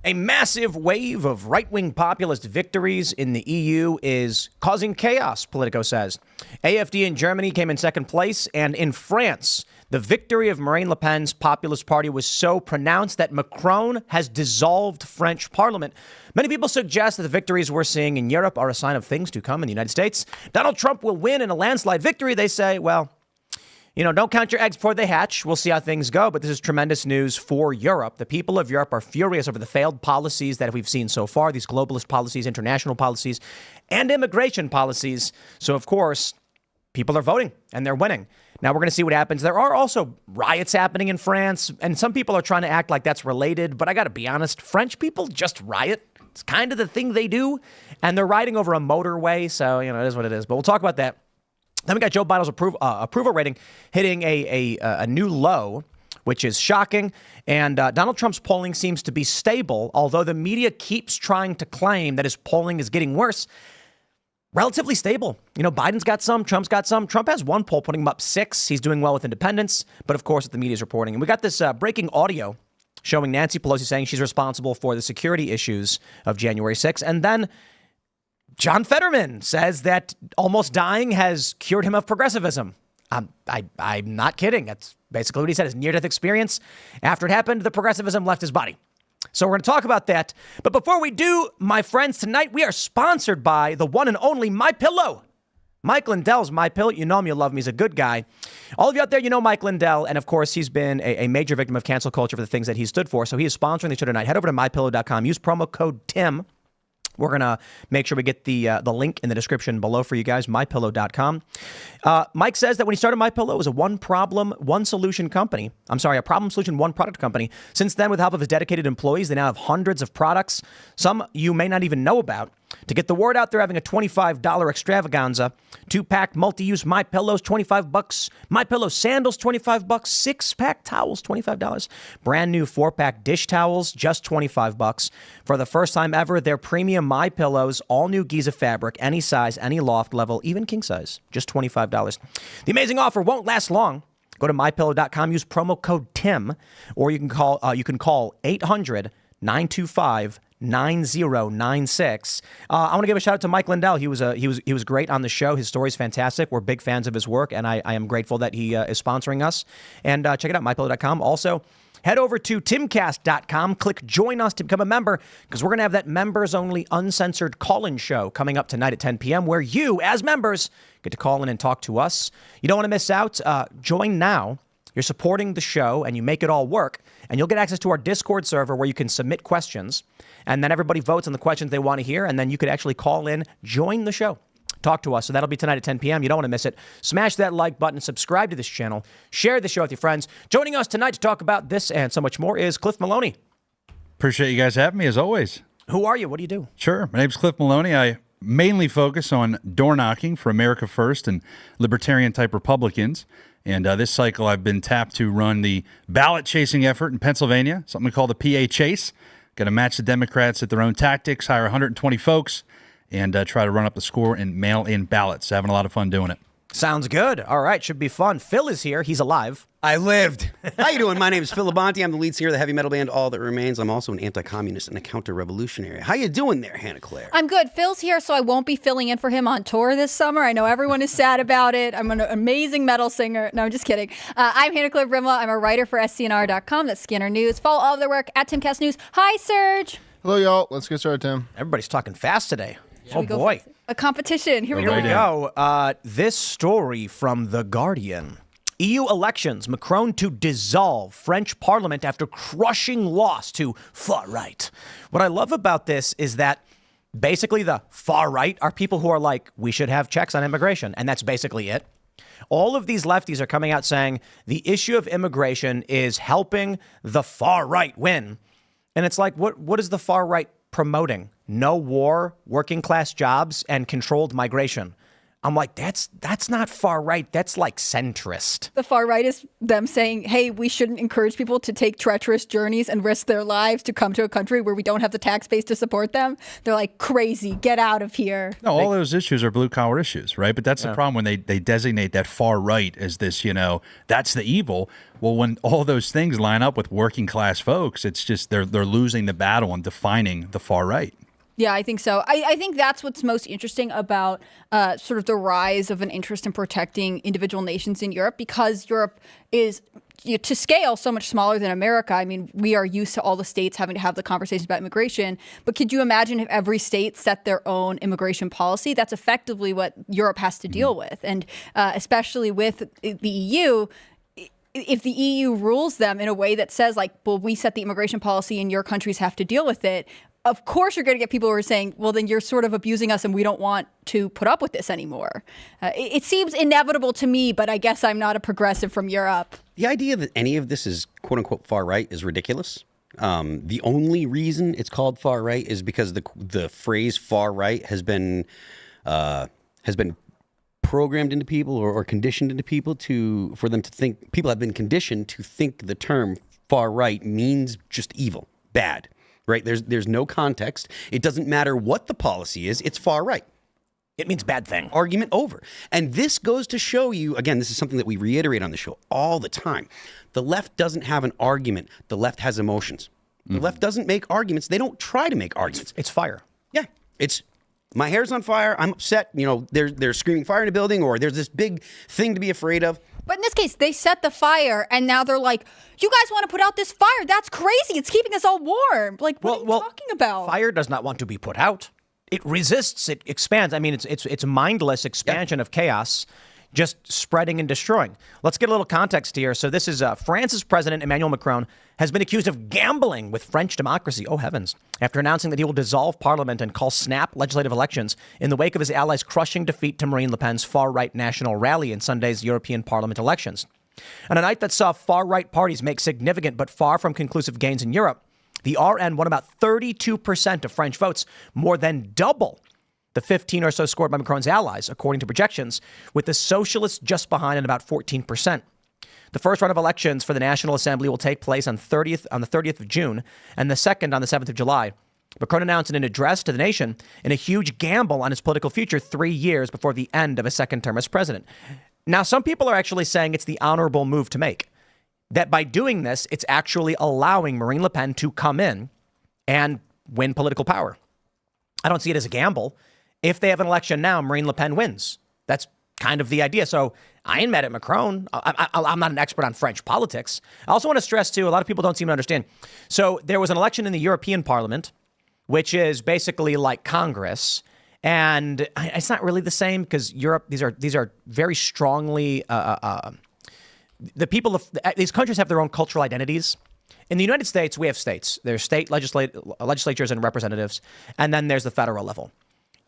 A massive wave of right-wing populist victories in the EU is causing chaos, Politico says. AfD in Germany came in second place, and in France, the victory of Marine Le Pen's Populist Party was so pronounced that Macron has dissolved French parliament. Many people suggest that the victories we're seeing in Europe are a sign of things to come in the United States. Donald Trump will win in a landslide victory, they say. Well, don't count your eggs before they hatch. We'll see how things go. But this is tremendous news for Europe. The people of Europe are furious over the failed policies that we've seen so far, these globalist policies, international policies, and immigration policies. So, of course, people are voting and they're winning. Now, we're going to see what happens. There are also riots happening in France, and some people are trying to act like that's related. But I got to be honest, French people just riot. It's kind of the thing they do. And they're riding over a motorway. So, it is what it is. But we'll talk about that. Then we got Joe Biden's approval rating hitting a new low, which is shocking. And Donald Trump's polling seems to be stable, although the media keeps trying to claim that his polling is getting worse. Relatively stable. Biden's got some, Trump's got some. Trump has one poll putting him up 6. He's doing well with independents, but of course, the media is reporting. And we got this breaking audio showing Nancy Pelosi saying she's responsible for the security issues of January 6th. And then John Fetterman says that almost dying has cured him of progressivism. I'm not kidding. That's basically what he said. His near-death experience. After it happened, the progressivism left his body. So we're going to talk about that. But before we do, my friends, tonight we are sponsored by the one and only MyPillow. Mike Lindell's MyPillow. You know him, you love him. He's a good guy. All of you out there, you know Mike Lindell. And of course, he's been a major victim of cancel culture for the things that he stood for. So he is sponsoring the show tonight. Head over to MyPillow.com. Use promo code TIM. We're going to make sure we get the link in the description below for you guys, mypillow.com. Mike says that when he started MyPillow, it was a one problem, one solution company. A problem solution, one product company. Since then, with the help of his dedicated employees, they now have hundreds of products, some you may not even know about. To get the word out, they're having a $25 extravaganza. 2-pack multi-use MyPillows, $25. MyPillow sandals, $25. 6-pack towels, $25. Brand new 4-pack dish towels, just $25. For the first time ever, their premium MyPillows, all new Giza fabric, any size, any loft level, even king size, just $25. The amazing offer won't last long. Go to mypillow.com, use promo code TIM, or you can call 800-925-9096. I want to give a shout out to Mike Lindell. He was great on the show. His story's fantastic. We're big fans of his work, and I am grateful that he is sponsoring us. And check it out, mypillow.com. Also, head over to timcast.com. Click join us to become a member, because we're going to have that members-only uncensored call-in show coming up tonight at 10 p.m. where you, as members, get to call in and talk to us. You don't want to miss out. Join now. You're supporting the show, and you make it all work. And you'll get access to our Discord server where you can submit questions. And then everybody votes on the questions they want to hear. And then you could actually call in, join the show, talk to us. So that'll be tonight at 10 p.m. You don't want to miss it. Smash that like button, subscribe to this channel, share the show with your friends. Joining us tonight to talk about this and so much more is Cliff Maloney. Appreciate you guys having me, as always. Who are you? What do you do? Sure. My name's Cliff Maloney. I mainly focus on door knocking for America First and libertarian-type Republicans. And this cycle, I've been tapped to run the ballot-chasing effort in Pennsylvania, something we call the PA Chase. Going to match the Democrats at their own tactics, hire 120 folks, and try to run up the score and mail-in ballots. Having a lot of fun doing it. Sounds good. All right, should be fun. Phil is here. He's alive. I lived. How you doing? My name is Phil Labonte. I'm the lead singer of the heavy metal band All That Remains. I'm also an anti-communist and a counter-revolutionary. How you doing there, Hannah Claire? I'm good. Phil's here, so I won't be filling in for him on tour this summer. I know everyone is sad about it. I'm an amazing metal singer. No, I'm just kidding. I'm Hannah Claire Brimla. I'm a writer for SCNR.com. That's Scanner News. Follow all of their work at Timcast News. Hi, Serge. Hello, y'all. Let's get started, Tim. Everybody's talking fast today. Oh, boy. A competition. Here we Here we go. go. This story from The Guardian. EU elections, Macron to dissolve French parliament after crushing loss to far right. What I love about this is that basically the far right are people who are like, we should have checks on immigration. And that's basically it. All of these lefties are coming out saying the issue of immigration is helping the far right win. And it's like, what is the far right promoting? No war, working class jobs, and controlled migration. I'm like, that's not far right. That's like centrist. The far right is them saying, hey, we shouldn't encourage people to take treacherous journeys and risk their lives to come to a country where we don't have the tax base to support them. They're like, crazy, get out of here. No, all those issues are blue collar issues, right? But that's the problem when they designate that far right as this, that's the evil. Well, when all those things line up with working class folks, it's just they're losing the battle on defining the far right. Yeah, I think so. I think that's what's most interesting about sort of the rise of an interest in protecting individual nations in Europe, because Europe is, to scale, so much smaller than America. I mean, we are used to all the states having to have the conversations about immigration. But could you imagine if every state set their own immigration policy? That's effectively what Europe has to deal with. And especially with the EU, if the EU rules them in a way that says, like, well, we set the immigration policy and your countries have to deal with it, of course you're going to get people who are saying, well, then you're sort of abusing us and we don't want to put up with this anymore. It seems inevitable to me, but I guess I'm not a progressive from Europe. The idea that any of this is quote unquote far right is ridiculous. The only reason it's called far right is because the phrase far right has been programmed into people or conditioned into people for them to think. People have been conditioned to think the term far right means just evil, bad. Right? There's no context. It doesn't matter what the policy is. It's far right. It means bad thing. Argument over. And this goes to show you, again, this is something that we reiterate on the show all the time. The left doesn't have an argument. The left has emotions. The left doesn't make arguments. They don't try to make arguments. It's fire. Yeah. It's my hair's on fire. I'm upset. They're screaming fire in a building, or there's this big thing to be afraid of. But in this case, they set the fire, and now they're like, you guys want to put out this fire? That's crazy. It's keeping us all warm. Like, what are you talking about? Fire does not want to be put out. It resists. It expands. I mean, it's mindless expansion of chaos, just spreading and destroying. Let's get a little context here. So this is France's president, Emmanuel Macron, has been accused of gambling with French democracy. Oh, heavens. After announcing that he will dissolve parliament and call snap legislative elections in the wake of his allies' crushing defeat to Marine Le Pen's far-right national rally in Sunday's European Parliament elections. On a night that saw far-right parties make significant but far from conclusive gains in Europe, the RN won about 32% of French votes, more than double the 15 or so scored by Macron's allies, according to projections, with the socialists just behind at about 14%. The first round of elections for the National Assembly will take place on the 30th of June, and the second on the 7th of July. Macron announced in an address to the nation in a huge gamble on his political future 3 years before the end of his second term as president. Now, some people are actually saying it's the honorable move to make, that by doing this, it's actually allowing Marine Le Pen to come in and win political power. I don't see it as a gamble. If they have an election now, Marine Le Pen wins. That's kind of the idea. So I ain't mad at Macron. I'm not an expert on French politics. I also want to stress, too, a lot of people don't seem to understand. So there was an election in the European Parliament, which is basically like Congress. And it's not really the same because Europe, these are very strongly, the people of these countries have their own cultural identities. In the United States, we have states. There's state legislatures and representatives, and then there's the federal level.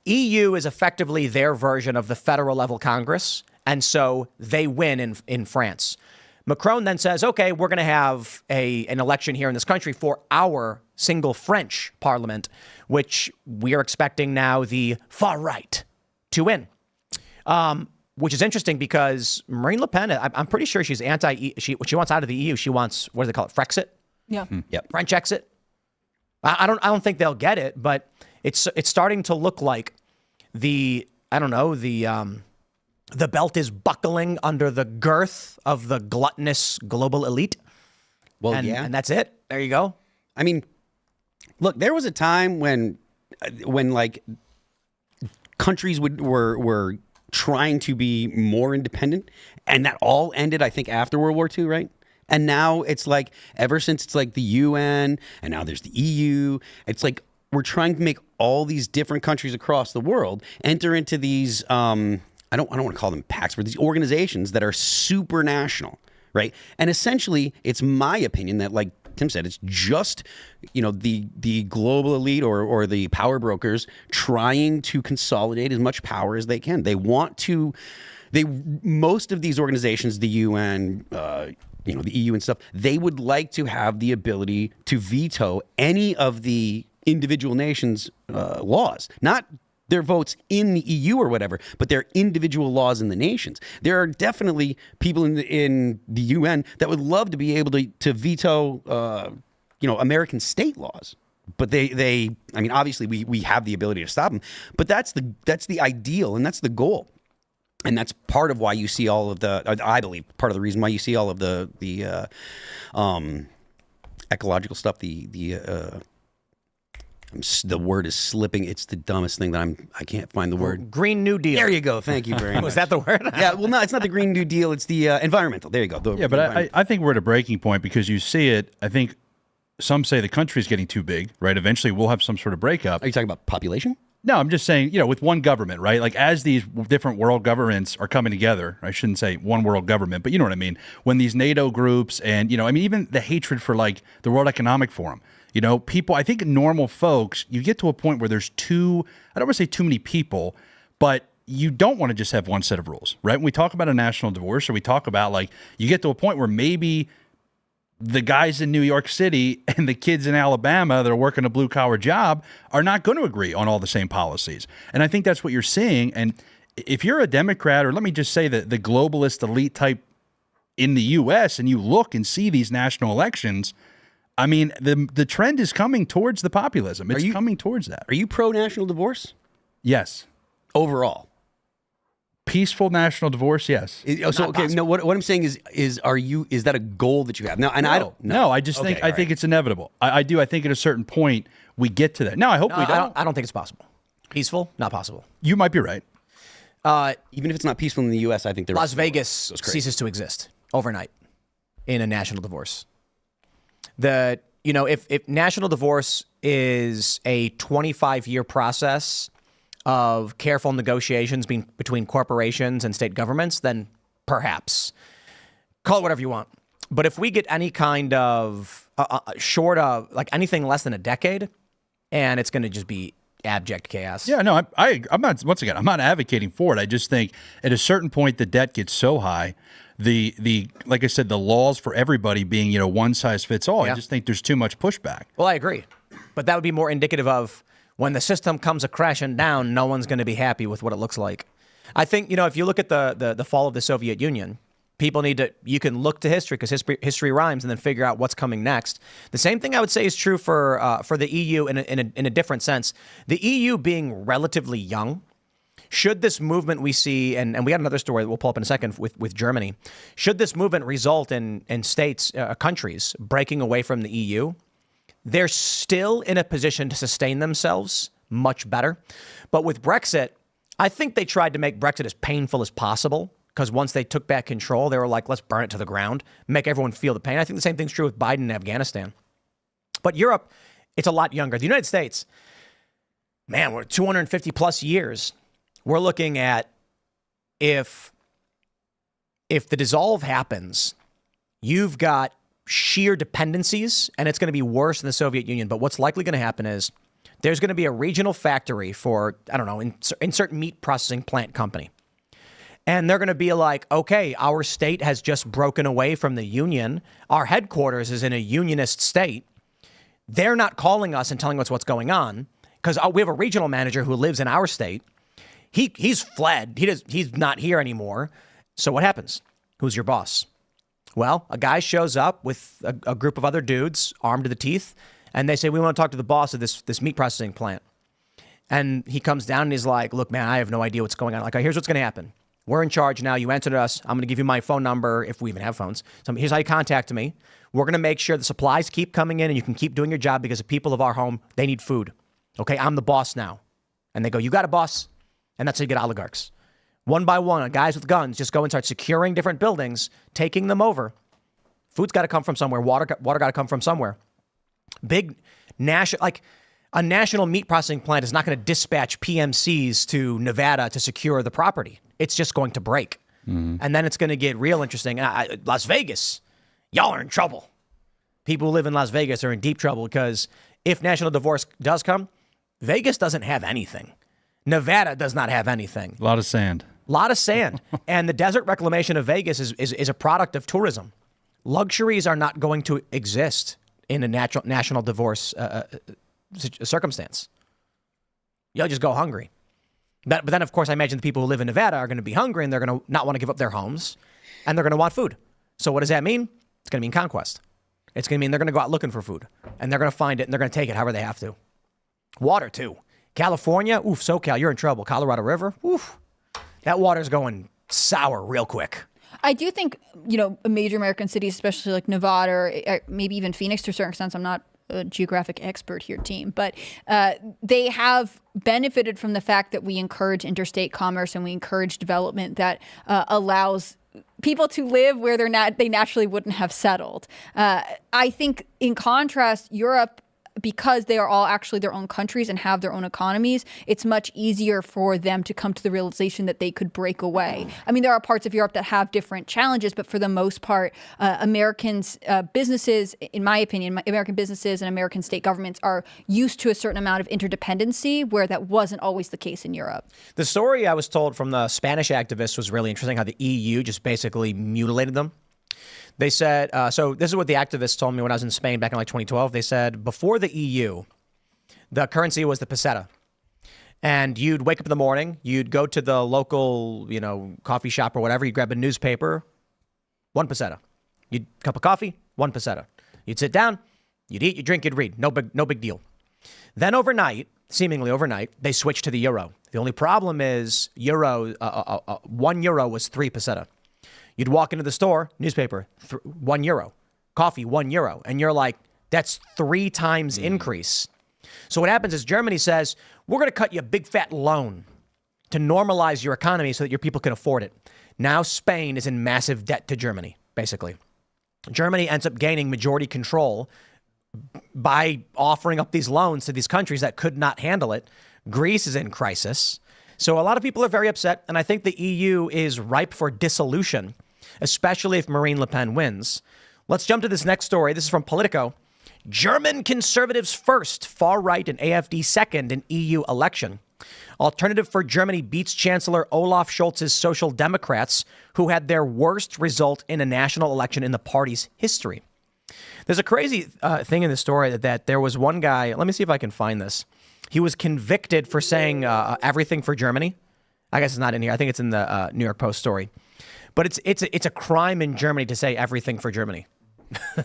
EU is effectively their version of the federal level Congress, and so they win in France. Macron then says, okay, we're going to have an election here in this country for our single French parliament, which we are expecting now the far right to win, which is interesting because Marine Le Pen, I'm pretty sure she's she wants out of the EU. She wants, what do they call it, Frexit? Yeah. Yep. French exit. I don't think they'll get it, but it's starting to look like the belt is buckling under the girth of the gluttonous global elite. Well, and that's it. There you go. I mean, look, there was a time when like countries were trying to be more independent, and that all ended, I think, after World War II, right? And now it's like, ever since it's like the UN, and now there's the EU, it's like we're trying to make all these different countries across the world enter into these, I don't want to call them pacts, but these organizations that are supranational, right? And essentially, it's my opinion that, like Tim said, it's just, the global elite or the power brokers trying to consolidate as much power as they can. They want to, most of these organizations, the UN, the EU and stuff, they would like to have the ability to veto any of the individual nations' laws, not their votes in the EU or whatever, but they're individual laws in the nations. There are definitely people in the UN that would love to be able to veto, American state laws. But I mean, obviously we have the ability to stop them. But that's the ideal, and that's the goal. And that's part of why you see all of I believe part of the reason why you see all of the ecological stuff. The word is slipping. It's the dumbest thing that I can't find the word. Green New Deal. There you go. Thank you very much. Was that the word? Yeah. Well, no, it's not the Green New Deal. It's the environmental. There you go. But I think we're at a breaking point because you see it. I think some say the country's getting too big, right? Eventually we'll have some sort of breakup. Are you talking about population? No, I'm just saying, with one government, right? Like as these different world governments are coming together, I shouldn't say one world government, but you know what I mean? When these NATO groups and, even the hatred for like the World Economic Forum, people, I think normal folks, you get to a point where there's I don't want to say too many people, but you don't want to just have one set of rules, right? When we talk about a national divorce or we talk about like, you get to a point where maybe the guys in New York City and the kids in Alabama that are working a blue-collar job are not going to agree on all the same policies. And I think that's what you're seeing. And if you're a Democrat, or let me just say that the globalist elite type in the U.S., and you look and see these national elections, I mean, the trend is coming towards the populism. It's coming towards that. Are you pro-national divorce? Yes. Overall? Peaceful national divorce, yes. No. What I'm saying is that a goal that you have? No, and no, I don't. No, I just think I think it's inevitable. I do. I think at a certain point we get to that. No, I hope we don't. I don't think it's possible. Peaceful, not possible. You might be right. Even if it's not peaceful in the U.S., I think Las Vegas ceases to exist overnight in a national divorce. If national divorce is a 25-year process of careful negotiations between corporations and state governments, then perhaps. Call it whatever you want. But if we get any kind of short of like anything less than a decade, and it's going to just be abject chaos. Yeah, no, I'm not. Once again, I'm not advocating for it. I just think at a certain point the debt gets so high, the like I said, the laws for everybody being one size fits all. Yeah. I just think there's too much pushback. Well, I agree, but that would be more indicative of when the system comes a crashing down, no one's going to be happy with what it looks like. I think, if you look at the fall of the Soviet Union, you can look to history because history rhymes and then figure out what's coming next. The same thing I would say is true for the EU in a different sense. The EU being relatively young, should this movement we see, and we got another story that we'll pull up in a second with Germany, should this movement result in states, countries breaking away from the EU, they're still in a position to sustain themselves much better. But with Brexit, I think they tried to make Brexit as painful as possible because once they took back control, they were like, let's burn it to the ground, make everyone feel the pain. I think the same thing's true with Biden in Afghanistan. But Europe, it's a lot younger. The United States, man, we're 250 plus years. We're looking at if the dissolve happens, you've got sheer dependencies, and it's going to be worse than the Soviet Union. But what's likely going to happen is there's going to be a regional factory for, I don't know, insert meat processing plant company. And they're going to be like, okay, our state has just broken away from the union. Our headquarters is in a unionist state. They're not calling us and telling us what's going on because we have a regional manager who lives in our state. He's fled. He's not here anymore. So what happens? Who's your boss? Well, a guy shows up with a group of other dudes armed to the teeth, and they say, we want to talk to the boss of this meat processing plant. And he comes down and he's like, look, man, I have no idea what's going on. Like, here's what's going to happen. We're in charge now. You answered us. I'm going to give you my phone number if we even have phones. So here's how you contact me. We're going to make sure the supplies keep coming in and you can keep doing your job because the people of our home, they need food. Okay, I'm the boss now. And they go, you got a boss? And that's how you get oligarchs. One by one, guys with guns just go and start securing different buildings, taking them over. Food's got to come from somewhere. Water got to come from somewhere. Big national, like a national meat processing plant is not going to dispatch PMCs to Nevada to secure the property. It's just going to break. Mm-hmm. And then it's going to get real interesting. Las Vegas, y'all are in trouble. People who live in Las Vegas are in deep trouble because if national divorce does come, Vegas doesn't have anything. Nevada does not have anything. A lot of sand. And the desert reclamation of Vegas is a product of tourism. Luxuries are not going to exist in a national divorce circumstance. You'll just go hungry. But then, of course, I imagine the people who live in Nevada are going to be hungry and they're going to not want to give up their homes and they're going to want food. So what does that mean? It's going to mean conquest. It's going to mean they're going to go out looking for food and they're going to find it and they're going to take it however they have to. Water, too. California, oof, SoCal, you're in trouble. Colorado River, oof, that water's going sour real quick. I do think, major American cities, especially like Nevada or maybe even Phoenix to a certain extent, I'm not a geographic expert here, team, but they have benefited from the fact that we encourage interstate commerce and we encourage development that allows people to live where they naturally wouldn't have settled. I think in contrast, Europe, because they are all actually their own countries and have their own economies, it's much easier for them to come to the realization that they could break away. I mean, there are parts of Europe that have different challenges, but for the most part, Americans, businesses, in my opinion, American businesses and American state governments are used to a certain amount of interdependency where that wasn't always the case in Europe. The story I was told from the Spanish activists was really interesting, how the EU just basically mutilated them. They said, so this is what the activists told me when I was in Spain back in like 2012. They said before the EU, the currency was the peseta. And you'd wake up in the morning, you'd go to the local, coffee shop or whatever, you'd grab a newspaper, 1 peseta. You'd cup of coffee, 1 peseta. You'd sit down, you'd eat, you'd drink, you'd read. No big deal. Then overnight, seemingly overnight, they switched to the euro. The only problem is 1 euro was 3 peseta. You'd walk into the store, newspaper, €1. Coffee, €1. And you're like, that's 3 times increase. So what happens is Germany says, we're going to cut you a big fat loan to normalize your economy so that your people can afford it. Now Spain is in massive debt to Germany, basically. Germany ends up gaining majority control by offering up these loans to these countries that could not handle it. Greece is in crisis. So a lot of people are very upset. And I think the EU is ripe for dissolution, especially if Marine Le Pen wins. Let's jump to this next story. This is from Politico. German conservatives first, far right and AfD second in EU election. Alternative for Germany beats Chancellor Olaf Scholz's Social Democrats, who had their worst result in a national election in the party's history. There's a crazy thing in the story that there was one guy. Let me see if I can find this. He was convicted for saying everything for Germany. I guess it's not in here. I think it's in the New York Post story. But it's a crime in Germany to say everything for Germany.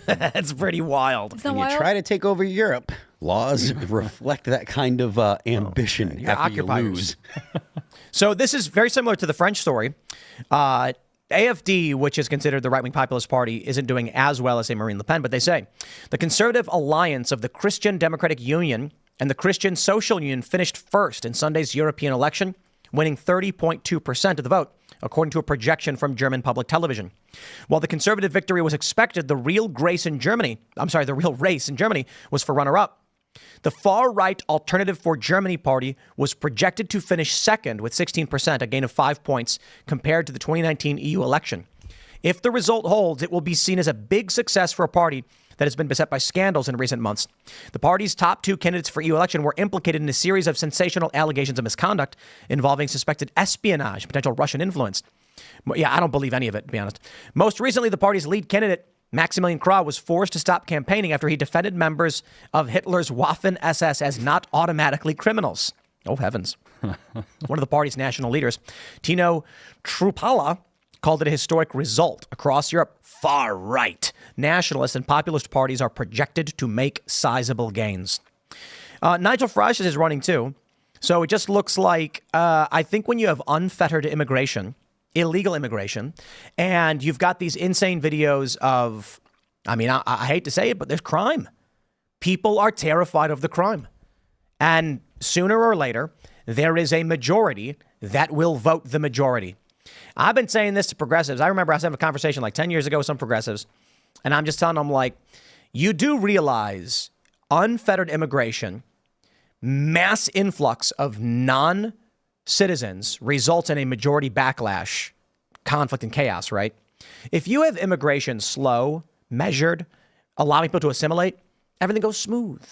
It's pretty wild. When you try to take over Europe, laws reflect that kind of ambition after you lose. So this is very similar to the French story. AfD, which is considered the right-wing populist party, isn't doing as well as, say, Marine Le Pen. But they say the conservative alliance of the Christian Democratic Union and the Christian Social Union finished first in Sunday's European election, winning 30.2% of the vote, according to a projection from German public television. While the conservative victory was expected, the real race in Germany was for runner-up. The far-right Alternative for Germany party was projected to finish second with 16%, a gain of 5 points compared to the 2019 EU election. If the result holds, it will be seen as a big success for a party that has been beset by scandals in recent months. The party's top 2 candidates for EU election were implicated in a series of sensational allegations of misconduct involving suspected espionage, potential Russian influence. Yeah, I don't believe any of it, to be honest. Most recently, the party's lead candidate, Maximilian Krah, was forced to stop campaigning after he defended members of Hitler's Waffen-SS as not automatically criminals. Oh, heavens. One of the party's national leaders, Tino Trupala, called it a historic result. Across Europe, far-right nationalist and populist parties are projected to make sizable gains. Nigel Farage is running too. So it just looks like, I think when you have unfettered immigration, illegal immigration, and you've got these insane videos of, I hate to say it, but there's crime. People are terrified of the crime. And sooner or later, there is a majority that will vote the majority. I've been saying this to progressives. I remember I was having a conversation like 10 years ago with some progressives, and I'm just telling them, like, you do realize unfettered immigration, mass influx of non-citizens results in a majority backlash, conflict, and chaos, right? If you have immigration slow, measured, allowing people to assimilate, everything goes smooth.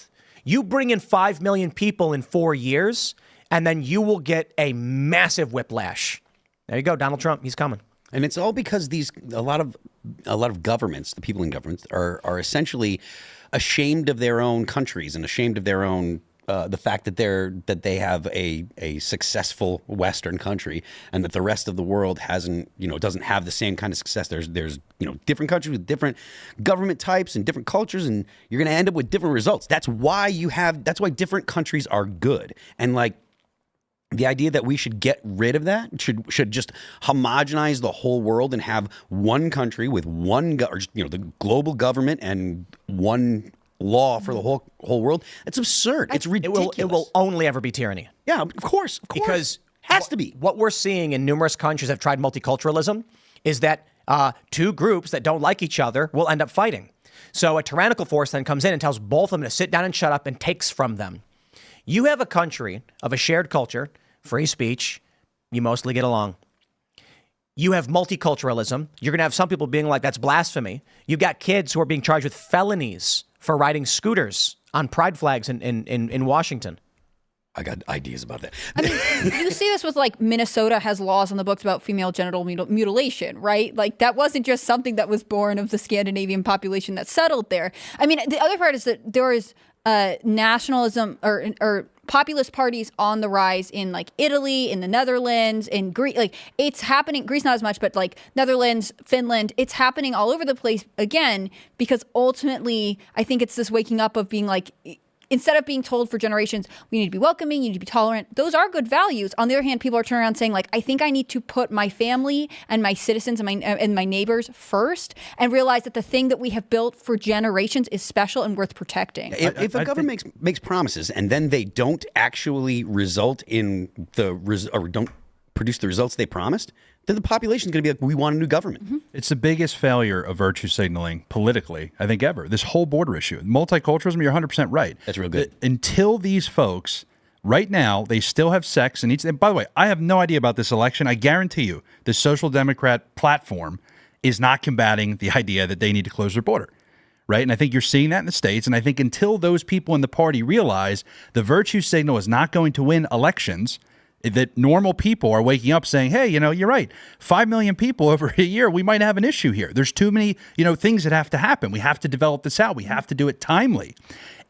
You bring in 5 million people in 4 years, and then you will get a massive whiplash. There you go, Donald Trump. He's coming. And it's all because a lot of governments, the people in governments, are essentially ashamed of their own countries and ashamed of their own the fact that they have a successful Western country, and that the rest of the world doesn't have the same kind of success. There's different countries with different government types and different cultures, and you're going to end up with different results. That's why different countries are good. And like, the idea that we should get rid of that, should just homogenize the whole world and have one country with the global government and one law for the whole world. It's absurd. It's ridiculous. It will only ever be tyranny. Yeah, of course. Because has to be. What we're seeing in numerous countries that have tried multiculturalism is that two groups that don't like each other will end up fighting. So a tyrannical force then comes in and tells both of them to sit down and shut up and takes from them. You have a country of a shared culture, free speech, you mostly get along. You have multiculturalism. You're going to have some people being like, that's blasphemy. You've got kids who are being charged with felonies for riding scooters on pride flags in Washington. I got ideas about that. I mean, you see this with like Minnesota has laws on the books about female genital mutilation, right? Like that wasn't just something that was born of the Scandinavian population that settled there. I mean, the other part is that there is nationalism or populist parties on the rise in like Italy, in the Netherlands, in Greece. Like it's happening. Greece not as much, but like Netherlands, Finland. It's happening all over the place again because ultimately, I think it's this waking up of being like, instead of being told for generations, we need to be welcoming, you need to be tolerant. Those are good values. On the other hand, people are turning around saying like, I think I need to put my family and my citizens and my neighbors first, and realize that the thing that we have built for generations is special and worth protecting. If a government makes promises and then they don't actually result in or don't produce the results they promised, then the population is going to be like, we want a new government. Mm-hmm. It's the biggest failure of virtue signaling politically, I think, ever. This whole border issue. Multiculturalism, you're 100% right. That's real good. Until these folks, right now, they still have sex. And by the way, I have no idea about this election. I guarantee you the Social Democrat platform is not combating the idea that they need to close their border. Right? And I think you're seeing that in the States. And I think until those people in the party realize the virtue signal is not going to win elections, that normal people are waking up saying, hey, you're right. 5 million people over a year, we might have an issue here. There's too many, things that have to happen. We have to develop this out. We have to do it timely.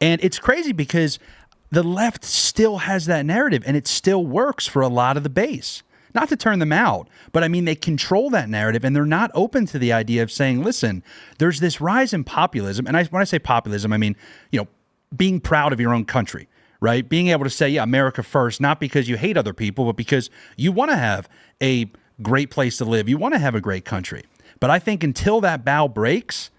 And it's crazy because the left still has that narrative and it still works for a lot of the base. Not to turn them out, but I mean, they control that narrative and they're not open to the idea of saying, listen, there's this rise in populism. And when I say populism, I mean, being proud of your own country. Right? Being able to say, yeah, America first, not because you hate other people, but because you want to have a great place to live. You want to have a great country. But I think until that bow breaks,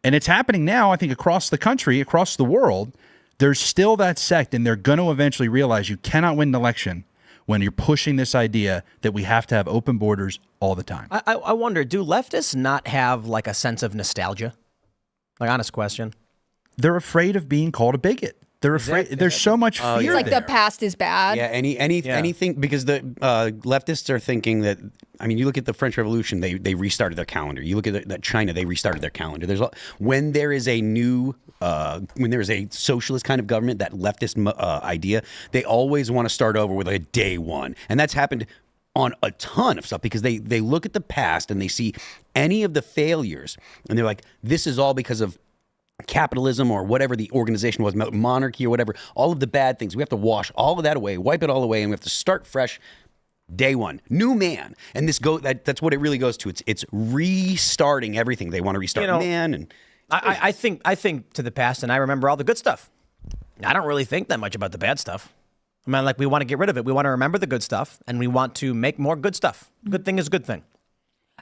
and it's happening now, I think across the country, across the world, there's still that sect, and they're going to eventually realize you cannot win an election when you're pushing this idea that we have to have open borders all the time. I wonder, do leftists not have like a sense of nostalgia? Like, honest question. They're afraid of being called a bigot. They're afraid. There's so much fear. It's like there. the past is bad. Yeah, anything, because the leftists are thinking that. I mean, you look at the French Revolution; they restarted their calendar. You look at China; they restarted their calendar. When there is a new, when there is a socialist kind of government, that leftist idea, they always want to start over with a day one, and that's happened on a ton of stuff because they look at the past and they see any of the failures, and they're like, this is all because of capitalism or whatever the organization was, monarchy or whatever, all of the bad things. We have to wash all of that away, wipe it all away, and we have to start fresh day one. New man. And that's what it really goes to. It's restarting everything. They want to restart man. And I think to the past, and I remember all the good stuff. I don't really think that much about the bad stuff. I mean, like, we want to get rid of it. We want to remember the good stuff, and we want to make more good stuff. Good thing is a good thing.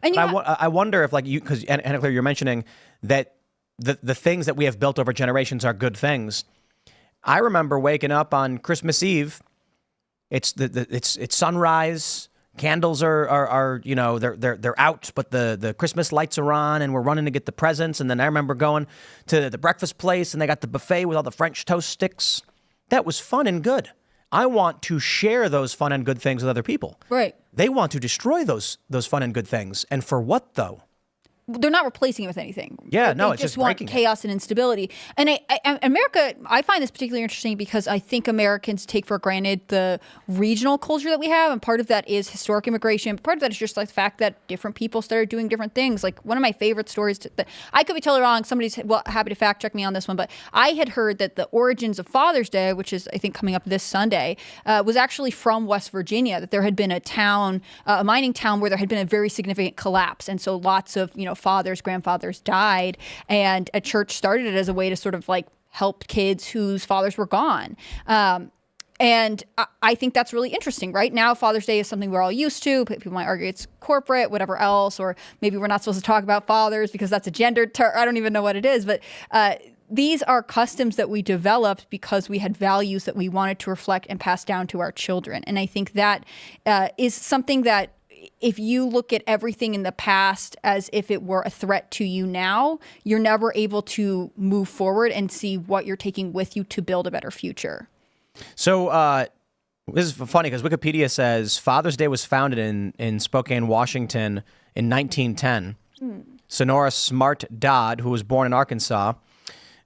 And I wonder if, like, you, because Anna Claire, you're mentioning that the things that we have built over generations are good things. I remember waking up on Christmas Eve. It's sunrise. Candles are they're out, but the Christmas lights are on, and we're running to get the presents. And then I remember going to the breakfast place, and they got the buffet with all the French toast sticks. That was fun and good. I want to share those fun and good things with other people. Right. They want to destroy those fun and good things. And for what, though? they're not replacing it with anything. Yeah, no, they it's just just want breaking it. chaos and instability. And America, I find this particularly interesting because I think Americans take for granted the regional culture that we have, and part of that is historic immigration. But part of that is just like the fact that different people started doing different things. Like one of my favorite stories that I could be totally wrong. Somebody's happy to fact check me on this one, but I had heard that the origins of Father's Day, which is I think coming up this Sunday, was actually from West Virginia. That there had been a town, a mining town, where there had been a very significant collapse, and so lots of fathers, grandfathers died, and a church started it as a way to sort of like help kids whose fathers were gone. And I think that's really interesting. Right now, Father's Day is something we're all used to. People might argue it's corporate, whatever else, or maybe we're not supposed to talk about fathers because that's a gendered term. I don't even know what it is, but these are customs that we developed because we had values that we wanted to reflect and pass down to our children. And I think that is something that if you look at everything in the past as if it were a threat to you now, you're never able to move forward and see what you're taking with you to build a better future. So this is funny because Wikipedia says Father's Day was founded in Spokane, Washington in 1910. Sonora Smart Dodd, who was born in Arkansas,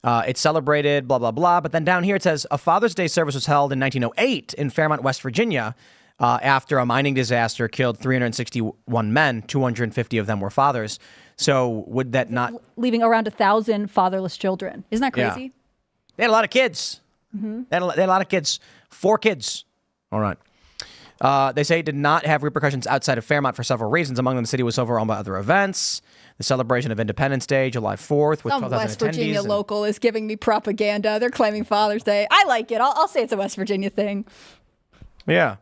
it celebrated blah, blah, blah. But then down here it says a Father's Day service was held in 1908 in Fairmont, West Virginia, after a mining disaster killed 361 men. 250 of them were fathers. So would that not... Leaving around 1,000 fatherless children. Isn't that crazy? Yeah. They had a lot of kids. They had a lot of kids. 4 kids. All right. They say it did not have repercussions outside of Fairmont for several reasons. Among them, the city was overwhelmed by other events. The celebration of Independence Day, July 4th, with 12,000 West Virginia attendees. local is giving me propaganda. They're claiming Father's Day. I like it. I'll say it's a West Virginia thing. Yeah.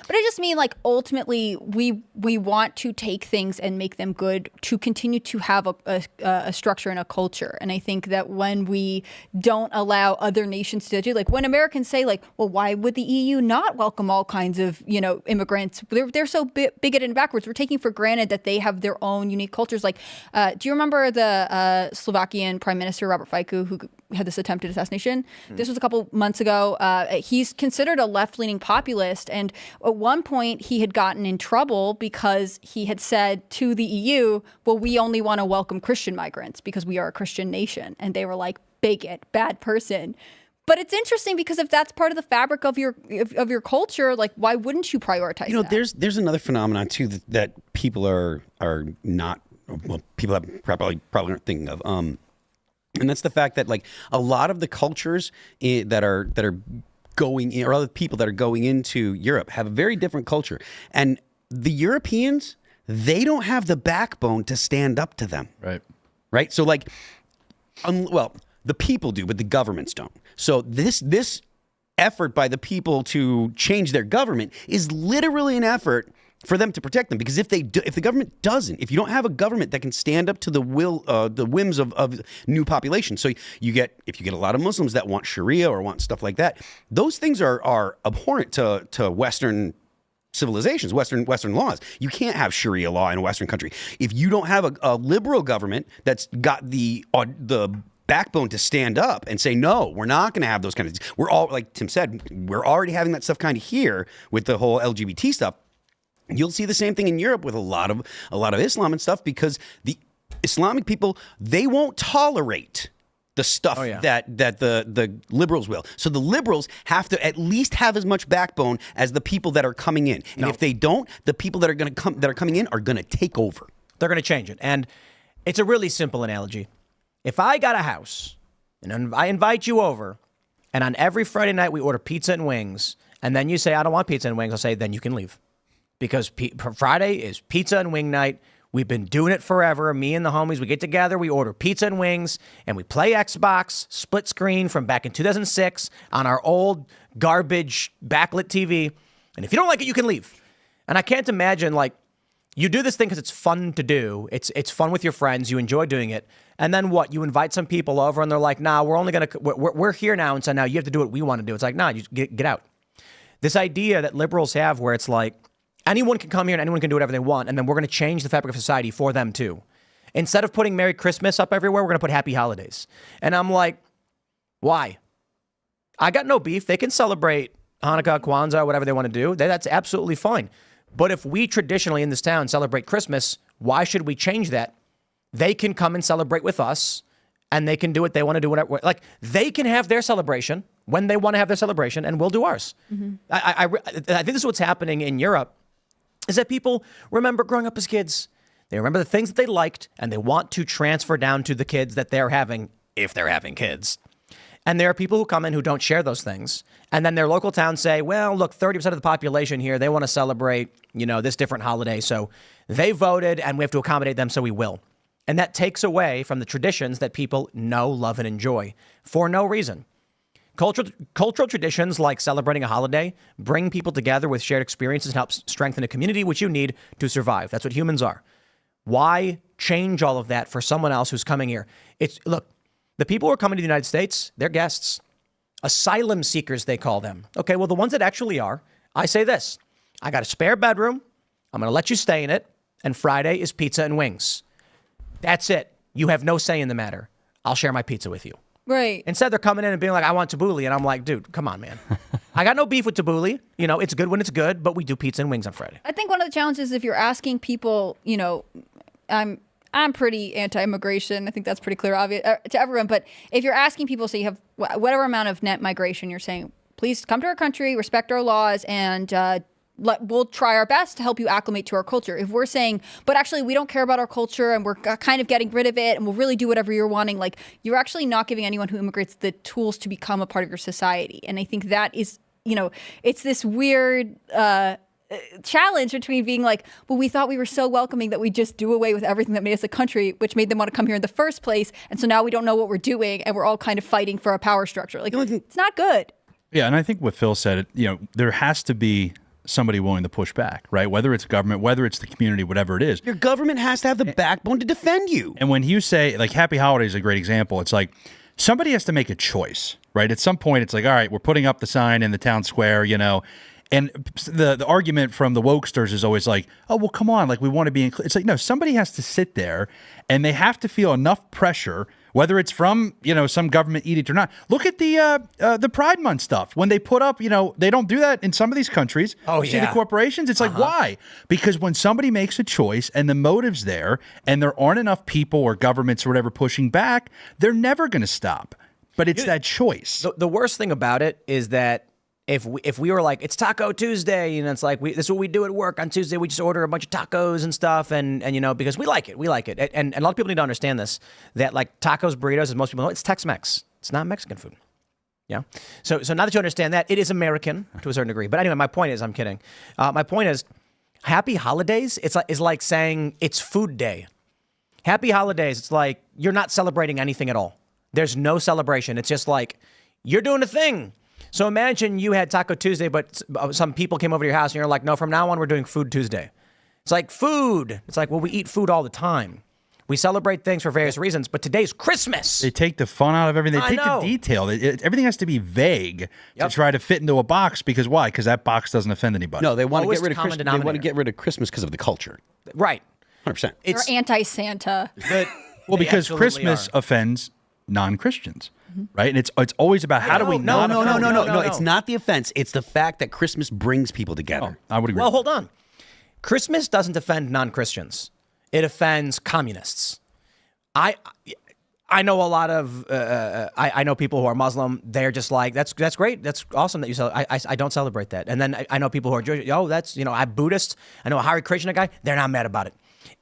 But I just mean, like, ultimately, we want to take things and make them good to continue to have a structure and a culture. And I think that when we don't allow other nations to do, like, when Americans say, like, well, why would the EU not welcome all kinds of, immigrants? They're so bigoted and backwards. We're taking for granted that they have their own unique cultures. Like, do you remember the Slovakian Prime Minister, Robert Fico, who had this attempted assassination? This was a couple months ago. He's considered a left-leaning populist, and at one point he had gotten in trouble because he had said to the EU, well, we only want to welcome Christian migrants because we are a Christian nation. And they were like, bigot, bad person. But it's interesting because if that's part of the fabric of your culture, like, why wouldn't you prioritize that? There's another phenomenon too that people are not, well, people have probably aren't thinking of. And that's the fact that, like, a lot of the cultures that are going in, or other people that are going into Europe have a very different culture. And the Europeans, they don't have the backbone to stand up to them. Right? So, like, well, the people do, but the governments don't. So this effort by the people to change their government is literally an effort for them to protect them, because if the government doesn't, if you don't have a government that can stand up to the whims of new population, so if you get a lot of Muslims that want Sharia or want stuff like that, those things are abhorrent to Western civilizations, Western laws. You can't have Sharia law in a Western country if you don't have a liberal government that's got the backbone to stand up and say, no, we're not going to have those kind of things. We're all, like Tim said, we're already having that stuff kind of here with the whole LGBT stuff. You'll see the same thing in Europe with a lot of Islam and stuff, because the Islamic people, they won't tolerate the stuff that the liberals will. So the liberals have to at least have as much backbone as the people that are coming in. And if they don't, the people that are coming in are going to take over. They're going to change it. And it's a really simple analogy. If I got a house and I invite you over, and on every Friday night we order pizza and wings, and then you say, I don't want pizza and wings, I'll say, then you can leave. Because Friday is pizza and wing night. We've been doing it forever. Me and the homies, we get together, we order pizza and wings, and we play Xbox, split screen from back in 2006 on our old garbage backlit TV. And if you don't like it, you can leave. And I can't imagine, like, you do this thing because it's fun to do. It's fun with your friends. You enjoy doing it. And then what? You invite some people over, and they're like, nah, we're here now, and so now you have to do what we want to do. It's like, nah, you get out. This idea that liberals have where it's like, anyone can come here and anyone can do whatever they want, and then we're going to change the fabric of society for them too. Instead of putting Merry Christmas up everywhere, we're going to put Happy Holidays. And I'm like, why? I got no beef. They can celebrate Hanukkah, Kwanzaa, whatever they want to do. That's absolutely fine. But if we traditionally in this town celebrate Christmas, why should we change that they can come and celebrate with us, and they can do what they want to do. Whatever, like they can have their celebration when they want to have their celebration, and we'll do ours. I think this is what's happening in Europe, is that people remember growing up as kids. They remember the things that they liked, and they want to transfer down to the kids that they're having, if they're having kids. And there are people who come in who don't share those things. And then their local towns say, well, look, 30% of the population here, they want to celebrate, this different holiday. So they voted and we have to accommodate them, so we will. And that takes away from the traditions that people know, love, and enjoy for no reason. Cultural traditions like celebrating a holiday bring people together with shared experiences and help strengthen a community, which you need to survive. That's what humans are. Why change all of that for someone else who's coming here? Look, the people who are coming to the United States, they're guests. Asylum seekers, they call them. Okay, well, the ones that actually are, I say this. I got a spare bedroom. I'm going to let you stay in it. And Friday is pizza and wings. That's it. You have no say in the matter. I'll share my pizza with you. Right. Instead, they're coming in and being like, I want tabbouleh. And I'm like, dude, come on, man. I got no beef with tabbouleh. It's good when it's good, but we do pizza and wings on Friday. I think one of the challenges, if you're asking people, I'm pretty anti-immigration. I think that's pretty clear, obvious to everyone. But if you're asking people, so you have whatever amount of net migration, you're saying, please come to our country, respect our laws, and we'll try our best to help you acclimate to our culture. If we're saying, but actually we don't care about our culture and we're kind of getting rid of it and we'll really do whatever you're wanting, like you're actually not giving anyone who immigrates the tools to become a part of your society. And I think that is, it's this weird challenge between being like, well, we thought we were so welcoming that we just do away with everything that made us a country, which made them want to come here in the first place. And so now we don't know what we're doing and we're all kind of fighting for a power structure. Like, it's not good. Yeah, and I think what Phil said, there has to be somebody willing to push back, right? Whether it's government, whether it's the community, whatever it is. Your government has to have the backbone to defend you. And when you say, like, Happy Holidays is a great example, it's like somebody has to make a choice, right? At some point, it's like, all right, we're putting up the sign in the town square, And the argument from the wokesters is always like, oh, well, come on, like we want to be included. It's like, no, somebody has to sit there and they have to feel enough pressure, whether it's from, some government edict or not. Look at the Pride Month stuff. When they put up, they don't do that in some of these countries. Oh, you see the corporations. It's like, why? Because when somebody makes a choice and the motive's there and there aren't enough people or governments or whatever pushing back, they're never going to stop. But it's that choice. The worst thing about it is that if we were like, it's Taco Tuesday, and it's like, this is what we do at work on Tuesday. We just order a bunch of tacos and stuff, and because we like it. And a lot of people need to understand this, that like tacos, burritos, as most people know, it's Tex-Mex. It's not Mexican food. Yeah. So now that you understand that, it is American to a certain degree. But anyway, my point is, I'm kidding. My point is, Happy Holidays, is like saying it's Food Day. Happy Holidays, it's like you're not celebrating anything at all. There's no celebration. It's just like, you're doing a thing. So imagine you had Taco Tuesday, but some people came over to your house and you're like, no, from now on, we're doing Food Tuesday. It's like food. It's like, well, we eat food all the time. We celebrate things for various reasons, but today's Christmas. They take the fun out of everything. They take the detail. Everything has to be vague to try to fit into a box. Because why? Because that box doesn't offend anybody. No, they want to get rid of common Christmas. They want to denominator. get rid of Christmas because of the culture. Right. 100%. They're anti-Santa. Well, because Christmas offends non-Christians, right? And it's always about how do we not offend them? No. It's not the offense. It's the fact that Christmas brings people together. Oh, I would agree. Well, hold on. Christmas doesn't offend non-Christians. It offends communists. I know a lot of I know people who are Muslim. They're just like, that's great. That's awesome that you celebrate. I don't celebrate that. And then I know people who are Jewish. Oh, that's I'm Buddhist. I know a Hare Krishna guy. They're not mad about it.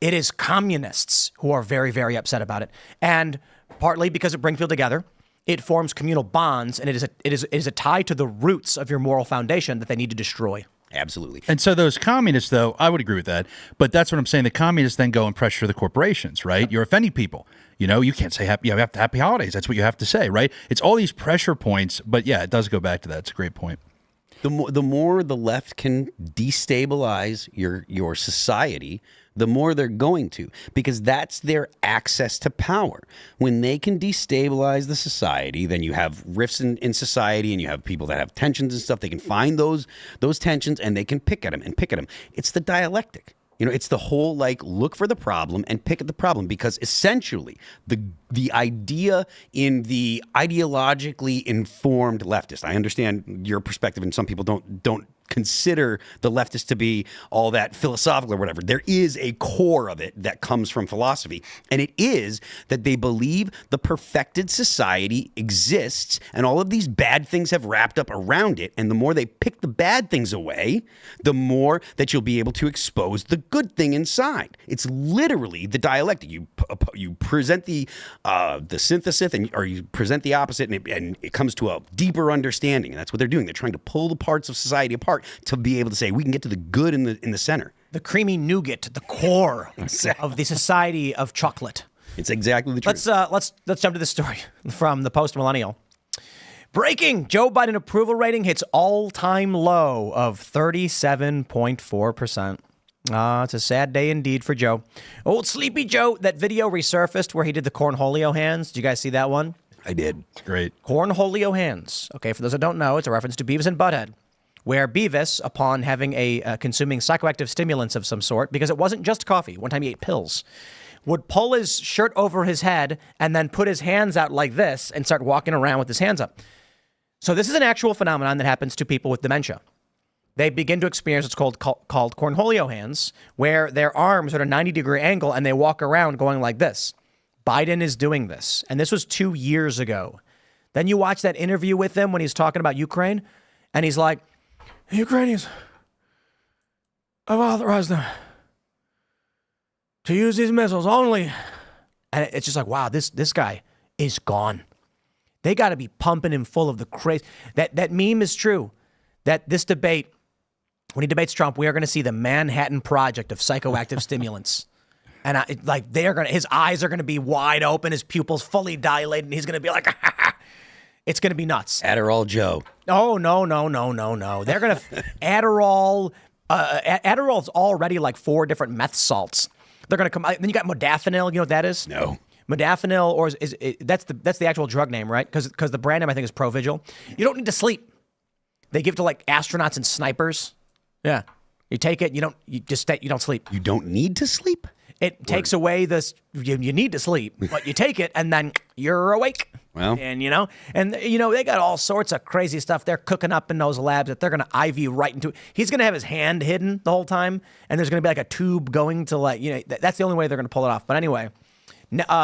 It is communists who are very, very upset about it, and partly because it brings people together. It forms communal bonds, and it is a tie to the roots of your moral foundation that they need to destroy. Absolutely. And so those communists, though, I would agree with that. But that's what I'm saying. The communists then go and pressure the corporations, right? Yep. You're offending people. You can't say happy holidays. That's what you have to say, right? It's all these pressure points. But yeah, it does go back to that. It's a great point. The more the left can destabilize your society, the more they're going to, because that's their access to power. When they can destabilize the society, then you have rifts in society, and you have people that have tensions and stuff. They can find those tensions, and they can pick at them. It's the dialectic. It's the whole look for the problem and pick at the problem, because essentially the idea in the ideologically informed leftist, I understand your perspective, and some people don't consider the leftists to be all that philosophical or whatever. There is a core of it that comes from philosophy, and it is that they believe the perfected society exists and all of these bad things have wrapped up around it, and the more they pick the bad things away, the more that you'll be able to expose the good thing inside. It's literally the dialectic. You present the synthesis, or you present the opposite, and it comes to a deeper understanding, and that's what they're doing. They're trying to pull the parts of society apart to be able to say we can get to the good in the center. The creamy nougat, the core of the society of chocolate. It's exactly the truth. Let's jump to this story from the Post-Millennial. Breaking: Joe Biden approval rating hits all-time low of 37.4%. It's a sad day indeed for Joe. Old Sleepy Joe. That video resurfaced where he did the cornholio hands. Did you guys see that one? I did. It's great. Cornholio hands. Okay, for those that don't know, it's a reference to Beavis and Butthead, where Beavis, upon having consuming psychoactive stimulants of some sort, because it wasn't just coffee, one time he ate pills, would pull his shirt over his head and then put his hands out like this and start walking around with his hands up. So this is an actual phenomenon that happens to people with dementia. They begin to experience what's called cornholio hands, where their arms are at a 90-degree angle and they walk around going like this. Biden is doing this, and this was 2 years ago. Then you watch that interview with him when he's talking about Ukraine, and he's like, the Ukrainians, I've authorized them to use these missiles only. And it's just like, wow, this guy is gone. They got to be pumping him full of the crazy. That meme is true. That this debate, when he debates Trump, we are going to see the Manhattan Project of psychoactive stimulants. And his eyes are going to be wide open, his pupils fully dilated, and he's going to be like, it's going to be nuts. Adderall Joe. Oh, no. They're going to Adderall. Adderall's already like 4 different meth salts. They're going to come. Then you got modafinil. You know what that is? No. Modafinil, or that's the actual drug name, right? Because the brand name I think is Provigil. You don't need to sleep. They give it to like astronauts and snipers. Yeah, you take it. You don't sleep. You don't need to sleep. It takes away this. You need to sleep, but you take it and then you're awake. Well, and they got all sorts of crazy stuff they're cooking up in those labs that they're going to IV right into. He's going to have his hand hidden the whole time, and there's going to be like a tube going to that's the only way they're going to pull it off. But anyway,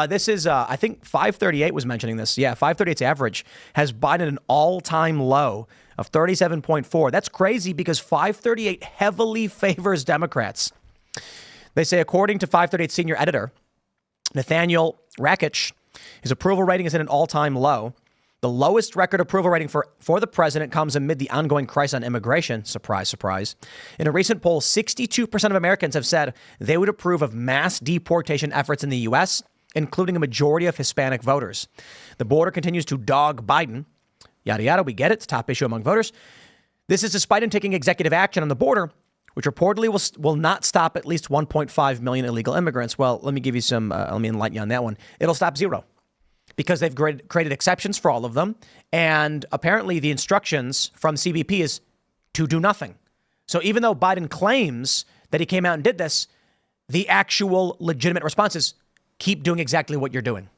this is I think 538 was mentioning this. Yeah, 538's average has Biden at an all-time low of 37.4. That's crazy because 538 heavily favors Democrats. They say, according to 538 senior editor Nathaniel Rakich, his approval rating is at an all-time low. The lowest record approval rating for the president comes amid the ongoing crisis on immigration. Surprise, surprise. In a recent poll, 62% of Americans have said they would approve of mass deportation efforts in the U.S., including a majority of Hispanic voters. The border continues to dog Biden. Yada, yada, we get it. It's a top issue among voters. This is despite him taking executive action on the border, which reportedly will not stop at least 1.5 million illegal immigrants. Well, let me give you let me enlighten you on that one. It'll stop 0 because they've created exceptions for all of them. And apparently the instructions from CBP is to do nothing. So even though Biden claims that he came out and did this, the actual legitimate response is keep doing exactly what you're doing.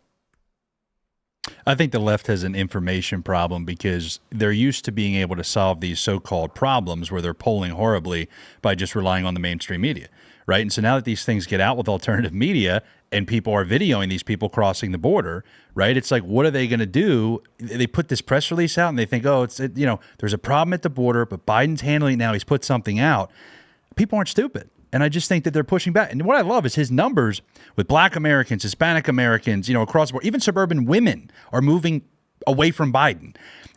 I think the left has an information problem because they're used to being able to solve these so-called problems where they're polling horribly by just relying on the mainstream media, right? And so now that these things get out with alternative media and people are videoing these people crossing the border, right? It's like, what are they going to do? They put this press release out and they think, there's a problem at the border, but Biden's handling it now. He's put something out. People aren't stupid. And I just think that they're pushing back. And what I love is his numbers with Black Americans, Hispanic Americans, across the board. Even suburban women are moving away from Biden.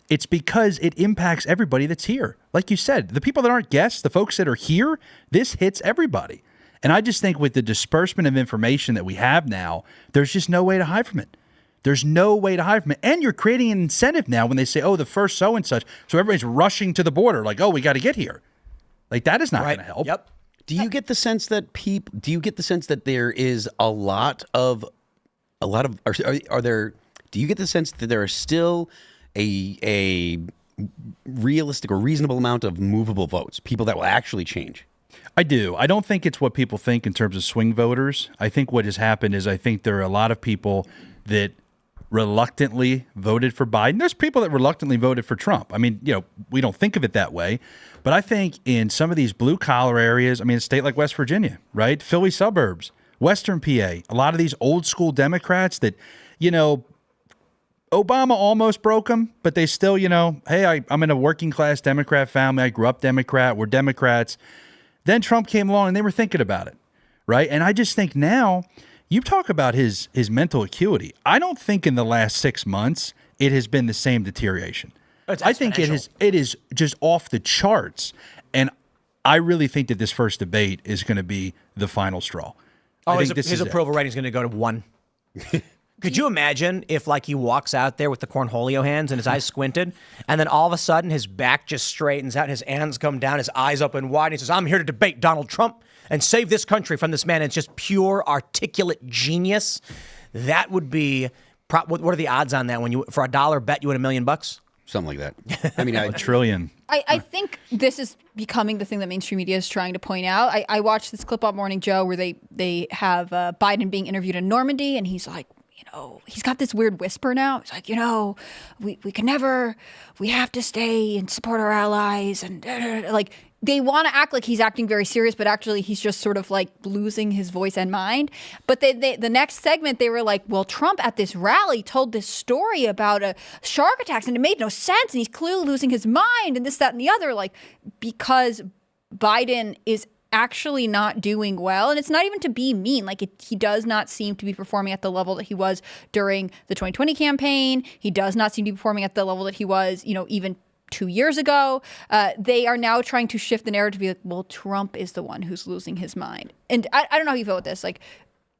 It's because it impacts everybody that's here. Like you said, the people that aren't guests, the folks that are here, this hits everybody. And I just think with the disbursement of information that we have now, there's just no way to hide from it. There's no way to hide from it. And you're creating an incentive now when they say, the first so and such. So everybody's rushing to the border like, we got to get here. Like that is not going to help. Yep. Do you get the sense that there is a lot of do you get the sense that there are still a realistic or reasonable amount of movable votes, people that will actually change? I do. I don't think it's what people think in terms of swing voters. I think what has happened is I think there are a lot of people that reluctantly voted for Biden. There's people that reluctantly voted for Trump. I mean, we don't think of it that way. But I think in some of these blue-collar areas, I mean, a state like West Virginia, right? Philly suburbs, Western PA, a lot of these old-school Democrats that, Obama almost broke them, but they still, hey, I'm in a working-class Democrat family. I grew up Democrat. We're Democrats. Then Trump came along, and they were thinking about it, right? And I just think now, you talk about his mental acuity. I don't think in the last 6 months it has been the same deterioration. I think it is just off the charts. And I really think that this first debate is going to be the final straw. Oh, his approval rating is going to go to 1. Could you imagine if, he walks out there with the cornholio hands and his eyes squinted, and then all of a sudden his back just straightens out, his hands come down, his eyes open wide, and he says, "I'm here to debate Donald Trump and save this country from this man." And it's just pure articulate genius. That would be what are the odds on that? When for $1 bet you win $1 million? Something like that. I mean, a trillion. I think this is becoming the thing that mainstream media is trying to point out. I watched this clip on Morning Joe where they have Biden being interviewed in Normandy, and he's like, he's got this weird whisper now. He's like, we can never, we have to stay and support our allies. And they want to act like he's acting very serious, but actually he's just sort of losing his voice and mind. But the next segment, they were like, well, Trump at this rally told this story about shark attacks and it made no sense. And he's clearly losing his mind and this, that, and the other, because Biden is actually not doing well. And it's not even to be mean. He does not seem to be performing at the level that he was during the 2020 campaign. He does not seem to be performing at the level that he was, even 2 years ago. They are now trying to shift the narrative to be like, well, Trump is the one who's losing his mind. And I don't know how you feel with this.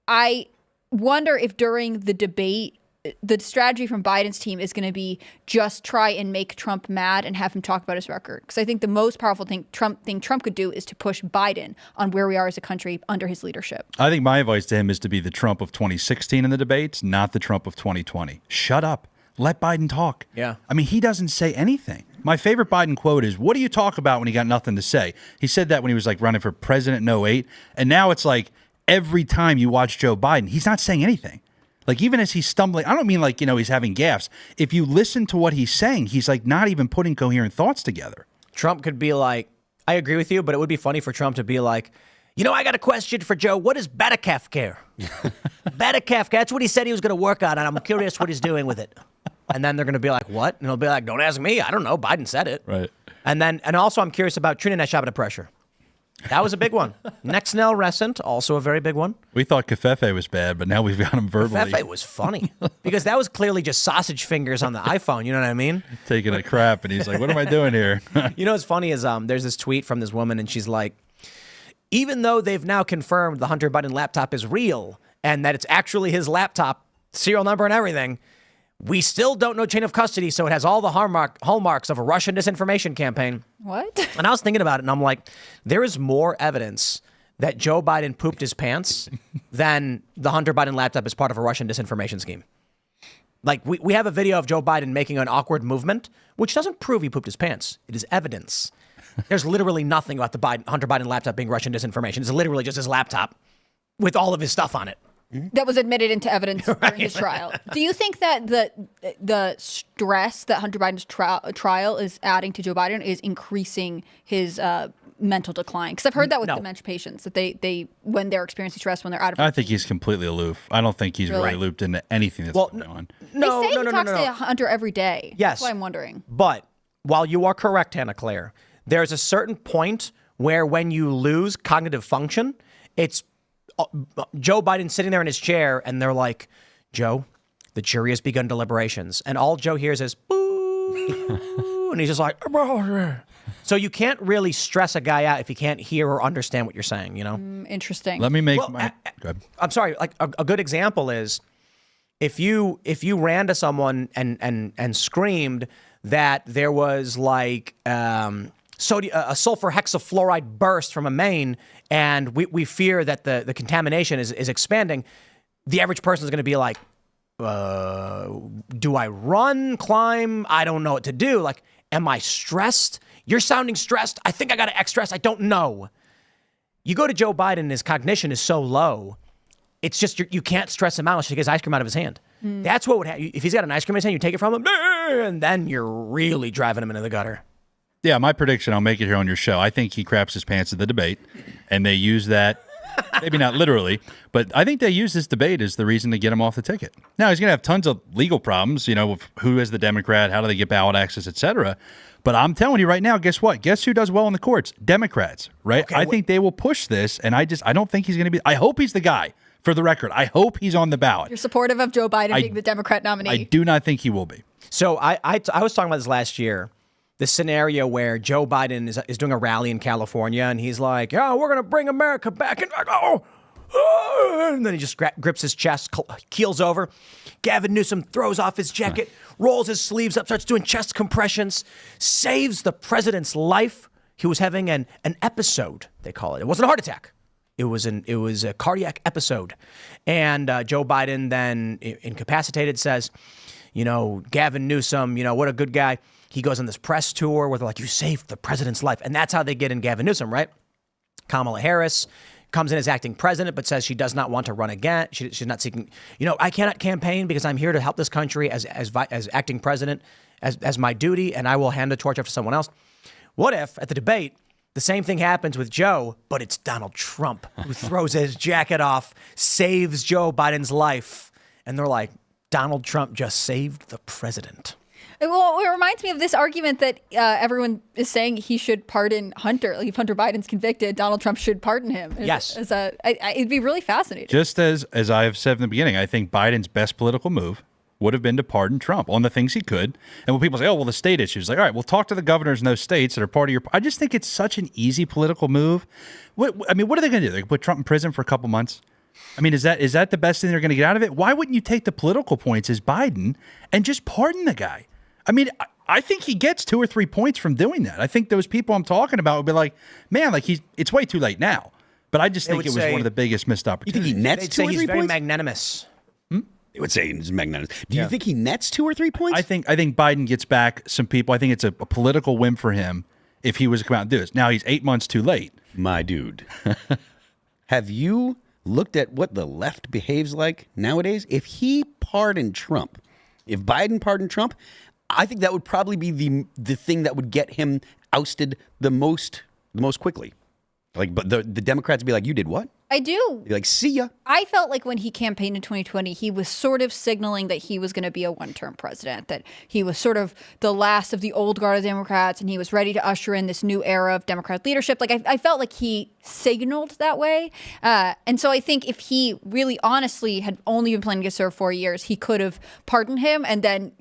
I wonder if during the debate, the strategy from Biden's team is going to be just try and make Trump mad and have him talk about his record. Because I think the most powerful thing Trump could do is to push Biden on where we are as a country under his leadership. I think my advice to him is to be the Trump of 2016 in the debates, not the Trump of 2020. Shut up. Let Biden talk. Yeah. I mean, he doesn't say anything. My favorite Biden quote is, "What do you talk about when you got nothing to say?" He said that when he was running for president in 2008. And now it's every time you watch Joe Biden, he's not saying anything. Even as he's stumbling, I don't mean he's having gaffes. If you listen to what he's saying, he's not even putting coherent thoughts together. Trump could be I agree with you, but it would be funny for Trump to be I got a question for Joe. What is Batacaf care? Batacaf, that's what he said he was going to work on, and I'm curious what he's doing with it. And then they're going to be like, what? And he'll be like, don't ask me. I don't know. Biden said it. Right. And also I'm curious about Trina Nash having a pressure. That was a big one. Next, Nell Resent, also a very big one. We thought Covfefe was bad, but now we've got him verbally. Covfefe was funny because that was clearly just sausage fingers on the iPhone. You know what I mean? Taking a crap, and he's like, what am I doing here? What's funny is there's this tweet from this woman, and she's like, even though they've now confirmed the Hunter Biden laptop is real and that it's actually his laptop, serial number and everything, we still don't know chain of custody, so it has all the hallmarks of a Russian disinformation campaign. What? And I was thinking about it, and I'm like, there is more evidence that Joe Biden pooped his pants than the Hunter Biden laptop is part of a Russian disinformation scheme. We have a video of Joe Biden making an awkward movement, which doesn't prove he pooped his pants. It is evidence. There's literally nothing about the Hunter Biden laptop being Russian disinformation. It's literally just his laptop with all of his stuff on it. That was admitted into evidence during his trial. Do you think that the stress that Hunter Biden's trial is adding to Joe Biden is increasing his mental decline? Because I've heard that with dementia patients, that they when they're experiencing stress, when they're out of... I think he's completely aloof. I don't think he's really looped into anything that's going on. They say he talks to Hunter every day. Yes. That's why I'm wondering. But while you are correct, Hannah Claire, there's a certain point where when you lose cognitive function, it's Joe Biden sitting there in his chair, and they're like, Joe, the jury has begun deliberations. And all Joe hears is, boo, and he's just like, so you can't really stress a guy out if he can't hear or understand what you're saying, Interesting. Let me make Go I'm sorry, a good example is if you ran to someone and screamed that there was a sulfur hexafluoride burst from a main, and we fear that the contamination is expanding, the average person is going to be like, do I run, climb? I don't know what to do. Am I stressed? You're sounding stressed. I think I got to X stress. I don't know. You go to Joe Biden, his cognition is so low, it's just you can't stress him out unless he gets ice cream out of his hand. That's what would happen. If he's got an ice cream in his hand, you take it from him, and then you're really driving him into the gutter. Yeah, my prediction, I'll make it here on your show. I think he craps his pants at the debate, and they use that, maybe not literally, but I think they use this debate as the reason to get him off the ticket. Now, he's going to have tons of legal problems, with who is the Democrat, how do they get ballot access, et cetera. But I'm telling you right now, guess what? Guess who does well in the courts? Democrats, right? Okay, I think they will push this, and I don't think he's going to be – I hope he's the guy. For the record, I hope he's on the ballot. You're supportive of Joe Biden being the Democrat nominee. I do not think he will be. So I was talking about this last year, this scenario where Joe Biden is doing a rally in California, and he's like, "Yeah, we're going to bring America back." And then he just grips his chest, keels over. Gavin Newsom throws off his jacket, rolls his sleeves up, starts doing chest compressions, saves the president's life. He was having an episode, they call it. It wasn't a heart attack. It was a cardiac episode. And Joe Biden then, incapacitated, says, Gavin Newsom, what a good guy. He goes on this press tour where they're like, you saved the president's life. And that's how they get in Gavin Newsom, right? Kamala Harris comes in as acting president, but says she does not want to run again. She's not seeking, I cannot campaign because I'm here to help this country as acting president, as my duty, and I will hand the torch off to someone else. What if at the debate, the same thing happens with Joe, but it's Donald Trump who throws his jacket off, saves Joe Biden's life. And they're like, Donald Trump just saved the president. Well, it reminds me of this argument that everyone is saying he should pardon Hunter. Like if Hunter Biden's convicted, Donald Trump should pardon him. Yes. It'd be really fascinating. Just as I have said in the beginning, I think Biden's best political move would have been to pardon Trump on the things he could. And when people say, the state issues, like, all right, we'll talk to the governors in those states that are part of your... I just think it's such an easy political move. What are they going to do? They put Trump in prison for a couple months? I mean, is that the best thing they're going to get out of it? Why wouldn't you take the political points as Biden and just pardon the guy? I mean, I think he gets 2 or 3 points from doing that. I think those people I'm talking about would be like, man, it's way too late now. But I just think it was one of the biggest missed opportunities. You think he nets 2 or 3 he's points? very magnanimous. They would say he's magnanimous. Do you think he nets 2 or 3 points? I think Biden gets back some people. I think it's a political win for him if he was to come out and do this. Now he's 8 months too late. My dude. Have you looked at what the left behaves like nowadays? If he pardoned Trump, if Biden pardoned Trump, I think that would probably be the thing that would get him ousted the most quickly. Like, but the Democrats would be like, you did what? I do. You're like, see ya. I felt like when he campaigned in 2020, he was sort of signaling that he was going to be a one-term president, that he was sort of the last of the old guard of Democrats, and he was ready to usher in this new era of Democrat leadership. Like, I felt like he signaled that way. And so I think if he really honestly had only been planning to serve 4 years, he could have pardoned him, and then,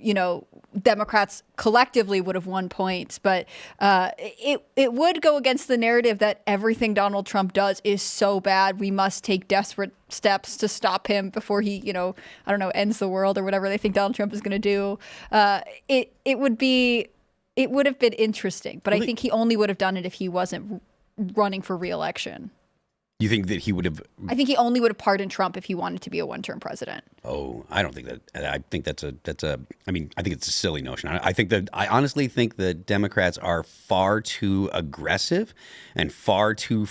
Democrats collectively would have won points, but it would go against the narrative that everything Donald Trump does is so bad. We must take desperate steps to stop him before he, ends the world or whatever they think Donald Trump is going to do. It would have been interesting, but I think he only would have done it if he wasn't running for re-election. You think that he would have? I think he only would have pardoned Trump if he wanted to be a one-term president. Oh, I don't think that. I think that's a. I mean, I think it's a silly notion. I honestly think the Democrats are far too aggressive and far too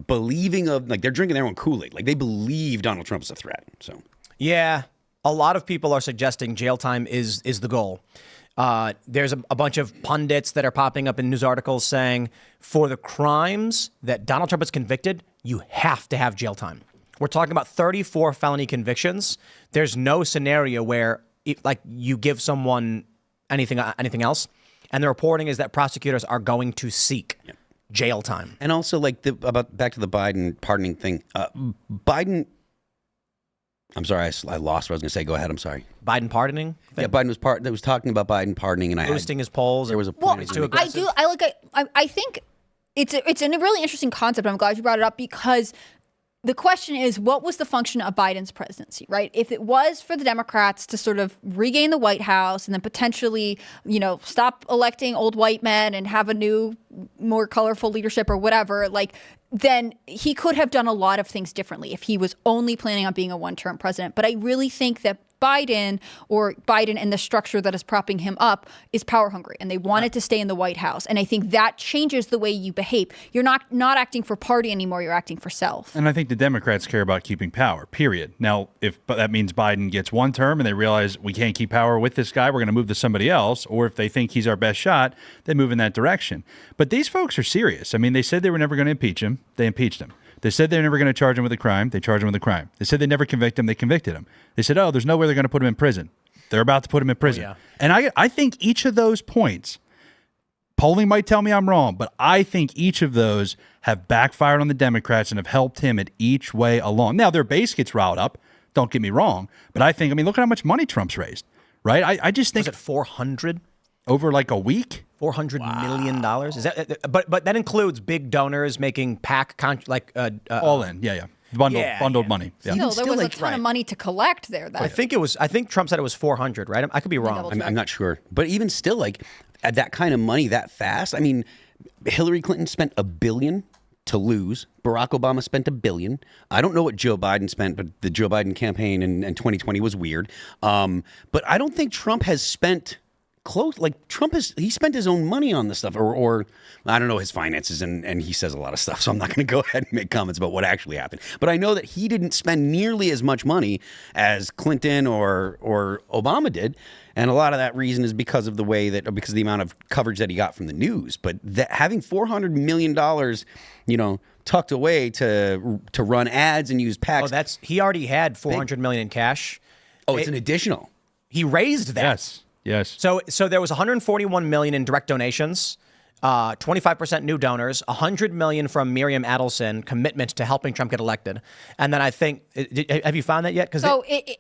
believing of, like, they're drinking their own Kool-Aid. Like, they believe Donald Trump is a threat. So yeah, a lot of people are suggesting jail time is the goal. There's a bunch of pundits that are popping up in news articles saying for the crimes that Donald Trump is convicted, you have to have jail time. We're talking about 34 felony convictions. There's no scenario where you give someone anything else. And the reporting is that prosecutors are going to seek jail time. And also, like, back to the Biden pardoning thing. Biden. I'm sorry, I lost what I was going to say. Go ahead. I'm sorry. Biden pardoning? Yeah, Biden was talking about Biden pardoning, and boosting his polls. There was a well, point. Too aggressive. I think it's a really interesting concept. I'm glad you brought it up because the question is, what was the function of Biden's presidency, right? If it was for the Democrats to sort of regain the White House and then potentially, stop electing old white men and have a new, more colorful leadership or whatever, then he could have done a lot of things differently if he was only planning on being a one-term president. But I really think that Biden or Biden and the structure that is propping him up is power hungry and they wanted to stay in the White House. And I think that changes the way you behave. You're not acting for party anymore. You're acting for self. And I think the Democrats care about keeping power, period. Now, if that means Biden gets one term and they realize we can't keep power with this guy, we're going to move to somebody else, or if they think he's our best shot, they move in that direction. But these folks are serious. I mean, they said they were never going to impeach him. They impeached him. They said they were never going to charge him with a crime. They charged him with a crime. They said they'd never convict him. They convicted him. They said, oh, there's no way they're going to put him in prison. They're about to put him in prison. yeah. And I think each of those points, polling might tell me I'm wrong, but I think each of those have backfired on the Democrats and have helped him at each way along. Now, their base gets riled up. Don't get me wrong. But I think, look at how much money Trump's raised, right? I just think. Was it 400? Over like a week? $400 million? Is that? But that includes big donors making All in. Yeah. Bundled money. Yeah. Still, there still, was a like, ton of money to collect there. I think Trump said it was 400, right? I could be wrong. I'm not sure. But even still, like, at that kind of money that fast, I mean, Hillary Clinton spent $1 billion to lose. Barack Obama spent $1 billion. I don't know what Joe Biden spent, but the Joe Biden campaign in 2020 was weird. But I don't think Trump has spent close. Like, he spent his own money on this stuff, or I don't know his finances, and he says a lot of stuff, so I'm not going to go ahead and make comments about what actually happened. But I know that he didn't spend nearly as much money as Clinton or Obama did, and a lot of that reason is because of the amount of coverage that he got from the news. But having $400 million, tucked away to run ads and use PACs. Oh, he already had $400 million in cash. Oh, it's an additional. He raised that. Yes. So there was $141 million in direct donations, 25% new donors, $100 million from Miriam Adelson, commitment to helping Trump get elected, and then I think, have you found that yet?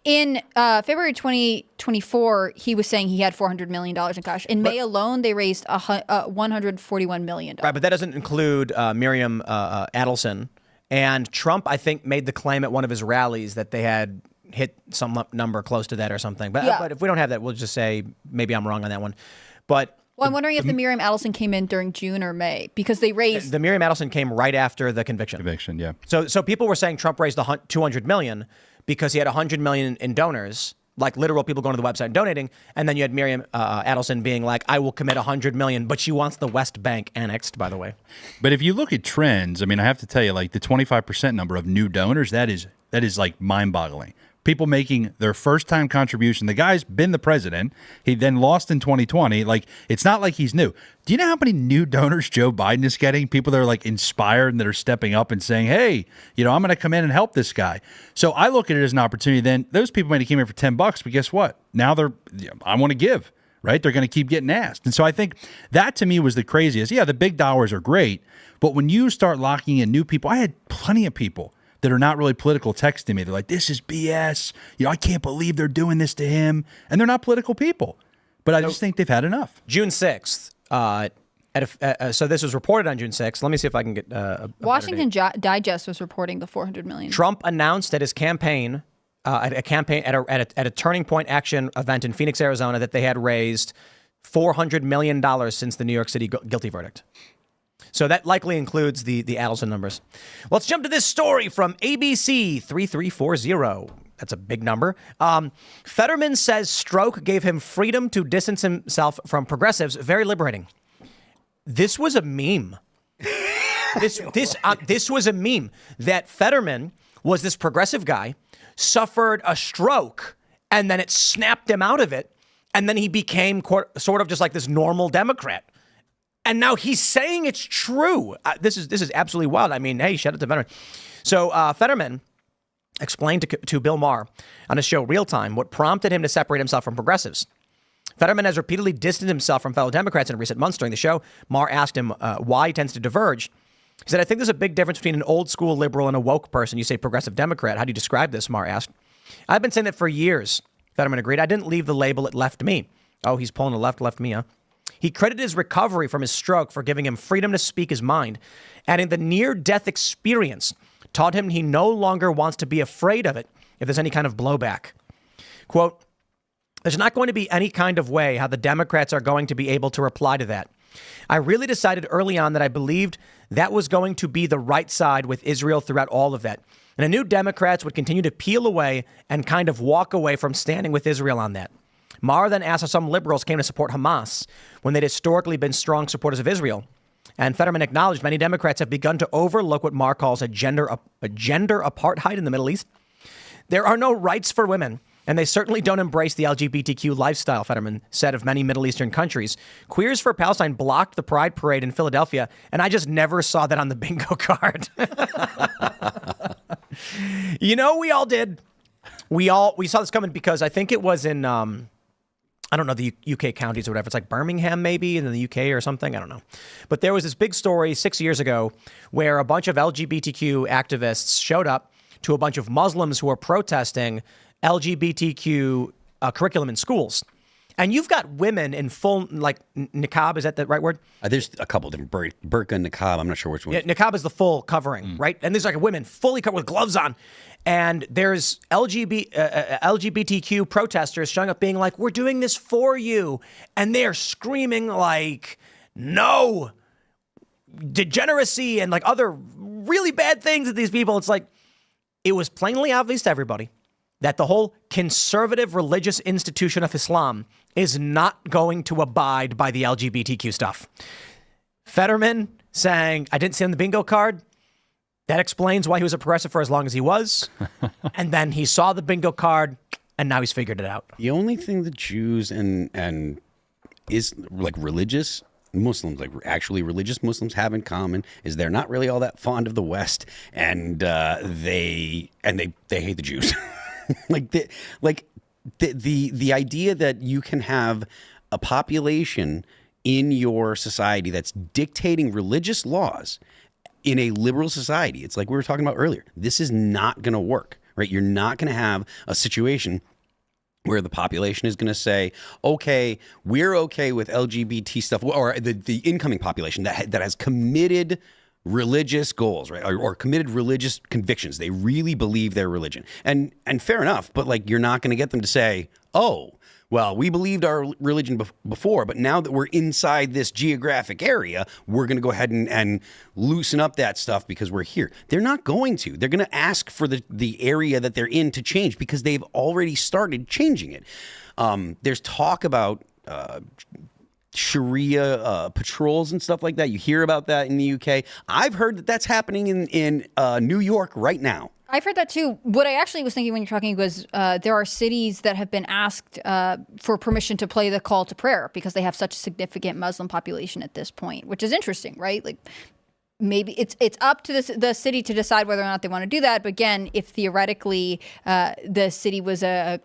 In February 2024, he was saying he had $400 million in cash. In May alone, they raised $141 million. Right, but that doesn't include Miriam Adelson. And Trump, I think, made the claim at one of his rallies that they had hit some number close to that or something. But if we don't have that, we'll just say maybe I'm wrong on that one. But I'm wondering if the Miriam Adelson came in during June or May, because they raised. The Miriam Adelson came right after the conviction. Yeah. So people were saying Trump raised $200 million because he had $100 million in donors, like literal people going to the website and donating, and then you had Miriam Adelson being like, I will commit $100 million, but she wants the West Bank annexed, by the way. But if you look at trends, I have to tell you, like the 25% number of new donors, that is like mind-boggling. People making their first-time contribution. The guy's been the president. He then lost in 2020. Like, it's not like he's new. Do you know how many new donors Joe Biden is getting? People that are like inspired and that are stepping up and saying, hey, I'm going to come in and help this guy. So I look at it as an opportunity. Then those people might have came here for $10, but guess what? Now I want to give, right? They're going to keep getting asked. And so I think that to me was the craziest. Yeah, the big dollars are great, but when you start locking in new people, I had plenty of people that are not really political texting me. They're like, this is BS. I can't believe they're doing this to him. And they're not political people. But I just think they've had enough. June 6th, so this was reported on June 6th. Let me see if I can get a Washington Digest was reporting the $400 million. Trump announced at his campaign, at a Turning Point Action event in Phoenix, Arizona, that they had raised $400 million since the New York City guilty verdict. So that likely includes the Adelson numbers. Let's jump to this story from ABC 3340. That's a big number. Fetterman says stroke gave him freedom to distance himself from progressives. Very liberating. This was a meme. This was a meme that Fetterman was this progressive guy, suffered a stroke, and then it snapped him out of it, and then he became sort of just like this normal Democrat. And now he's saying it's true. This is absolutely wild. Hey, shout out to Fetterman. So Fetterman explained to Bill Maher on his show Real Time what prompted him to separate himself from progressives. Fetterman has repeatedly distanced himself from fellow Democrats in recent months. During the show, Maher asked him why he tends to diverge. He said, I think there's a big difference between an old school liberal and a woke person. You say progressive Democrat. How do you describe this? Maher asked. I've been saying that for years. Fetterman agreed. I didn't leave the label. It left me. Oh, he's pulling the left me, huh? He credited his recovery from his stroke for giving him freedom to speak his mind, adding the near-death experience taught him he no longer wants to be afraid of it if there's any kind of blowback. Quote, there's not going to be any kind of way how the Democrats are going to be able to reply to that. I really decided early on that I believed that was going to be the right side with Israel throughout all of that. And I knew Democrats would continue to peel away and kind of walk away from standing with Israel on that. Maher then asked how some liberals came to support Hamas when they'd historically been strong supporters of Israel. And Fetterman acknowledged many Democrats have begun to overlook what Maher calls a gender apartheid in the Middle East. There are no rights for women, and they certainly don't embrace the LGBTQ lifestyle, Fetterman said of many Middle Eastern countries. Queers for Palestine blocked the Pride Parade in Philadelphia, and I just never saw that on the bingo card. You know, we all did. We saw this coming because I think it was in, I don't know, the UK counties or whatever. It's like Birmingham maybe in the UK or something. I don't know. But there was this big story 6 years ago where a bunch of LGBTQ activists showed up to a bunch of Muslims who were protesting LGBTQ curriculum in schools. And you've got women in full, like, niqab, is that the right word? There's a couple different burqa and niqab. I'm not sure which one. Yeah, niqab is the full covering, right? And there's like women fully covered with gloves on. And there's LGBTQ protesters showing up being like, we're doing this for you. And they're screaming like, no, degeneracy and like other really bad things at these people. It's like, it was plainly obvious to everybody that the whole conservative religious institution of Islam is not going to abide by the LGBTQ stuff. Fetterman saying, I didn't see on the bingo card. That explains why he was a progressive for as long as he was. And then he saw the bingo card, and now he's figured it out. The only thing the Jews and is like religious Muslims, like actually religious Muslims, have in common is they're not really all that fond of the West, and they hate the Jews. The idea that you can have a population in your society that's dictating religious laws in a liberal society, it's like we were talking about earlier. This is not going to work, right? You're not going to have a situation where the population is going to say, okay, we're okay with LGBT stuff, or the incoming population that has committed religious goals, right? Or committed religious convictions. They really believe their religion. And fair enough, but like, you're not going to get them to say, oh, well, we believed our religion before, but now that we're inside this geographic area, we're going to go ahead and loosen up that stuff because we're here. They're not going to. They're going to ask for the area that they're in to change because they've already started changing it. There's talk about Sharia patrols and stuff like that. You hear about that in the UK. I've heard that that's happening in New York right now. I've heard that too. What I actually was thinking when you're talking was there are cities that have been asked for permission to play the call to prayer because they have such a significant Muslim population at this point, which is interesting, right? Like, maybe it's up to the city to decide whether or not they want to do that. But again, if theoretically the city was a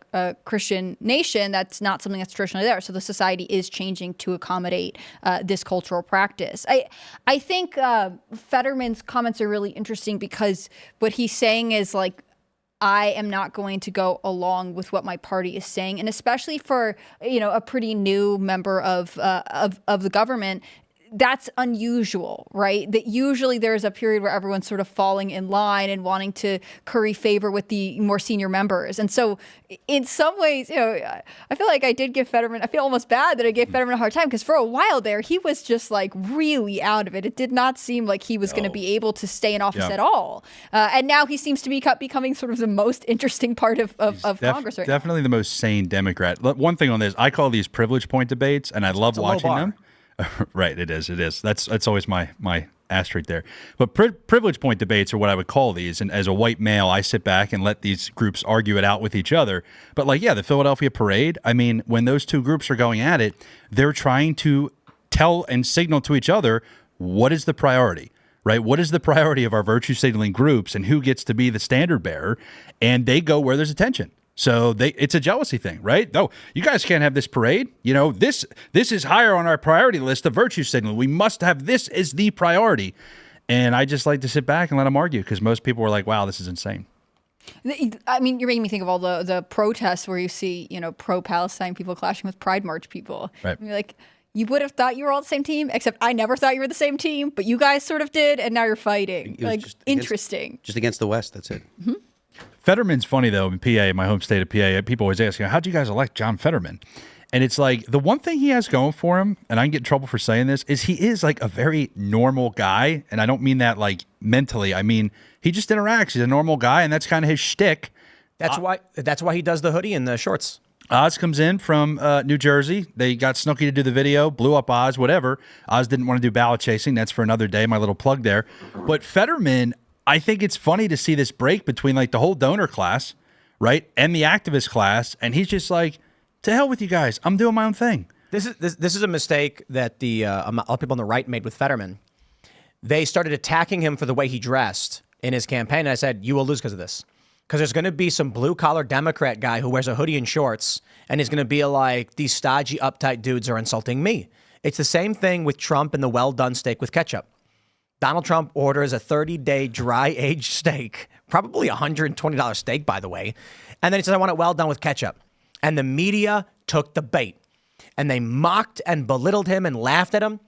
Christian nation, that's not something that's traditionally there. So the society is changing to accommodate this cultural practice. I think Fetterman's comments are really interesting because what he's saying is like, I am not going to go along with what my party is saying, and especially for a pretty new member of the government. That's unusual, right? That usually there's a period where everyone's sort of falling in line and wanting to curry favor with the more senior members. And so in some ways, I feel like I feel almost bad that I gave Fetterman a hard time because for a while there, he was just like really out of it. It did not seem like he was going to be able to stay in office at all. And now he seems to be becoming sort of the most interesting part of Congress right now. Definitely the most sane Democrat. One thing on this, I call these privilege point debates, and I love watching them. Right, it is. That's always my asterisk there. But privilege point debates are what I would call these. And as a white male, I sit back and let these groups argue it out with each other. But like, the Philadelphia parade, I mean, when those two groups are going at it, they're trying to tell and signal to each other what is the priority, right? What is the priority of our virtue signaling groups and who gets to be the standard bearer? And they go where there's attention. So it's a jealousy thing, right? No, you guys can't have this parade. This is higher on our priority list of virtue signaling. We must have this as the priority. And I just like to sit back and let them argue because most people were like, wow, this is insane. I mean, you're making me think of all the protests where you see, pro-Palestine people clashing with Pride March people. Right. And you're like, you would have thought you were all the same team, except I never thought you were the same team, but you guys sort of did, and now you're fighting. Like, interesting. Just against the West, that's it. Mm-hmm. Fetterman's funny, though, in PA, my home state of PA. People always ask, how'd you guys elect John Fetterman? And it's like the one thing he has going for him, and I can get in trouble for saying this, is he is like a very normal guy. And I don't mean that like mentally. I mean, he just interacts. He's a normal guy, and that's kind of his shtick. That's why he does the hoodie and the shorts. Oz comes in from New Jersey. They got Snooki to do the video, blew up Oz, whatever. Oz didn't want to do ballot chasing. That's for another day, my little plug there. But Fetterman, I think it's funny to see this break between like the whole donor class, right, and the activist class. And he's just like, to hell with you guys. I'm doing my own thing. This is a mistake that a lot of people on the right made with Fetterman. They started attacking him for the way he dressed in his campaign. And I said, you will lose because of this. Because there's going to be some blue-collar Democrat guy who wears a hoodie and shorts, and he's going to be like, these stodgy, uptight dudes are insulting me. It's the same thing with Trump and the well-done steak with ketchup. Donald Trump orders a 30-day dry-aged steak, probably a $120 steak, by the way, and then he says, I want it well done with ketchup. And the media took the bait, and they mocked and belittled him and laughed at him,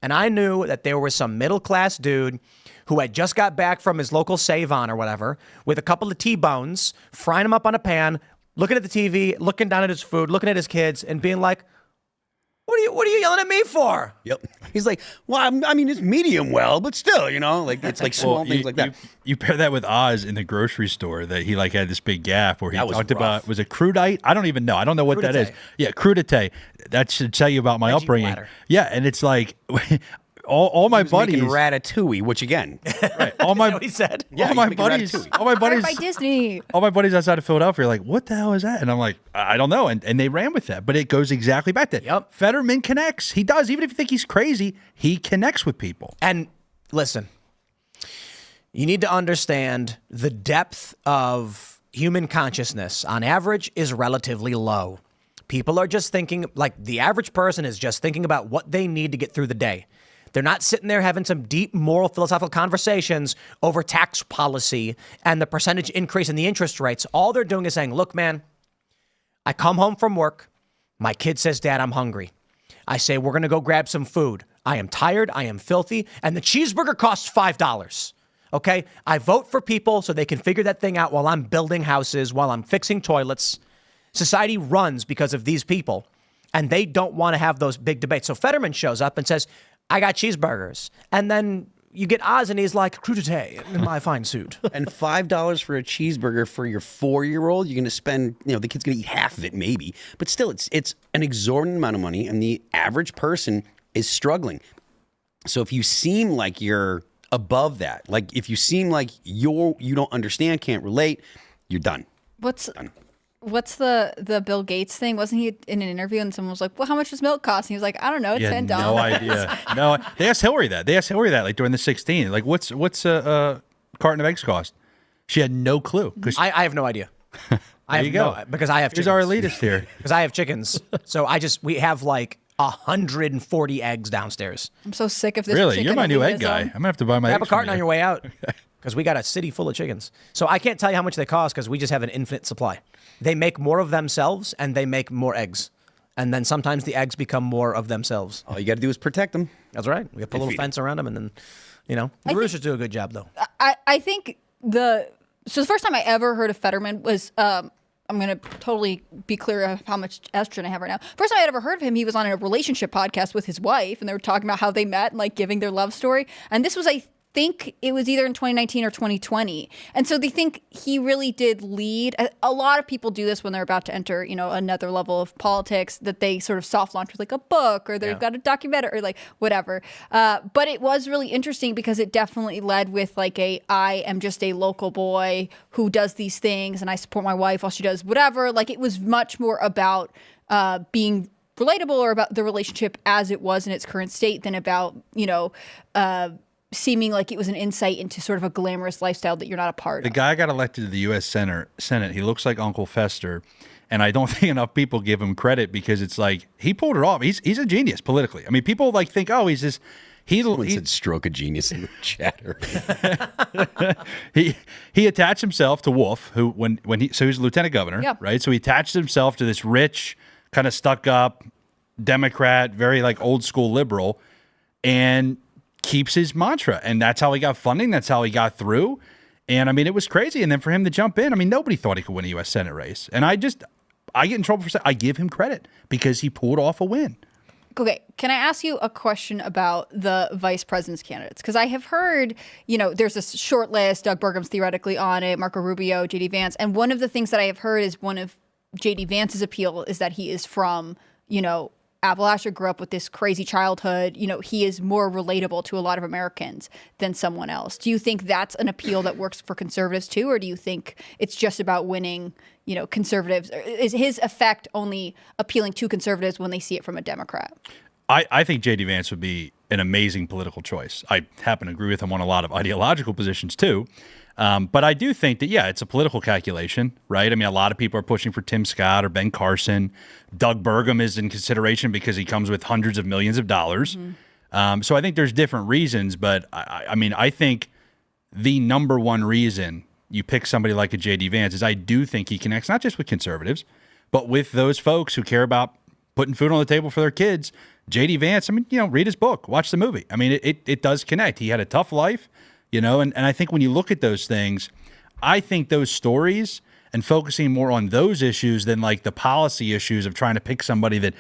and I knew that there was some middle-class dude who had just got back from his local Save-On or whatever with a couple of T-bones, frying them up on a pan, looking at the TV, looking down at his food, looking at his kids, and being like, what are you yelling at me for? Yep. He's like, well, I mean, it's medium well, but still, like it's like small things like that. You pair that with Oz in the grocery store that he like had this big gap where he talked rough. about, was it crudite? I don't even know. I don't know what that is. Yeah, crudite. That should tell you about my upbringing. Platter. Yeah, and it's like all my buddies making ratatouille, which again, right? All my what he said. all my buddies, Acquired by Disney. all my buddies outside of Philadelphia are like, what the hell is that? And I'm like, I don't know. And they ran with that, but it goes exactly back to Yep. Fetterman connects. He does. Even if you think he's crazy, he connects with people. And listen, you need to understand the depth of human consciousness on average is relatively low. People are just thinking, like the average person is just thinking about what they need to get through the day. They're not sitting there having some deep moral philosophical conversations over tax policy and the percentage increase in the interest rates. All they're doing is saying, look, man, I come home from work. My kid says, Dad, I'm hungry. I say, we're going to go grab some food. I am tired. I am filthy. And the cheeseburger costs $5. Okay. I vote for people so they can figure that thing out while I'm building houses, while I'm fixing toilets. Society runs because of these people, and they don't want to have those big debates. So Fetterman shows up and says, I got cheeseburgers. And then you get Oz, and he's like, crudité in my fine suit. and $5 for a cheeseburger for your 4-year-old, you're going to spend, the kid's going to eat half of it maybe. But still, it's an exorbitant amount of money, and the average person is struggling. So if you seem like you're above that, like if you seem like you don't understand, can't relate, you're done. What's the Bill Gates thing? Wasn't he in an interview and someone was like, well, how much does milk cost? And he was like, I don't know, it's $10. No idea. No, they asked Hillary that. Like during the 16. Like, what's a carton of eggs cost? She had no clue. I have no idea. There you go. Because I have chickens. Here's our elitist here. Because I have chickens. So we have like 140 eggs downstairs. I'm so sick of this. Really? chicken You're my new egg elitism. guy. I'm going to have to buy my Grab a eggs from carton on you. your way out. Because we got a city full of chickens. So I can't tell you how much they cost because we just have an infinite supply. They make more of themselves and they make more eggs. And then sometimes the eggs become more of themselves. All you got to do is protect them. That's right. We put a little fence around them and then, the roosters do a good job though. I think the first time I ever heard of Fetterman was, I'm going to totally be clear of how much estrogen I have right now. First time I had ever heard of him, he was on a relationship podcast with his wife and they were talking about how they met and like giving their love story. And this was, I think it was either in 2019 or 2020. And so they think he really did lead. A lot of people do this when they're about to enter, another level of politics, that they sort of soft launch with like a book or they've got a documentary or like whatever. But it was really interesting because it definitely led with like I am just a local boy who does these things and I support my wife while she does whatever. Like it was much more about being relatable or about the relationship as it was in its current state than about, seeming like it was an insight into sort of a glamorous lifestyle that you're not a part The of. guy got elected to the U.S. Senate. He looks like Uncle Fester, and I don't think enough people give him credit because it's like he pulled it off. He's a genius politically. I mean, people like think, oh, he's this. Someone said stroke of genius in the chatter. He attached himself to Wolf, who he was a lieutenant governor, Yep. right? So he attached himself to this rich, kind of stuck up Democrat, very like old school liberal, and keeps his mantra. And that's how he got funding. That's how he got through. And I mean, it was crazy. And then for him to jump in, I mean, nobody thought he could win a U.S. Senate race. And I I get in trouble for I give him credit because he pulled off a win. Okay, can I ask you a question about the vice president's candidates? Because I have heard, there's a short list. Doug Burgum's theoretically on it, Marco Rubio, J.D. Vance. And one of the things that I have heard is one of J.D. Vance's appeal is that he is from, Appalachia, grew up with this crazy childhood. He is more relatable to a lot of Americans than someone else. Do you think that's an appeal that works for conservatives too? Or do you think it's just about winning, conservatives? Is his effect only appealing to conservatives when they see it from a Democrat? I think J.D. Vance would be an amazing political choice. I happen to agree with him on a lot of ideological positions too. But I do think that, it's a political calculation, right? I mean, a lot of people are pushing for Tim Scott or Ben Carson. Doug Burgum is in consideration because he comes with hundreds of millions of dollars. So I think there's different reasons, but I think the number one reason you pick somebody like a J.D. Vance is I do think he connects not just with conservatives, but with those folks who care about putting food on the table for their kids. J.D. Vance, read his book, watch the movie. It does connect. He had a tough life. And I think when you look at those things, I think those stories and focusing more on those issues than like the policy issues of trying to pick somebody that,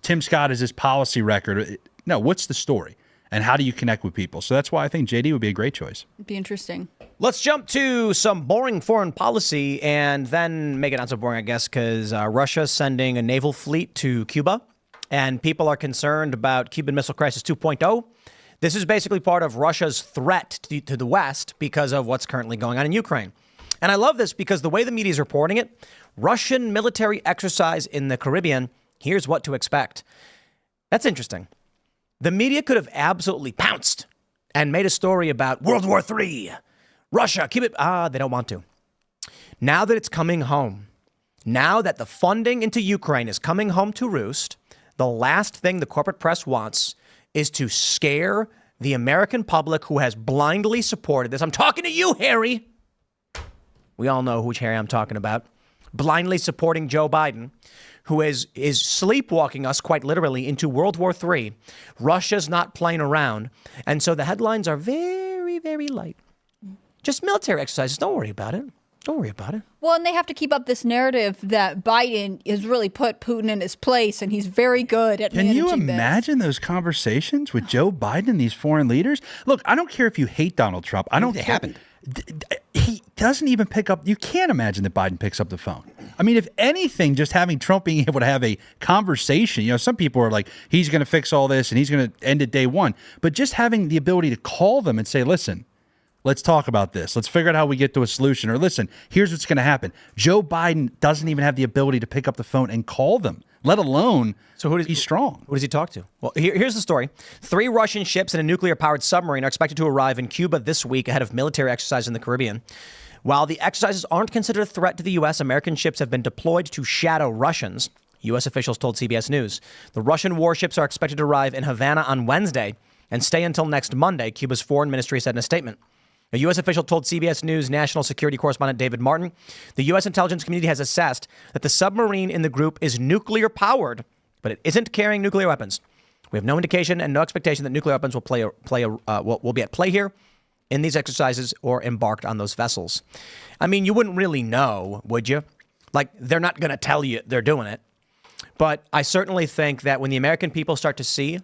Tim Scott is his policy record. No, what's the story? And how do you connect with people? So that's why I think JD would be a great choice. It'd be interesting. Let's jump to some boring foreign policy and then make it not so boring, I guess, because Russia's sending a naval fleet to Cuba, and people are concerned about Cuban Missile Crisis 2.0. This is basically part of Russia's threat to the West because of what's currently going on in Ukraine. And I love this because the way the media is reporting it, Russian military exercise in the Caribbean, here's what to expect. That's interesting. The media could have absolutely pounced and made a story about World War III. Russia, keep it. They don't want to. Now that it's coming home, now that the funding into Ukraine is coming home to roost, the last thing the corporate press wants is to scare the American public who has blindly supported this. I'm talking to you, Harry. We all know which Harry I'm talking about. Blindly supporting Joe Biden, who is sleepwalking us quite literally into World War III. Russia's not playing around. And so the headlines are very, very light. Just military exercises. Don't worry about it. Don't worry about it. Well, and they have to keep up this narrative that Biden has really put Putin in his place, and he's very good at managing this. Can you imagine those conversations with Joe Biden and these foreign leaders? Look, I don't care if you hate Donald Trump. I don't care. They happened. He doesn't even pick up. You can't imagine that Biden picks up the phone. I mean, if anything, just having Trump being able to have a conversation, some people are like, he's going to fix all this and he's going to end it day one. But just having the ability to call them and say, listen, let's talk about this. Let's figure out how we get to a solution. Or listen, here's what's going to happen. Joe Biden doesn't even have the ability to pick up the phone and call them, let alone he's strong. Who does he talk to? Well, here's the story. 3 Russian ships and a nuclear-powered submarine are expected to arrive in Cuba this week ahead of military exercise in the Caribbean. While the exercises aren't considered a threat to the U.S., American ships have been deployed to shadow Russians, U.S. officials told CBS News. The Russian warships are expected to arrive in Havana on Wednesday and stay until next Monday, Cuba's foreign ministry said in a statement. A U.S. official told CBS News national security correspondent David Martin, the U.S. intelligence community has assessed that the submarine in the group is nuclear-powered, but it isn't carrying nuclear weapons. We have no indication and no expectation that nuclear weapons will be at play here in these exercises or embarked on those vessels. I mean, you wouldn't really know, would you? Like, they're not going to tell you they're doing it. But I certainly think that when the American people start to see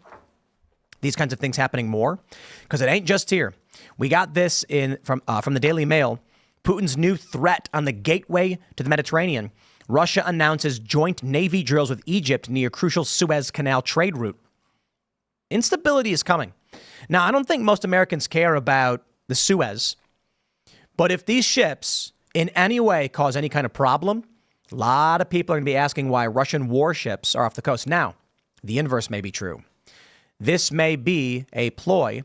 these kinds of things happening more, because it ain't just here. We got this from the Daily Mail. Putin's new threat on the gateway to the Mediterranean. Russia announces joint Navy drills with Egypt near crucial Suez Canal trade route. Instability is coming. Now, I don't think most Americans care about the Suez, but if these ships in any way cause any kind of problem, a lot of people are going to be asking why Russian warships are off the coast. Now, the inverse may be true. This may be a ploy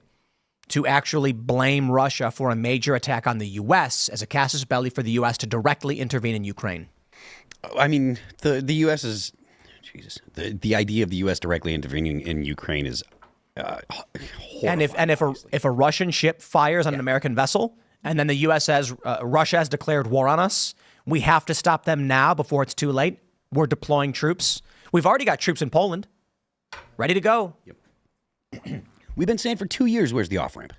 to actually blame Russia for a major attack on the U.S. as a casus belli for the U.S. to directly intervene in Ukraine. I mean, the U.S. is, Jesus, the idea of the U.S. directly intervening in Ukraine is and if a Russian ship fires on an American vessel and then the U.S. says Russia has declared war on us, we have to stop them now before it's too late. We're deploying troops. We've already got troops in Poland ready to go. Yep. We've been saying for 2 years, where's the off-ramp?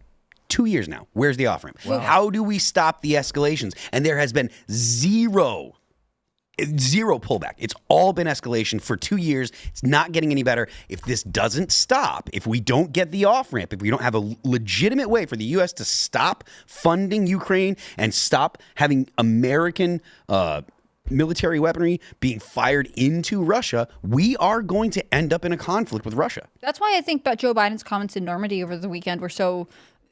2 years now. Where's the off-ramp? Wow. How do we stop the escalations? And there has been zero Zero pullback. It's all been escalation for 2 years. It's not getting any better. If this doesn't stop, if we don't get the off-ramp, if we don't have a legitimate way for the U.S. to stop funding Ukraine and stop having American military weaponry being fired into Russia, we are going to end up in a conflict with Russia. That's why I think that Joe Biden's comments in Normandy over the weekend were so...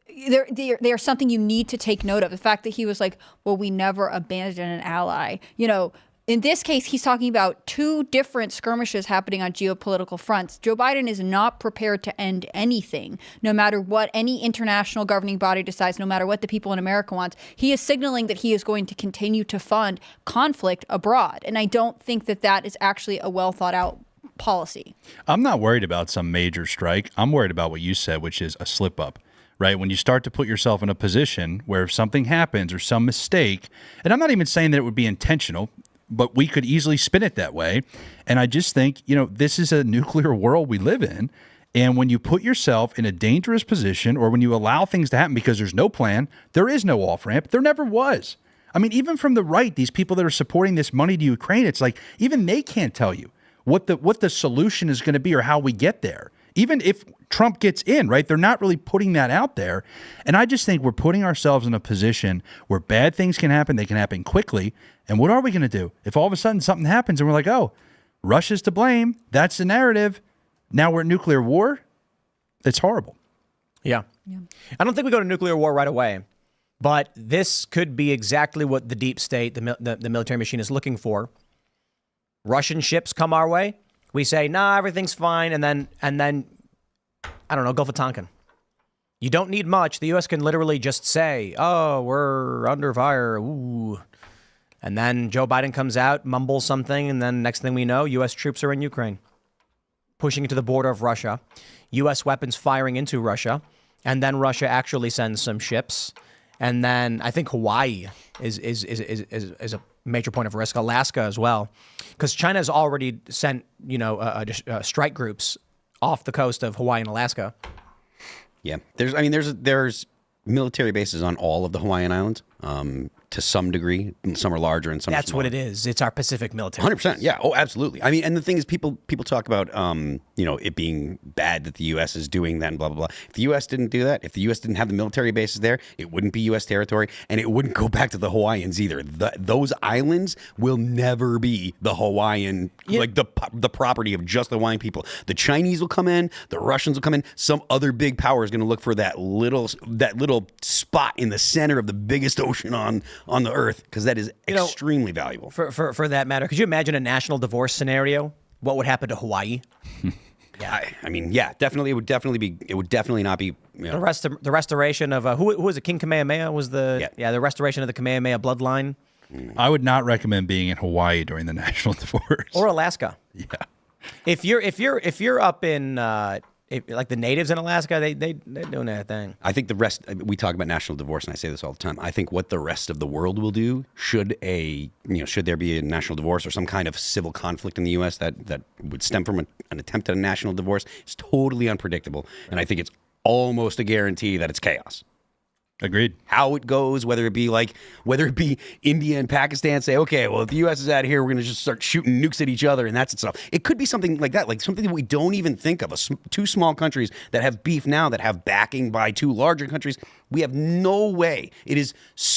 They are something you need to take note of. The fact that he was like, well, we never abandon an ally. You know, in this case, he's talking about two different skirmishes happening on geopolitical fronts. Joe Biden is not prepared to end anything, no matter what any international governing body decides, no matter what the people in America want. He is signaling that he is going to continue to fund conflict abroad. And I don't think that that is actually a well thought out policy. I'm not worried about some major strike. I'm worried about what you said, which is a slip up. Right? When you start to put yourself in a position where if something happens or some mistake, and I'm not even saying that it would be intentional, but we could easily spin it that way. And I just think, you know, this is a nuclear world we live in. And when you put yourself in a dangerous position or when you allow things to happen because there's no plan, there is no off-ramp. There never was. I mean, even from the right, these people that are supporting this money to Ukraine, it's like even they can't tell you what the solution is going to be or how we get there. Even if Trump gets in, right? They're not really putting that out there. And I just think we're putting ourselves in a position where bad things can happen. They can happen quickly. And what are we going to do? If all of a sudden something happens and we're like, oh, Russia's to blame. That's the narrative. Now we're at nuclear war. It's horrible. Yeah. I don't think we go to nuclear war right away. But this could be exactly what the deep state, the military machine is looking for. Russian ships come our way. We say, nah, everything's fine. And then, I don't know, Gulf of Tonkin. You don't need much. The U.S. can literally just say, oh, we're under fire. Ooh. And then Joe Biden comes out, mumbles something. And then next thing we know, U.S. troops are in Ukraine, pushing into the border of Russia. U.S. weapons firing into Russia. And then Russia actually sends some ships. And then I think Hawaii is a major point of risk. Alaska as well, because China has already sent strike groups off the coast of Hawaii and Alaska. Yeah, there's military bases on all of the Hawaiian Islands. To some degree, some are larger and some. That's are smaller. what it is. It's our Pacific military. 100%. Yeah. Oh, absolutely. I mean, and the thing is, people talk about it being bad that the U.S. is doing that and blah blah blah. If the U.S. didn't do that, if the U.S. didn't have the military bases there, it wouldn't be U.S. territory, and it wouldn't go back to the Hawaiians either. Those islands will never be the Hawaiian, like the property of just the Hawaiian people. The Chinese will come in, the Russians will come in. Some other big power is going to look for that little spot in the center of the biggest ocean on the earth, because that is extremely valuable. For that matter, could you imagine a national divorce scenario? What would happen to Hawaii? Yeah, I mean, yeah, definitely. It would definitely not be. The restoration of who was it? King Kamehameha was the restoration of the Kamehameha bloodline. I would not recommend being in Hawaii during the national divorce or Alaska. Yeah, if you're up in like the natives in Alaska, they're doing that thing. I think the rest. We talk about national divorce, and I say this all the time. I think what the rest of the world will do, should there be a national divorce or some kind of civil conflict in the U.S. that would stem from an attempt at a national divorce, is totally unpredictable, and I think it's almost a guarantee that it's chaos. Agreed. How it goes, whether it be India and Pakistan say, okay, well, if the U.S. is out here, we're going to just start shooting nukes at each other, and that's itself. It could be something like that, like something that we don't even think of. Two small countries that have beef now, that have backing by two larger countries. We have no way. It is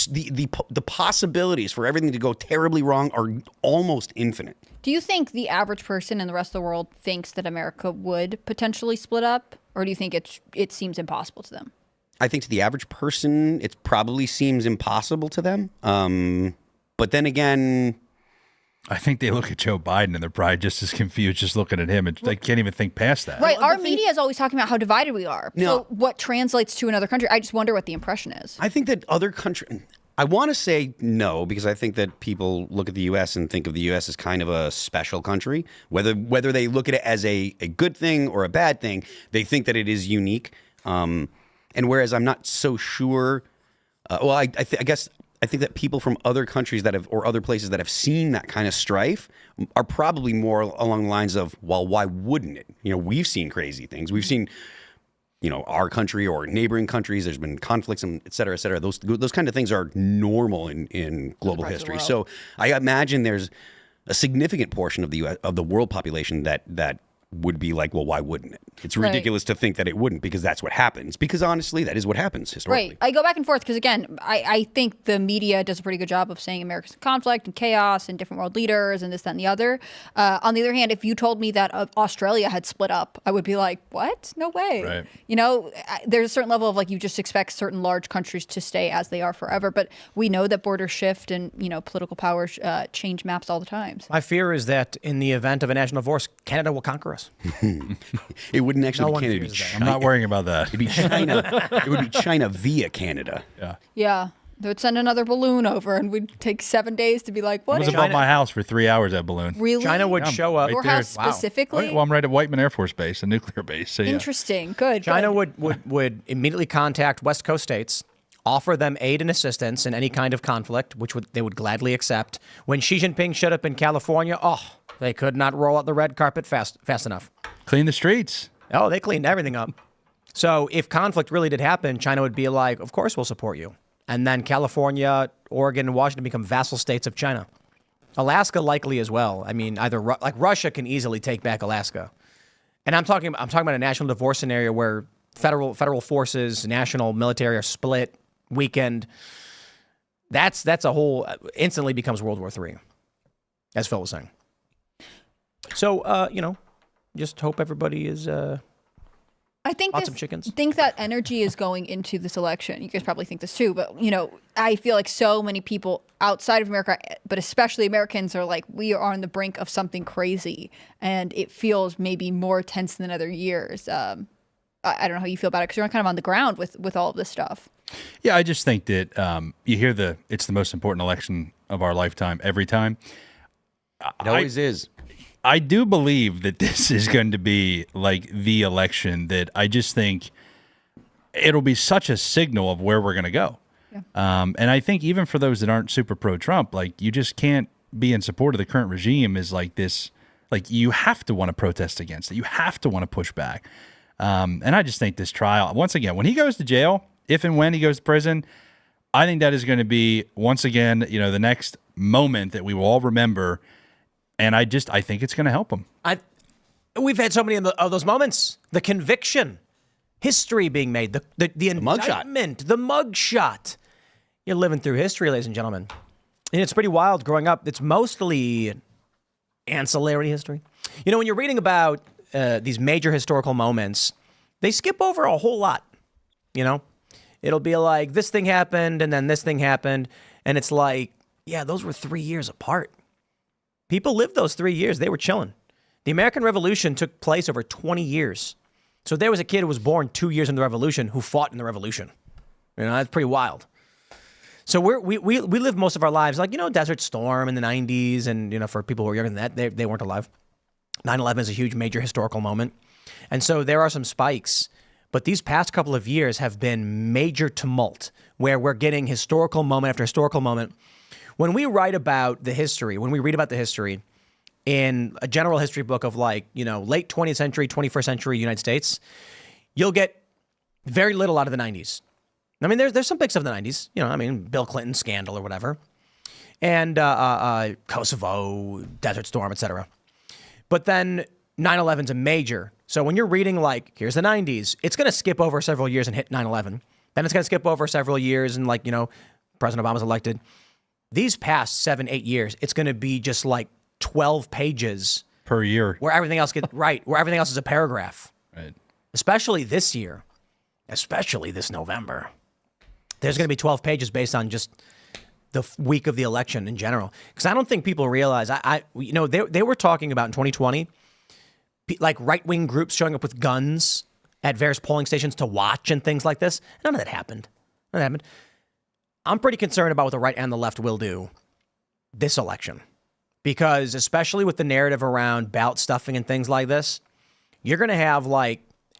the possibilities for everything to go terribly wrong are almost infinite. Do you think the average person in the rest of the world thinks that America would potentially split up, or do you think it seems impossible to them? I think to the average person, it probably seems impossible to them. But then again, I think they look at Joe Biden and they're probably just as confused just looking at him, and they can't even think past that. Right. Our media is always talking about how divided we are. No. So what translates to another country? I just wonder what the impression is. I think that other countries, I want to say no, because I think that people look at the U.S. and think of the U.S. as kind of a special country. Whether they look at it as a good thing or a bad thing, they think that it is unique. And whereas I'm not so sure, I think that people from other countries or other places that have seen that kind of strife are probably more along the lines of, well, why wouldn't it? We've seen crazy things. We've seen, our country or neighboring countries. There's been conflicts and et cetera, et cetera. Those kind of things are normal in global history. So I imagine there's a significant portion of the of the world population that would be like, well, why wouldn't it? It's ridiculous to think that it wouldn't, because that's what happens. Because honestly, that is what happens historically. Right. I go back and forth because, again, I think the media does a pretty good job of saying America's in conflict and chaos and different world leaders and this, that, and the other. On the other hand, if you told me that Australia had split up, I would be like, what? No way. Right. You know, there's a certain level of like you just expect certain large countries to stay as they are forever. But we know that borders shift and, you know, political powers change maps all the time. My fear is that in the event of a national divorce, Canada will conquer us. It wouldn't actually No one be Canada. fears that. I'm not worrying about that. It'd be China. It would be China via Canada. Yeah. Yeah. They would send another balloon over and we'd take 7 days to be like, It what? was above my house for 3 hours, that balloon. Really? China would show up. right Your there. house Wow. specifically? Well, I'm right at Whiteman Air Force Base, a nuclear base. So, yeah. Interesting. Good. China good. would immediately contact West Coast states, offer them aid and assistance in any kind of conflict, which they would gladly accept. When Xi Jinping showed up in California, they could not roll out the red carpet fast enough. Clean the streets. Oh, they cleaned everything up. So if conflict really did happen, China would be like, of course we'll support you. And then California, Oregon, and Washington become vassal states of China. Alaska likely as well. I mean, like Russia can easily take back Alaska. And I'm talking about a national divorce scenario where federal forces, national military are split, weakened. That's a whole instantly becomes World War III, as Phil was saying. So just hope everybody is I think bought some chickens. think that energy is going into this election. You guys probably think this too, but I feel like so many people outside of America, but especially Americans, are like, we are on the brink of something crazy, and it feels maybe more tense than other years. I don't know how you feel about it because you're kind of on the ground with all of this stuff. Yeah, I just think that you hear it's the most important election of our lifetime every time. It always is. I do believe that this is going to be like the election that I just think it'll be such a signal of where we're going to go. Yeah. And I think even for those that aren't super pro-Trump, like you just can't be in support of the current regime is like this, like you have to want to protest against it. You have to want to push back. And I just think this trial, once again, when he goes to jail, if and when he goes to prison, I think that is going to be, once again, the next moment that we will all remember. And I think it's going to help him. We've had so many of those moments. The conviction, history being made, the indictment, the mugshot. You're living through history, ladies and gentlemen. And it's pretty wild growing up. It's mostly ancillary history. When you're reading about these major historical moments, they skip over a whole lot. It'll be like, this thing happened, and then this thing happened. And it's like, yeah, those were 3 years apart. People lived those 3 years. They were chilling. The American Revolution took place over 20 years. So there was a kid who was born 2 years into the Revolution who fought in the Revolution. That's pretty wild. So we lived most of our lives like, Desert Storm in the 90s. And, for people who are younger than that, they weren't alive. 9/11 is a huge major historical moment. And so there are some spikes. But these past couple of years have been major tumult where we're getting historical moment after historical moment. When we write about the history, when we read about the history in a general history book of late 20th century, 21st century United States, you'll get very little out of the 90s. I mean, there's some big stuff in the 90s, Bill Clinton scandal or whatever, and Kosovo, Desert Storm, etc. But then 9/11's a major. So when you're reading here's the 90s, it's going to skip over several years and hit 9/11. Then it's going to skip over several years and President Obama's elected. These past 7-8 years, it's going to be just 12 pages per year where everything else where everything else is a paragraph. Right. Especially this year, especially this November. There's going to be 12 pages based on just the week of the election in general. Because I don't think people realize, they were talking about in 2020, right-wing groups showing up with guns at various polling stations to watch and things like this. None of that happened. I'm pretty concerned about what the right and the left will do this election. Because especially with the narrative around ballot stuffing and things like this, you're going to have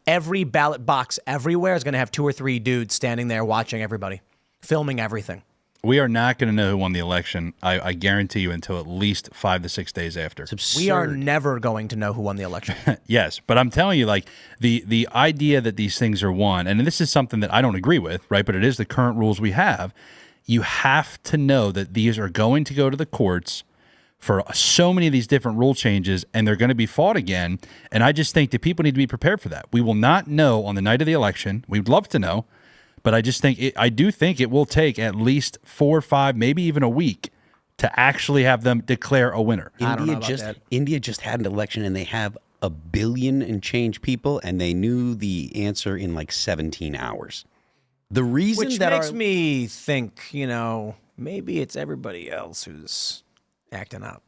every ballot box everywhere is going to have 2 or 3 dudes standing there watching everybody, filming everything. We are not going to know who won the election, I guarantee you, until at least 5 to 6 days after. We are never going to know who won the election. Yes, but I'm telling you, the idea that these things are won, and this is something that I don't agree with, right? But it is the current rules we have. You have to know that these are going to go to the courts for so many of these different rule changes, and they're going to be fought again. And I just think that people need to be prepared for that. We will not know on the night of the election. We'd love to know, but I do think it will take at least 4 or 5, maybe even a week to actually have them declare a winner. India just had an election, and they have 1 billion and change people, and they knew the answer in like 17 hours. The reason Which makes me think, maybe it's everybody else who's acting up.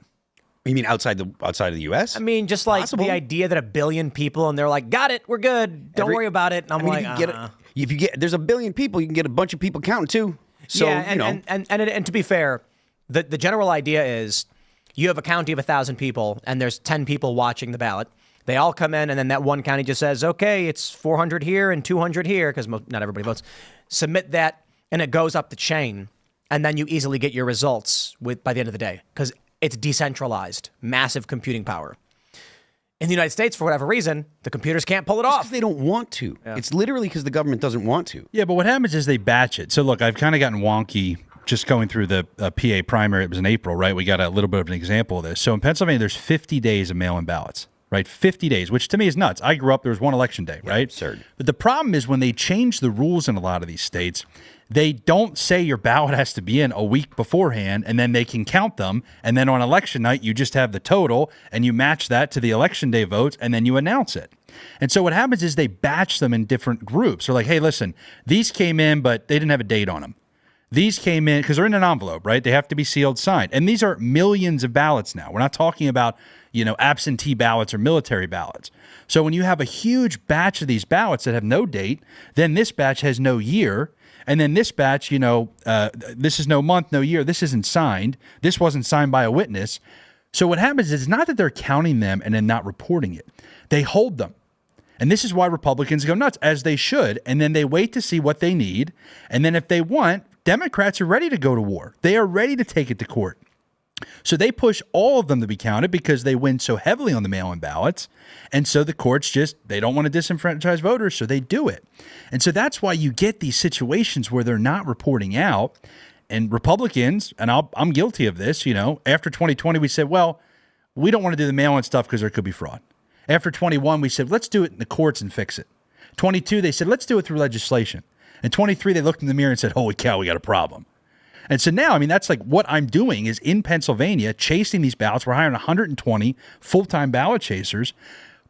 You mean outside of the U.S.? I mean, just like Possible. the idea that 1 billion people and they're like, got it, we're good, don't worry about it. And I'm like, if you get there's 1 billion people, you can get a bunch of people counting too. So yeah, and to be fair, the general idea is you have a county of 1,000 people and there's 10 people watching the ballot. They all come in, and then that one county just says, okay, it's 400 here and 200 here, because not everybody votes. Submit that, and it goes up the chain, and then you easily get your results by the end of the day, because it's decentralized, massive computing power. In the United States, for whatever reason, the computers can't pull it off. They don't want to. Yeah. It's literally because the government doesn't want to. Yeah, but what happens is they batch it. So look, I've kind of gotten wonky just going through the PA primary. It was in April, right? We got a little bit of an example of this. So in Pennsylvania, there's 50 days of mail-in ballots. Right, 50 days, which to me is nuts. I grew up, there was one election day, right? Absurd. But the problem is when they change the rules in a lot of these states, they don't say your ballot has to be in a week beforehand, and then they can count them. And then on election night, you just have the total, and you match that to the election day votes, and then you announce it. And so what happens is they batch them in different groups. They're like, hey, listen, these came in, but they didn't have a date on them. These came in because they're in an envelope, right? They have to be sealed, signed. And these are millions of ballots now. We're not talking about absentee ballots or military ballots. So when you have a huge batch of these ballots that have no date, then this batch has no year, and then this batch, this is no month, no year, this isn't signed, this wasn't signed by a witness. So what happens is it's not that they're counting them and then not reporting it. They hold them. And this is why Republicans go nuts, as they should, and then they wait to see what they need, and then if they want, Democrats are ready to go to war. They are ready to take it to court. So they push all of them to be counted because they win so heavily on the mail-in ballots. And so the courts they don't want to disenfranchise voters, so they do it. And so that's why you get these situations where they're not reporting out. And Republicans, and I'm guilty of this, after 2020, we said, well, we don't want to do the mail-in stuff because there could be fraud. After 21, we said, let's do it in the courts and fix it. 22, they said, let's do it through legislation. And 23, they looked in the mirror and said, holy cow, we got a problem. And so now, that's like what I'm doing is in Pennsylvania, chasing these ballots. We're hiring 120 full-time ballot chasers.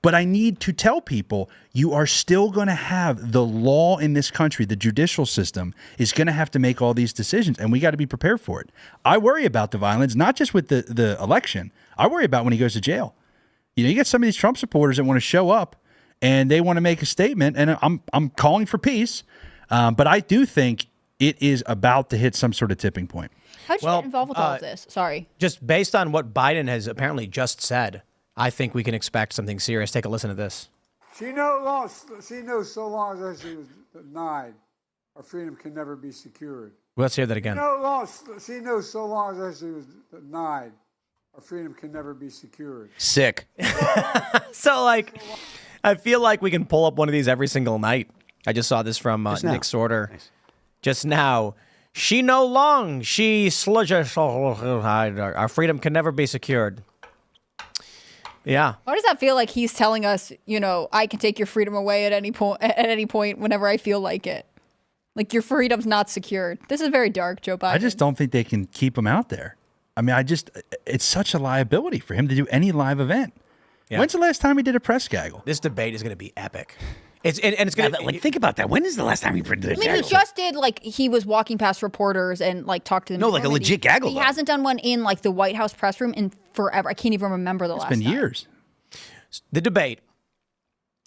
But I need to tell people, you are still going to have the law in this country, the judicial system is going to have to make all these decisions, and we got to be prepared for it. I worry about the violence, not just with the election. I worry about when he goes to jail. You get some of these Trump supporters that want to show up, and they want to make a statement, and I'm calling for peace. But I do think it is about to hit some sort of tipping point. How'd you get involved with all of this? Sorry. Just based on what Biden has apparently just said, I think we can expect something serious. Take a listen to this. She knows so long as she was denied, our freedom can never be secured. Well, let's hear that again. She knows so long as she was denied, our freedom can never be secured. Sick. So, I feel like we can pull up one of these every single night. I just saw this from Nick Sorter. Nice. Just now. She no long. She sludges. Our freedom can never be secured. Yeah. Why does that feel like he's telling us, I can take your freedom away at any point whenever I feel like it? Like your freedom's not secured. This is very dark, Joe Biden. I just don't think they can keep him out there. It's such a liability for him to do any live event. Yeah. When's the last time he did a press gaggle? This debate is going to be epic. It's going to think about that. When is the last time he did a gaggle? He just did he was walking past reporters and talked to them. No, like a legit gaggle. He hasn't done one in the White House press room in forever. I can't even remember the last time. It's been years. The debate.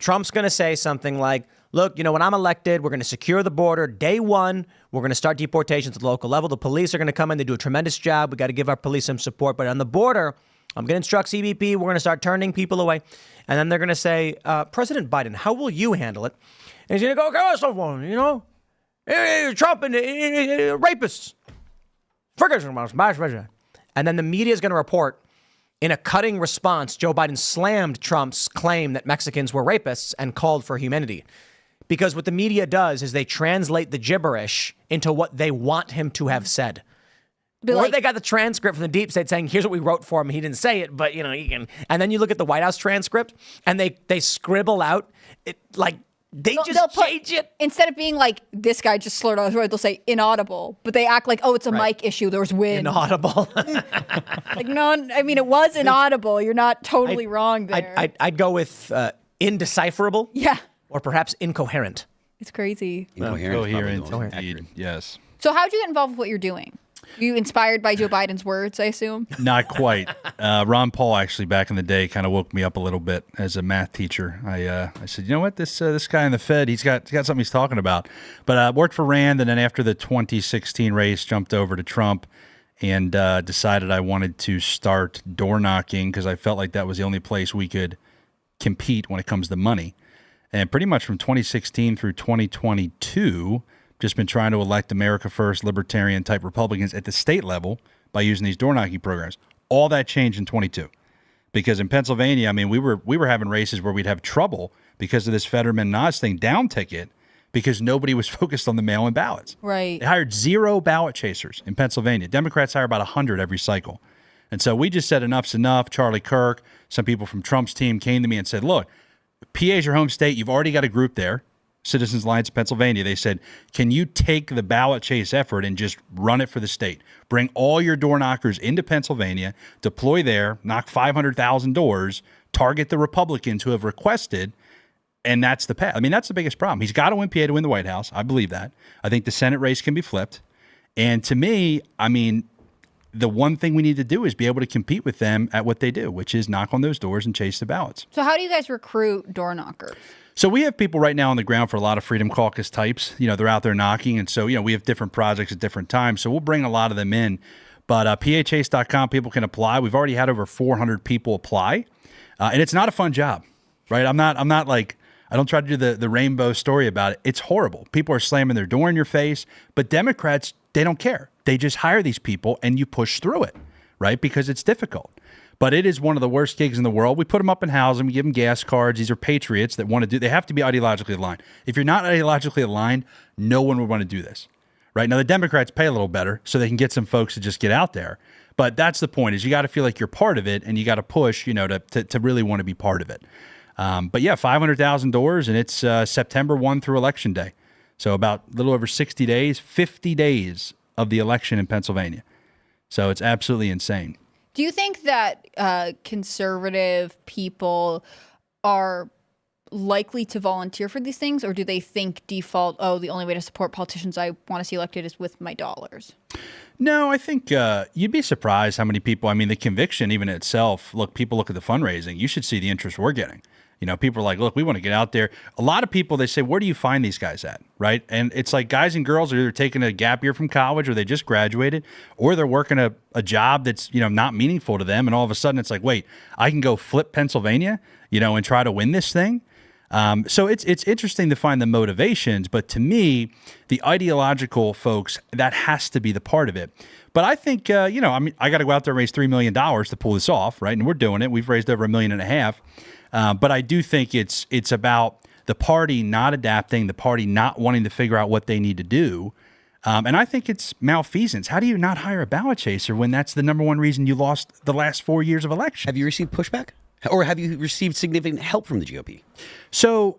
Trump's going to say something like, look, when I'm elected, we're going to secure the border. Day one, we're going to start deportations at the local level. The police are going to come in. They do a tremendous job. We got to give our police some support. But on the border, I'm going to instruct CBP. We're going to start turning people away. And then they're going to say, President Biden, how will you handle it? And he's going to go, okay, someone, Trump and rapists. And then the media is going to report in a cutting response, Joe Biden slammed Trump's claim that Mexicans were rapists and called for humanity. Because what the media does is they translate the gibberish into what they want him to have said. Be Or like, they got the transcript from the deep state saying, here's what we wrote for him. He didn't say it, but, you can. And then you look at the White House transcript, and they scribble out, they they'll just put- change it. instead of being like, this guy just slurred on his word, they'll say inaudible. But they act like, oh, it's a mic issue. There was wind. Inaudible. Like, no, I mean, it was inaudible. You're not totally wrong there. I'd go with indecipherable. Yeah. Or perhaps incoherent. It's crazy. Incoherent. Coherent, indeed. Yes. So how'd you get involved with what you're doing? You inspired by Joe Biden's words, I assume? Not quite. Ron Paul actually back in the day kind of woke me up a little bit as a math teacher. I said, you know what, this guy in the Fed, he's got something he's talking about. But I worked for Rand, and then after the 2016 race, jumped over to Trump and decided I wanted to start door knocking because I felt like that was the only place we could compete when it comes to money. And pretty much from 2016 through 2022, just been trying to elect America First, libertarian type Republicans at the state level by using these door knocking programs. All that changed in 22, because in Pennsylvania, I mean, we were having races where we'd have trouble because of this Fetterman Nas thing down ticket because nobody was focused on the mail-in ballots. Right. They hired 0 ballot chasers in Pennsylvania. Democrats hire about 100 every cycle. And so we just said enough's enough. Charlie Kirk, some people from Trump's team came to me and said, look, PA is your home state. You've already got a group there. Citizens Alliance of Pennsylvania, they said, can you take the ballot chase effort and just run it for the state? Bring all your door knockers into Pennsylvania, deploy there, knock 500,000 doors, target the Republicans who have requested, and that's the path. I mean, that's the biggest problem. He's got to win PA to win the White House. I believe that. I think the Senate race can be flipped. And to me, I mean, the one thing we need to do is be able to compete with them at what they do, which is knock on those doors and chase the ballots. So how do you guys recruit door knockers? So we have people right now on the ground for a lot of Freedom Caucus types. They're out there knocking. And so, we have different projects at different times. So we'll bring a lot of them in. But PAChase.com, people can apply. We've already had over 400 people apply. And it's not a fun job, right? I'm not like, I don't try to do the rainbow story about it. It's horrible. People are slamming their door in your face. But Democrats, they don't care. They just hire these people and you push through it, right? Because it's difficult. But it is one of the worst gigs in the world. We put them up and house them. We give them gas cards. These are patriots that want to do. They have to be ideologically aligned. If you're not ideologically aligned, no one would want to do this, right? Now, the Democrats pay a little better so they can get some folks to just get out there. But that's the point, is you got to feel like you're part of it, and you got to push, to really want to be part of it. But yeah, 500,000 doors, and it's September 1 through Election Day. So about a little over 60 days, 50 days of the election in Pennsylvania. So it's absolutely insane. Do you think that conservative people are likely to volunteer for these things, or do they think default, oh, the only way to support politicians I want to see elected is with my dollars? No, I think you'd be surprised how many people, I mean, the conviction even itself, look, people look at the fundraising. You should see the interest we're getting. People are like, look, we want to get out there. A lot of people, they say, where do you find these guys at, right? And it's like guys and girls are either taking a gap year from college, or they just graduated, or they're working a job that's, not meaningful to them. And all of a sudden it's like, wait, I can go flip Pennsylvania, and try to win this thing. So it's interesting to find the motivations. But to me, the ideological folks, that has to be the part of it. But I think, I got to go out there and raise $3 million to pull this off, right? And we're doing it. We've raised over $1.5 million. But I do think it's about the party not adapting, the party not wanting to figure out what they need to do. And I think it's malfeasance. How do you not hire a ballot chaser when that's the number one reason you lost the last 4 years of election? Have you received pushback? Or have you received significant help from the GOP? So,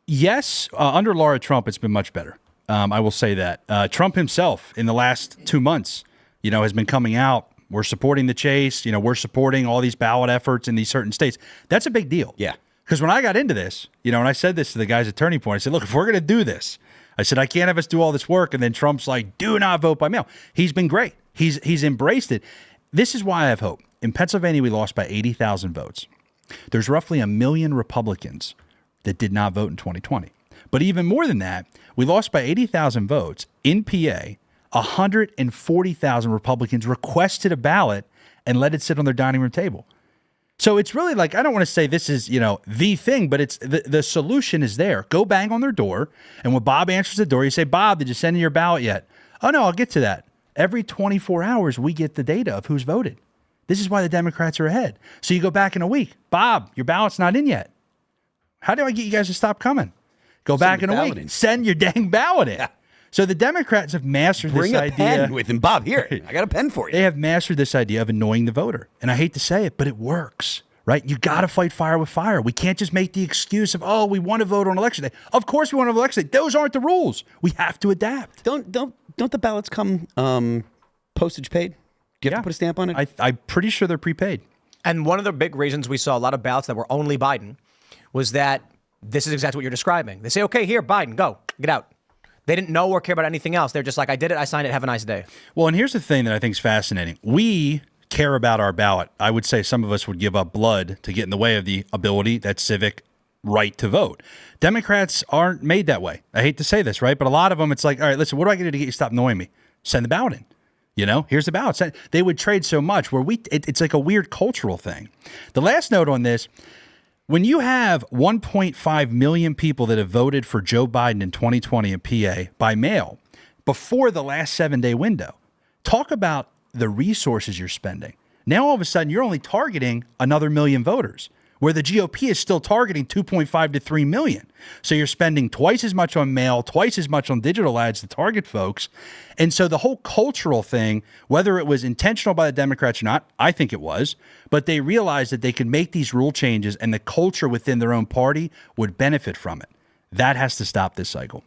yes, under Laura Trump, it's been much better. I will say that. Trump himself, in the last 2 months, has been coming out. We're supporting the chase. We're supporting all these ballot efforts in these certain states. That's a big deal. Yeah. Because when I got into this, and I said this to the guys at Turning Point, I said, look, if we're going to do this, I said, I can't have us do all this work. And then Trump's like, do not vote by mail. He's been great. He's embraced it. This is why I have hope. In Pennsylvania, we lost by 80,000 votes. There's roughly 1 million Republicans that did not vote in 2020. But even more than that, we lost by 80,000 votes. In PA, 140,000 Republicans requested a ballot and let it sit on their dining room table. So it's really like, I don't want to say this is, the thing, but it's the solution is there. Go bang on their door. And when Bob answers the door, you say, Bob, did you send in your ballot yet? Oh, no, I'll get to that. Every 24 hours, we get the data of who's voted. This is why the Democrats are ahead. So you go back in a week. Bob, your ballot's not in yet. How do I get you guys to stop coming? Go back in a week. Send your dang ballot in. Yeah. So the Democrats have mastered Bring this a idea. pen with him, Bob. Here, I got a pen for you. They have mastered this idea of annoying the voter. And I hate to say it, but it works, right? You got to fight fire with fire. We can't just make the excuse of, oh, we want to vote on election day. Of course we want to vote on election day. Those aren't the rules. We have to adapt. Don't the ballots come postage paid? Do you have to put a stamp on it? I'm pretty sure they're prepaid. And one of the big reasons we saw a lot of ballots that were only Biden was that this is exactly what you're describing. They say, okay, here, Biden, go, get out. They didn't know or care about anything else. They're just like, I did it, I signed it, have a nice day. Well, and here's the thing that I think is fascinating. We care about our ballot. I would say some of us would give up blood to get in the way of the ability, that civic right to vote. Democrats aren't made that way. I hate to say this, right? But a lot of them, it's like, all right, listen, what do I get to get you to stop annoying me? Send the ballot in. You know, here's the ballot. They would trade so much where it's like a weird cultural thing. The last note on this, when you have 1.5 million people that have voted for Joe Biden in 2020 in PA by mail before the last 7-day window, talk about the resources you're spending. Now, all of a sudden, you're only targeting another million voters, where the GOP is still targeting 2.5 to 3 million. So you're spending twice as much on mail, twice as much on digital ads to target folks. And so the whole cultural thing, whether it was intentional by the Democrats or not, I think it was, but they realized that they could make these rule changes and the culture within their own party would benefit from it. That has to stop this cycle.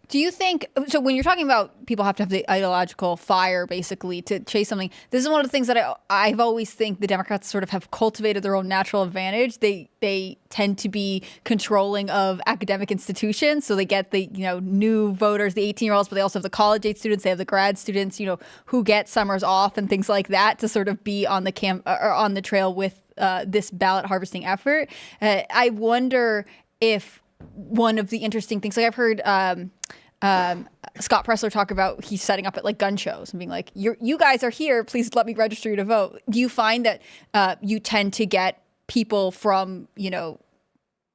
Do you think, so when you're talking about people have to have the ideological fire, basically, to chase something, this is one of the things that I've always think the Democrats sort of have cultivated their own natural advantage. They tend to be controlling of academic institutions. So they get the, new voters, the 18-year-olds, but they also have the college age students. They have the grad students, who get summers off and things like that to sort of be on the on the trail with this ballot harvesting effort. I wonder if one of the interesting things, like I've heard Scott Presler talk about, he's setting up at like gun shows and being like, you guys are here, please let me register you to vote. Do you find that you tend to get people from,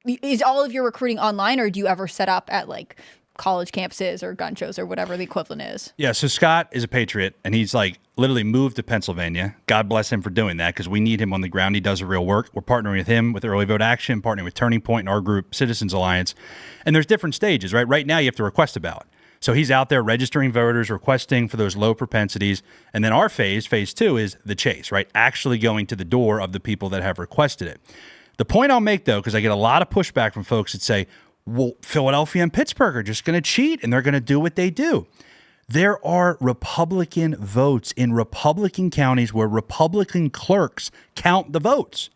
is all of your recruiting online, or do you ever set up at like college campuses or gun shows or whatever the equivalent is? Yeah, so Scott is a patriot, and he's like literally moved to Pennsylvania. God bless him for doing that, because we need him on the ground. He does the real work. We're partnering with him with Early Vote Action, partnering with Turning Point and our group, Citizens Alliance. And there's different stages, right? Right now, you have to request a ballot. So he's out there registering voters, requesting for those low propensities. And then our phase 2, is the chase, right? Actually going to the door of the people that have requested it. The point I'll make, though, because I get a lot of pushback from folks that say, well, Philadelphia and Pittsburgh are just going to cheat and they're going to do what they do. There are Republican votes in Republican counties where Republican clerks count the votes.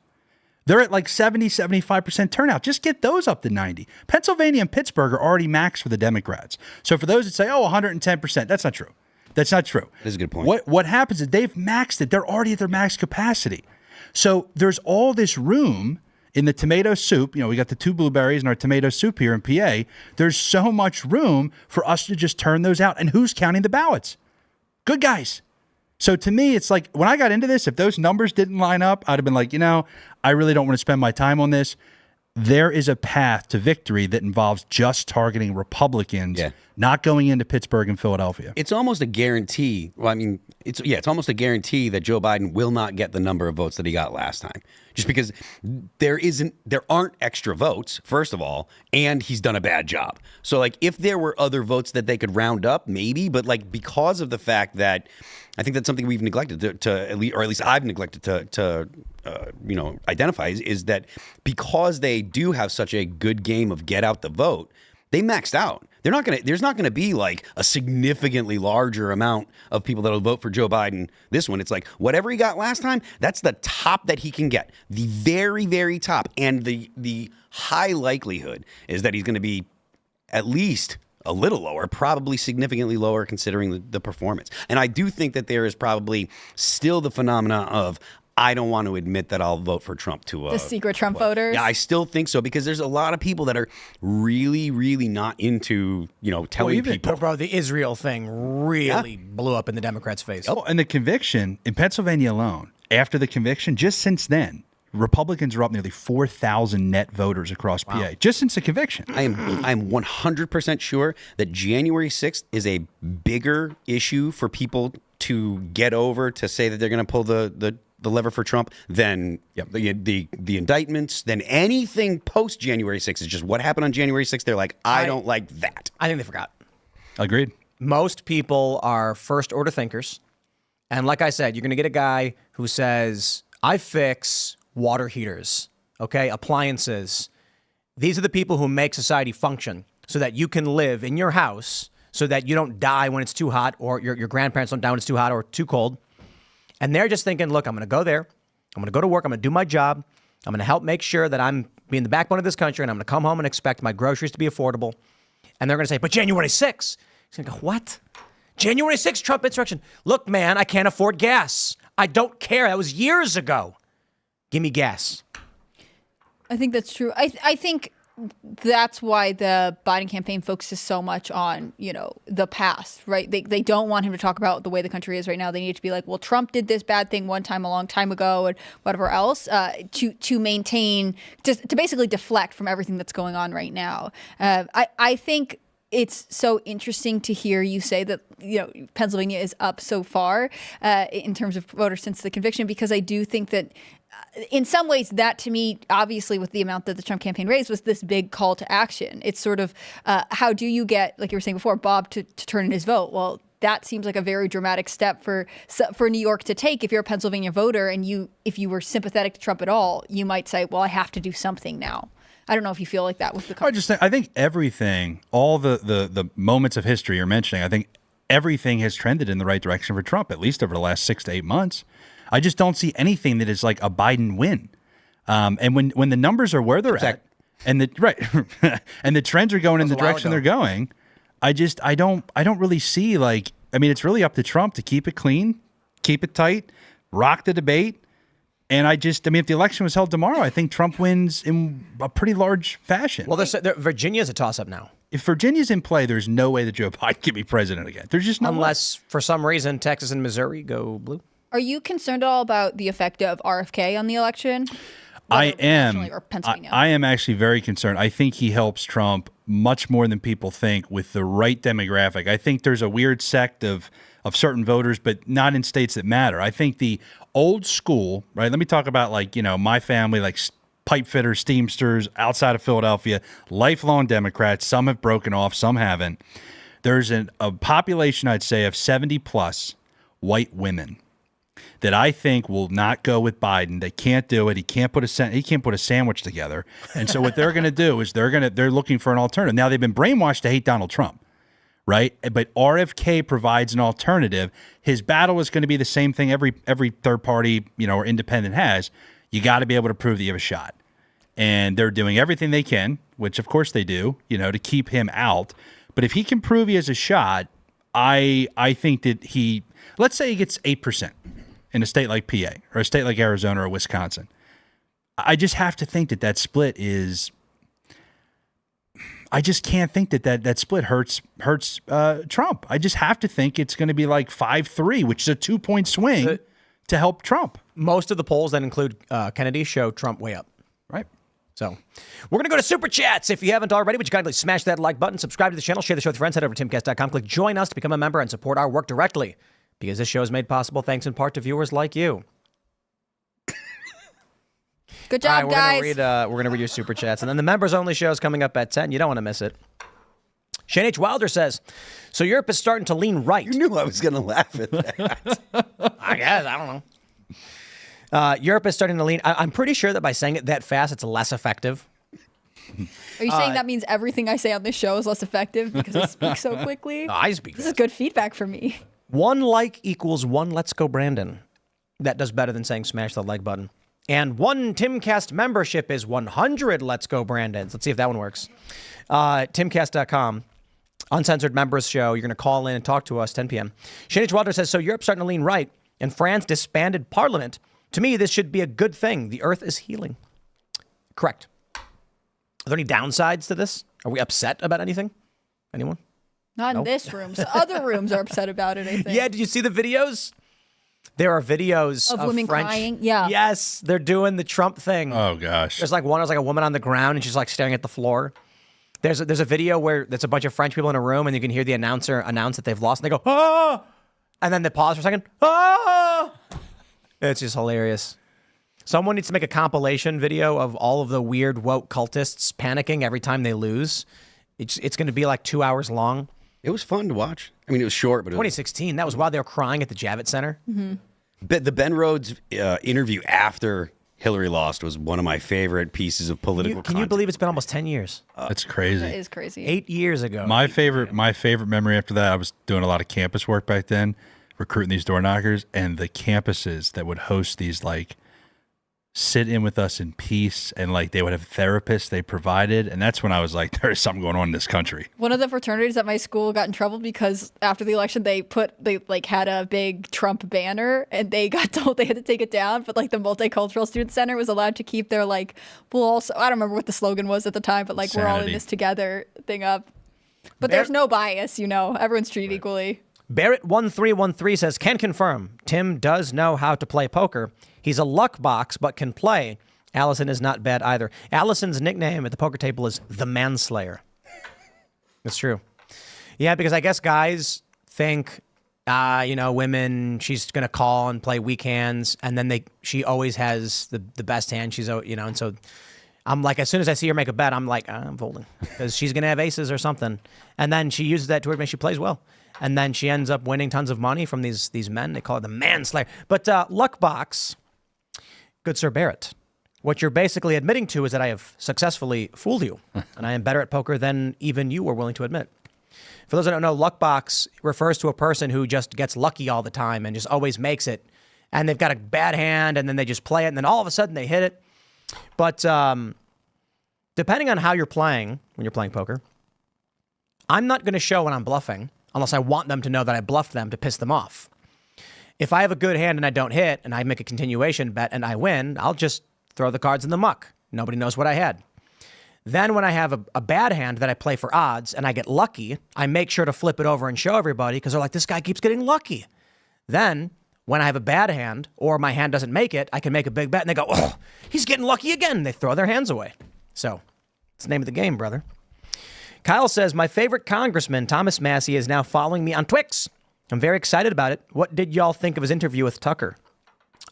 They're at like 70, 75% turnout. Just get those up to 90. Pennsylvania and Pittsburgh are already maxed for the Democrats. So for those that say, 110%, that's not true. That's not true. That is a good point. What happens is they've maxed it. They're already at their max capacity. So there's all this room in the tomato soup. We got the 2 blueberries in our tomato soup here in PA. There's so much room for us to just turn those out. And who's counting the ballots? Good guys. So to me, it's like when I got into this, if those numbers didn't line up, I'd have been like, I really don't want to spend my time on this. There is a path to victory that involves just targeting Republicans, not going into Pittsburgh and Philadelphia. It's almost a guarantee. Well, I mean, it's almost a guarantee that Joe Biden will not get the number of votes that he got last time, just because there aren't extra votes, first of all, and he's done a bad job. So, like, if there were other votes that they could round up, maybe, but like because of the fact that I think that's something we've neglected to at least I've neglected to identify is that because they do have such a good game of get out the vote, they maxed out. There's not gonna be like a significantly larger amount of people that'll vote for Joe Biden this one. It's like whatever he got last time, that's the top that he can get, the very, very top, and the high likelihood is that he's going to be at least a little lower, probably significantly lower considering the performance. And I do think that there is probably still the phenomena of, I don't want to admit that I'll vote for Trump to the secret Trump voters. Yeah, I still think so, because there's a lot of people that are really, really not into, telling people. Bro, the Israel thing really blew up in the Democrats' face. Oh, and the conviction in Pennsylvania alone, after the conviction, just since then, Republicans are up nearly 4,000 net voters across PA, just since the conviction. I'm 100% sure that January 6th is a bigger issue for people to get over, to say that they're going to pull the lever for Trump than the indictments, than anything post January 6th. Is just what happened on January 6th. They're like, I don't like that. I think they forgot. Agreed. Most people are first order thinkers. And like I said, you're going to get a guy who says, I fix water heaters, okay, appliances. These are the people who make society function so that you can live in your house, so that you don't die when it's too hot, or your grandparents don't die when it's too hot or too cold. And they're just thinking, look, I'm going to go there. I'm going to go to work. I'm going to do my job. I'm going to help make sure that I'm being the backbone of this country, and I'm going to come home and expect my groceries to be affordable. And they're going to say, but January 6th. He's going to go, what? January 6th, Trump insurrection. Look, man, I can't afford gas. I don't care. That was years ago. Give me gas. I think that's true. I think that's why the Biden campaign focuses so much on, the past, right? They don't want him to talk about the way the country is right now. They need to be like, well, Trump did this bad thing one time a long time ago and whatever else to maintain, to basically deflect from everything that's going on right now. I think it's so interesting to hear you say that, Pennsylvania is up so far in terms of voters since the conviction, because I do think that in some ways that, to me, obviously with the amount that the Trump campaign raised, was this big call to action. It's sort of how do you get, like you were saying before, Bob to turn in his vote? Well, that seems like a very dramatic step for New York to take. If you're a Pennsylvania voter and if you were sympathetic to Trump at all, you might say, well, I have to do something now. I don't know if you feel like that with the I think everything, all the moments of history you're mentioning, I think everything has trended in the right direction for Trump, at least over the last 6 to 8 months. I just don't see anything that is like a Biden win. And when the numbers are where they're at, and and the trends are going in the direction they're going, I don't really see it's really up to Trump to keep it clean, keep it tight, rock the debate. And if the election was held tomorrow, I think Trump wins in a pretty large fashion. Well, Virginia's a toss-up now. If Virginia's in play, there's no way that Joe Biden can be president again. There's just no Unless, for some reason, Texas and Missouri go blue. Are you concerned at all about the effect of RFK on the election? I am. Or Pennsylvania? I am actually very concerned. I think he helps Trump much more than people think with the right demographic. I think there's a weird sect of certain voters, but not in states that matter. I think the old school, right? Let me talk about my family, like pipe fitters, steamsters outside of Philadelphia, lifelong Democrats. Some have broken off, some haven't. There's a population, I'd say, of 70 plus white women that I think will not go with Biden. They can't do it. He can't put a sandwich together. And so what they're going to do is they're looking for an alternative. Now they've been brainwashed to hate Donald Trump, right? But RFK provides an alternative. His battle is going to be the same thing every third party, or independent has. You got to be able to prove that you have a shot. And they're doing everything they can, which of course they do, to keep him out. But if he can prove he has a shot, I think that let's say he gets 8% in a state like PA or a state like Arizona or Wisconsin. I just have to think that split is. I just can't think that split hurts Trump. I just have to think it's going to be like 5-3, which is a 2-point swing to help Trump. Most of the polls that include Kennedy show Trump way up. Right. So we're going to go to Super Chats. If you haven't already, would you kindly smash that like button, subscribe to the channel, share the show with friends, head over to timcast.com, click join us to become a member and support our work directly. Because this show is made possible thanks in part to viewers like you. Good job, guys. We're going to read your Super Chats. And then the members-only show is coming up at 10. You don't want to miss it. Shane H. Wilder says, so Europe is starting to lean right. You knew I was going to laugh at that. I guess. I don't know. Europe is starting to lean. I'm pretty sure that by saying it that fast, it's less effective. Are you saying that means everything I say on this show is less effective because I speak so quickly? No, I speak This fast. is good feedback for me. 1 like equals 1 let's go Brandon. That does better than saying smash the like button. And 1 Timcast membership is 100 let's go Brandons. Let's see if that one works. Timcast.com. Uncensored members show. You're going to call in and talk to us 10 p.m. Shane H. Walter says, so Europe's starting to lean right and France disbanded parliament. To me, this should be a good thing. The earth is healing. Correct. Are there any downsides to this? Are we upset about anything? Anyone? Not in this room. So other rooms are upset about it, I think. Yeah, did you see the videos? There are videos Of women French. crying? Yeah. Yes, they're doing the Trump thing. Oh, gosh. There's like a woman on the ground and she's like staring at the floor. There's a video where there's a bunch of French people in a room and you can hear the announcer announce that they've lost and they go, ah! And then they pause for a second, ah! It's just hilarious. Someone needs to make a compilation video of all of the weird woke cultists panicking every time they lose. It's going to be like 2 hours long. It was fun to watch. I mean, it was short, but it was, 2016. That was while they were crying at the Javits Center. but the Ben Rhodes interview after Hillary lost was one of my favorite pieces of political Can you content. believe it's been almost 10 years? That's crazy. That is crazy. 8 years ago. My favorite memory after that, I was doing a lot of campus work back then, recruiting these door knockers, and the campuses that would host these, like, sit in with us in peace, and like they would have therapists they provided, and that's when I was like, there's something going on in this country. One of the fraternities at my school got in trouble because after the election they like had a big Trump banner and they got told they had to take it down, but like the Multicultural Student Center was allowed to keep their like, we'll also, I don't remember what the slogan was at the time, but like we're all in Sanity. this together thing up. But there's no bias, you know, everyone's treated equally. Barrett1313 says, can confirm Tim does know how to play poker. He's a luck box, but can play. Allison is not bad either. Allison's nickname at the poker table is the Manslayer. That's true. Yeah, because I guess guys think, women, she's going to call and play weak hands, and then she always has the best hand. She's, and so I'm like, as soon as I see her make a bet, I'm like, I'm folding because she's going to have aces or something. And then she uses that to her when she plays well. And then she ends up winning tons of money from these men. They call it the Manslayer. But luck box, good Sir Barrett, what you're basically admitting to is that I have successfully fooled you, and I am better at poker than even you were willing to admit. For those that don't know, luck box refers to a person who just gets lucky all the time and just always makes it, and they've got a bad hand, and then they just play it, and then all of a sudden they hit it. But depending on how you're playing when you're playing poker, I'm not going to show when I'm bluffing unless I want them to know that I bluffed them to piss them off. If I have a good hand and I don't hit and I make a continuation bet and I win, I'll just throw the cards in the muck. Nobody knows what I had. Then when I have a bad hand that I play for odds and I get lucky, I make sure to flip it over and show everybody because they're like, this guy keeps getting lucky. Then when I have a bad hand or my hand doesn't make it, I can make a big bet and they go, oh, he's getting lucky again. They throw their hands away. So it's the name of the game, brother. Kyle says, my favorite congressman, Thomas Massie, is now following me on Twix. I'm very excited about it. What did y'all think of his interview with Tucker?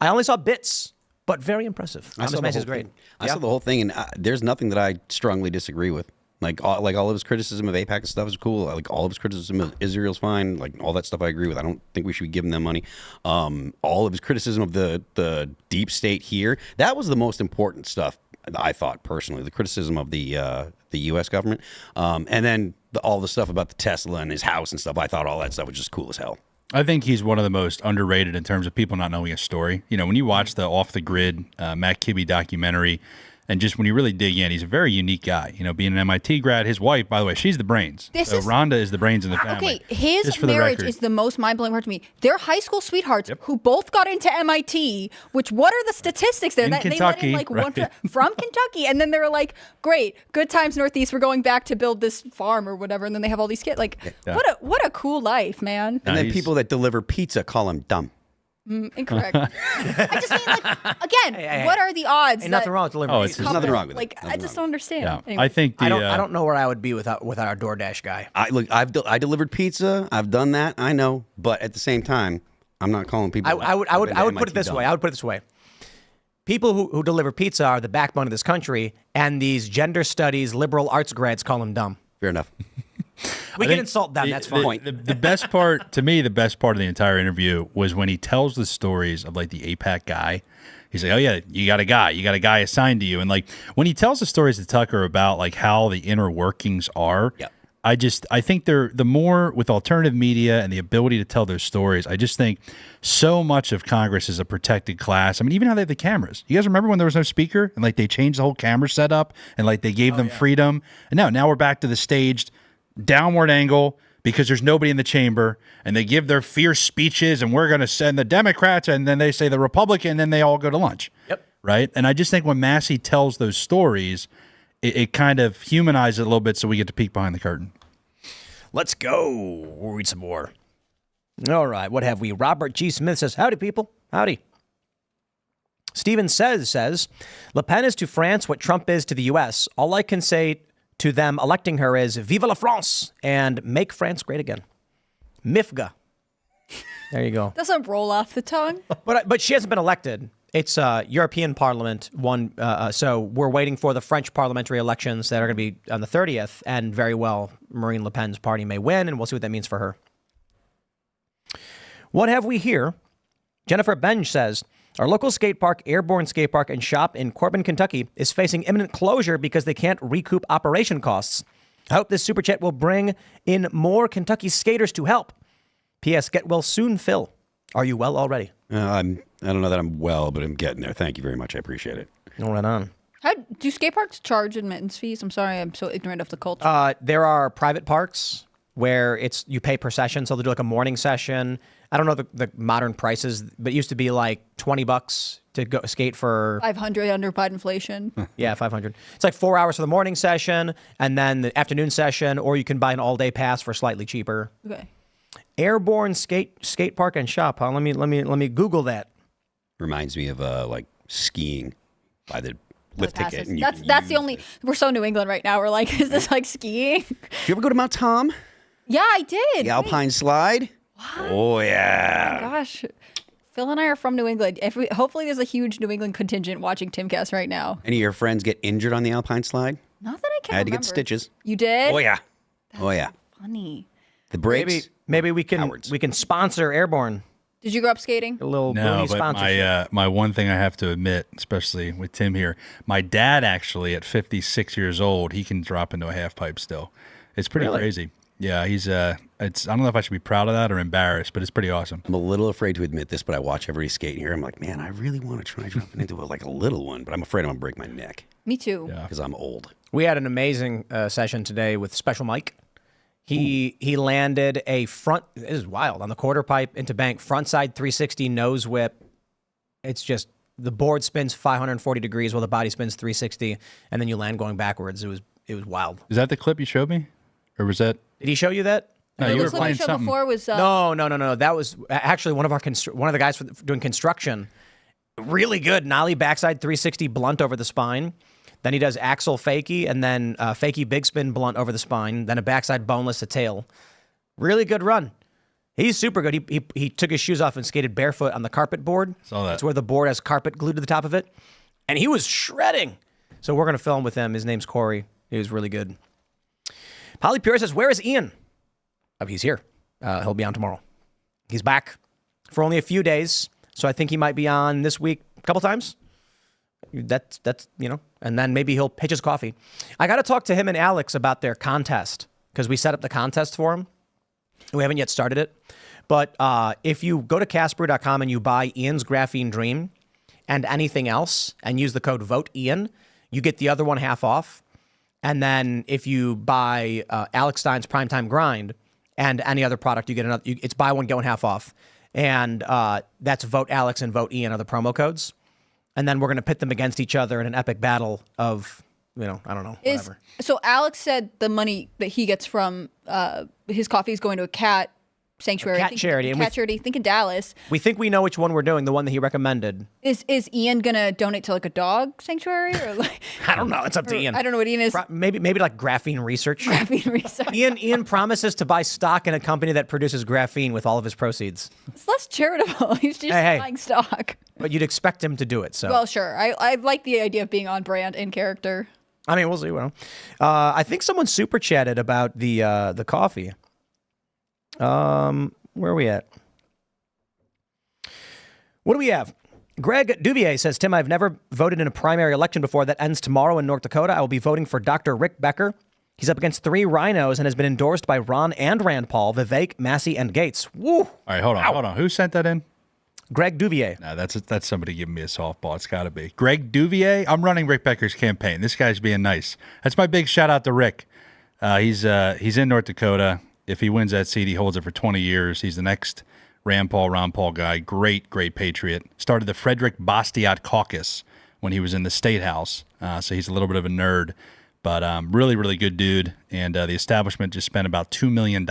I only saw bits, but very impressive. Thomas Massie is great. I saw the whole thing, and there's nothing that I strongly disagree with. Like all of his criticism of AIPAC and stuff is cool. Like all of his criticism of Israel's fine. Like all that stuff I agree with. I don't think we should be giving them money. All of his criticism of the deep state here, that was the most important stuff, I thought personally. The criticism of the U.S. government, and then all the stuff about the Tesla and his house and stuff. I thought all that stuff was just cool as hell. I think he's one of the most underrated in terms of people not knowing his story. You know, when you watch the Off the Grid Matt Kibbe documentary, and just when you really dig in, he's a very unique guy. You know, being an MIT grad, his wife, by the way, she's the brains. Rhonda is the brains in the family. Okay, his marriage is the most mind-blowing part to me. They're high school sweethearts who both got into MIT, which what are the statistics there? In that Kentucky, they let in, like, right. from Kentucky. And then they were like, great, good times Northeast, we're going back to build this farm or whatever. And then they have all these kids. Like, what a cool life, man. And then people that deliver pizza call him dumb. Incorrect. I just mean, like, again, what are the odds? Ain't nothing wrong with delivering. There's nothing wrong with it. Like, I just don't understand. Yeah. Anyway. I think I don't know where I would be without our DoorDash guy. I delivered pizza. I've done that. I know, but at the same time, I'm not calling people. I would put it this way. I would put it this way. People who deliver pizza are the backbone of this country, and these gender studies liberal arts grads call them dumb. Fair enough. We can insult them. That's fine. The best part, to me, the best part of the entire interview was when he tells the stories of like the AIPAC guy. He's like, oh yeah, you got a guy assigned to you. And like when he tells the stories to Tucker about like how the inner workings are, I think the more with alternative media and the ability to tell those stories, I just think so much of Congress is a protected class. I mean, even how they have the cameras. You guys remember when there was no speaker and like they changed the whole camera setup and like they gave them freedom? And now we're back to the staged downward angle because there's nobody in the chamber and they give their fierce speeches and we're going to send the Democrats and then they say the Republican and then they all go to lunch. Yep. Right. And I just think when Massie tells those stories, it kind of humanizes it a little bit so we get to peek behind the curtain. Let's go. We'll read some more. All right. What have we? Robert G. Smith says, howdy, people. Howdy. Steven says, Le Pen is to France what Trump is to the U.S. All I can say to them electing her is Vive la France and make France great again. Mifga. There you go. Doesn't roll off the tongue. But she hasn't been elected. It's European Parliament one. So we're waiting for the French parliamentary elections that are going to be on the 30th, and very well, Marine Le Pen's party may win, and we'll see what that means for her. What have we here? Jennifer Benj says, our local skate park, Airborne Skate Park and Shop in Corbin, Kentucky, is facing imminent closure because they can't recoup operation costs. I hope this super chat will bring in more Kentucky skaters to help. P.S. Get well soon, Phil. Are you well already? I don't know that I'm well, but I'm getting there. Thank you very much. I appreciate it. All right on. How do skate parks charge admittance fees? I'm sorry, I'm so ignorant of the culture. There are private parks where you pay per session. So they'll do like a morning session. I don't know the modern prices, but it used to be like $20 to go skate for 500 under Biden inflation. Yeah, 500. It's like 4 hours for the morning session and then the afternoon session, or you can buy an all-day pass for slightly cheaper. Okay. Airborne skate park and shop. Huh? Let me Google that. Reminds me of like skiing by the lift ticket. And That's the only. We're so New England right now. We're like, is this like skiing? Did you ever go to Mount Tom? Yeah, I did. The Alpine Slide? What? Oh, yeah. Gosh, Phil and I are from New England. Hopefully there's a huge New England contingent watching Timcast right now. Any of your friends get injured on the Alpine Slide? Not that I can I had to remember. get stitches. You did? Oh, yeah. That's funny. The brakes? Maybe we can Cowards. we can sponsor Airborne. Did you grow up skating? A little No, booty but sponsorship. my one thing I have to admit, especially with Tim here, my dad actually at 56 years old, he can drop into a half pipe still. It's pretty Really? crazy. Yeah, he's I don't know if I should be proud of that or embarrassed, but it's pretty awesome. I'm a little afraid to admit this, but I watch everybody skate here. I'm like, man, I really want to try jumping into like a little one, but I'm afraid I'm going to break my neck Me too. Yeah. because I'm old. We had an amazing session today with Special Mike. He landed a front. This is wild on the quarter pipe into bank frontside 360 nose whip. It's just the board spins 540 degrees while the body spins 360, and then you land going backwards. It was wild. Is that the clip you showed me, or was that? Did he show you that? No, The you were clip playing showed something. before was No. That was actually one of the guys doing construction. Really good nollie backside 360 blunt over the spine. Then he does axle fakie and then fakie big spin blunt over the spine. Then a backside boneless to tail. Really good run. He's super good. He took his shoes off and skated barefoot on the carpet board. Saw that. That's where the board has carpet glued to the top of it. And he was shredding. So we're going to film with him. His name's Corey. He was really good. Polly Pure says, where is Ian? Oh, he's here. He'll be on tomorrow. He's back for only a few days. So I think he might be on this week a couple times. That's and then maybe he'll pitch his coffee. I got to talk to him and Alex about their contest because we set up the contest for him. We haven't yet started it. But if you go to Casper.com and you buy Ian's Graphene Dream and anything else and use the code VOTEIAN, you get the other one half off. And then if you buy Alex Stein's Primetime Grind and any other product, you get another. It's buy one, get one half off. And that's Vote Alex and Vote Ian are the promo codes. And then we're going to pit them against each other in an epic battle of, I don't know, whatever. So Alex said the money that he gets from his coffee is going to a cat sanctuary. A cat charity. Cat charity, I think in Dallas. We think we know which one we're doing, the one that he recommended. Is Ian going to donate to like a dog sanctuary? Or like, I don't know. It's up to Ian. I don't know what Ian is. Maybe like graphene research. Graphene research. Ian promises to buy stock in a company that produces graphene with all of his proceeds. It's less charitable. He's just buying stock. But you'd expect him to do it. So Well, sure. I like the idea of being on brand in character. I mean, we'll see. I think someone super chatted about the coffee. Where are we at? What do we have? Greg Duvier says, Tim, I've never voted in a primary election before that ends tomorrow in North Dakota. I will be voting for Dr. Rick Becker. He's up against 3 rhinos and has been endorsed by Ron and Rand Paul, Vivek, Massey, and Gates. Woo! All right, hold on. Who sent that in? Greg Duvier. No, that's somebody giving me a softball. It's got to be Greg Duvier. I'm running Rick Becker's campaign. This guy's being nice. That's my big shout out to Rick. He's in North Dakota. If he wins that seat, he holds it for 20 years. He's the next Ron Paul guy. Great patriot. Started the Frederick Bastiat Caucus when he was in the State House. So he's a little bit of a nerd, but really good dude. And the establishment just spent about $2 million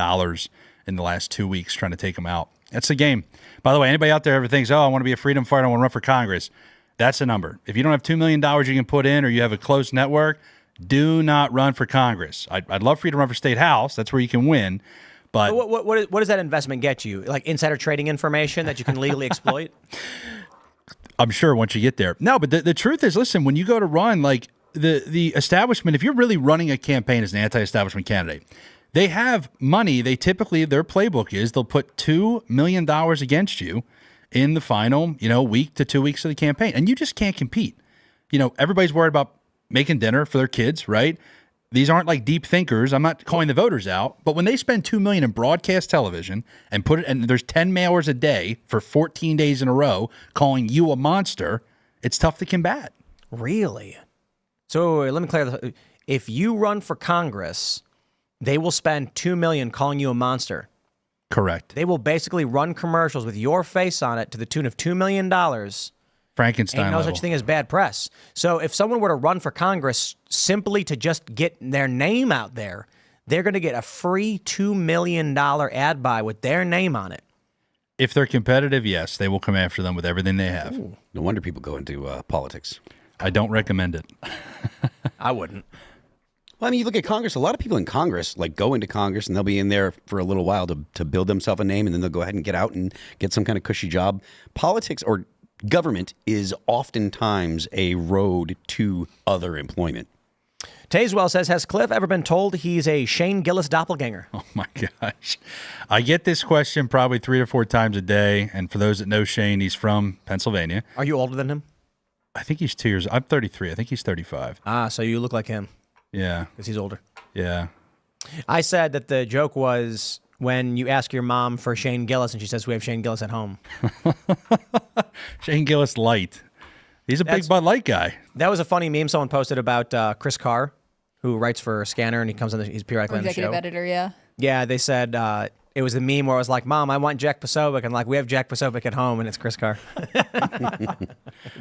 in the last 2 weeks trying to take him out. That's the game. By the way, anybody out there ever thinks, I want to be a freedom fighter, I want to run for Congress, that's the number. If you don't have $2 million you can put in or you have a close network, do not run for Congress. I'd love for you to run for State House. That's where you can win. But what does that investment get you? Like insider trading information that you can legally exploit? I'm sure once you get there. No, but the truth is, listen, when you go to run, like the establishment, if you're really running a campaign as an anti-establishment candidate, they have money. They typically, their playbook is they'll put $2 million against you in the final, week to 2 weeks of the campaign. And you just can't compete. Everybody's worried about making dinner for their kids, right? These aren't like deep thinkers. I'm not calling the voters out, but when they spend $2 million in broadcast television and there's 10 mailers a day for 14 days in a row calling you a monster, it's tough to combat. Really? So let me clarify. If you run for Congress, they will spend $2 million calling you a monster. Correct. They will basically run commercials with your face on it to the tune of $2 million. Frankenstein Ain't no level. such thing as bad press. So if someone were to run for Congress simply to just get their name out there, they're going to get a free $2 million ad buy with their name on it. If they're competitive, yes, they will come after them with everything they have. Ooh. No wonder people go into politics. I don't recommend it. I wouldn't. Well, I mean, you look at Congress, a lot of people in Congress go into Congress and they'll be in there for a little while to build themselves a name, and then they'll go ahead and get out and get some kind of cushy job. Politics or government is oftentimes a road to other employment. Tazewell says, has Cliff ever been told he's a Shane Gillis doppelganger? Oh my gosh. I get this question probably 3 or 4 times a day. And for those that know Shane, he's from Pennsylvania. Are you older than him? I think he's 2 years. I'm 33. I think he's 35. Ah, so you look like him Yeah. because he's older. Yeah. I said that the joke was when you ask your mom for Shane Gillis and she says, we have Shane Gillis at home. Shane Gillis light. He's a big Bud Light guy. That was a funny meme someone posted about Chris Carr, who writes for Scanner, and he comes on he's periodically on the show. Executive editor, yeah. Yeah, they said it was the meme where I was like, Mom, I want Jack Posobiec. And like, we have Jack Posobiec at home, and it's Chris Carr. What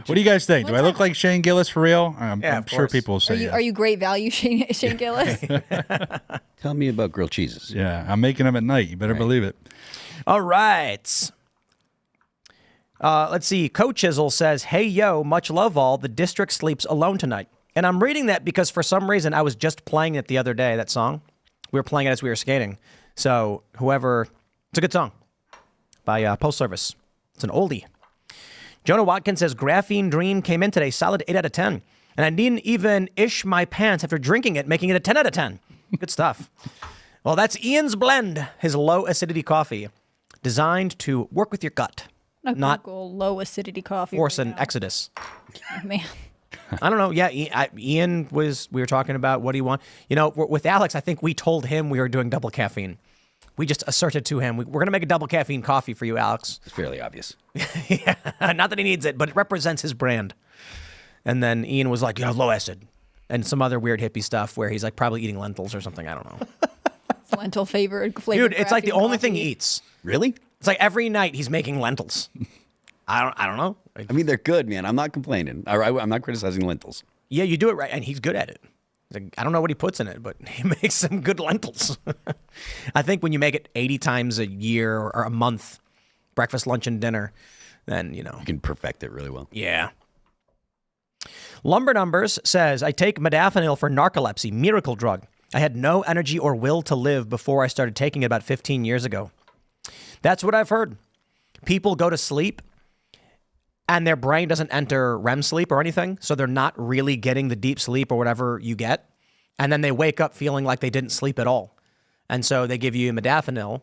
do you guys think? Do I look like Shane Gillis for real? I'm sure course. people will say yes. Are you great value, Shane Gillis? Tell me about grilled cheeses. Yeah, I'm making them at night. You better believe it. All right. Let's see. Coach Chisel says, hey, yo, much love all. The district sleeps alone tonight. And I'm reading that because for some reason I was just playing it the other day, that song. We were playing it as we were skating. So it's a good song by Post Service. It's an oldie. Jonah Watkins says, Graphene Dream came in today, solid 8 out of 10. And I didn't even ish my pants after drinking it, making it a 10 out of 10. Good stuff. Well, that's Ian's Blend, his low acidity coffee, designed to work with your gut, not Google low acidity coffee. force right an now. exodus. Oh, man. I don't know. Yeah, Ian we were talking about what do you want. With Alex, I think we told him we were doing double caffeine. We just asserted to him, we're going to make a double caffeine coffee for you, Alex. It's fairly obvious. Yeah, not that he needs it, but it represents his brand. And then Ian was like, low acid. And some other weird hippie stuff where he's like probably eating lentils or something. I don't know. Lentil flavored. Dude, it's like the graphene only thing he coffee. eats. Really? It's like every night he's making lentils. I don't know. I mean, they're good, man. I'm not complaining. I'm not criticizing lentils. Yeah, you do it right, and he's good at it. He's like, I don't know what he puts in it, but he makes some good lentils. I think when you make it 80 times a year or a month, breakfast, lunch, and dinner, then, You can perfect it really well. yeah. Lumber Numbers says, I take modafinil for narcolepsy, miracle drug. I had no energy or will to live before I started taking it about 15 years ago. That's what I've heard. People go to sleep and their brain doesn't enter REM sleep or anything, so they're not really getting the deep sleep or whatever you get. And then they wake up feeling like they didn't sleep at all. And so they give you modafinil,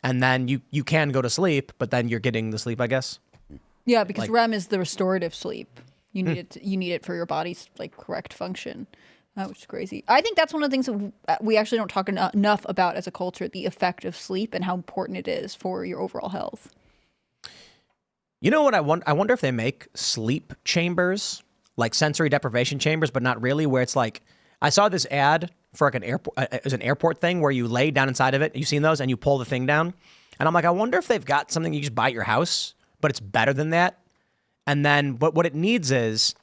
and then you can go to sleep, but then you're getting the sleep, I guess. Yeah, because REM is the restorative sleep. You need it. You need it for your body's correct function, which is crazy. I think that's one of the things that we actually don't talk enough about as a culture: the effect of sleep and how important it is for your overall health. You know what I wonder if they make sleep chambers, like sensory deprivation chambers, but not really, where it's like, I saw this ad for like an airport, it was an airport thing where you lay down inside of it. You've seen those, and you pull the thing down. And I'm like, I wonder if they've got something you just buy at your house, but it's better than that. And then, but what it needs is,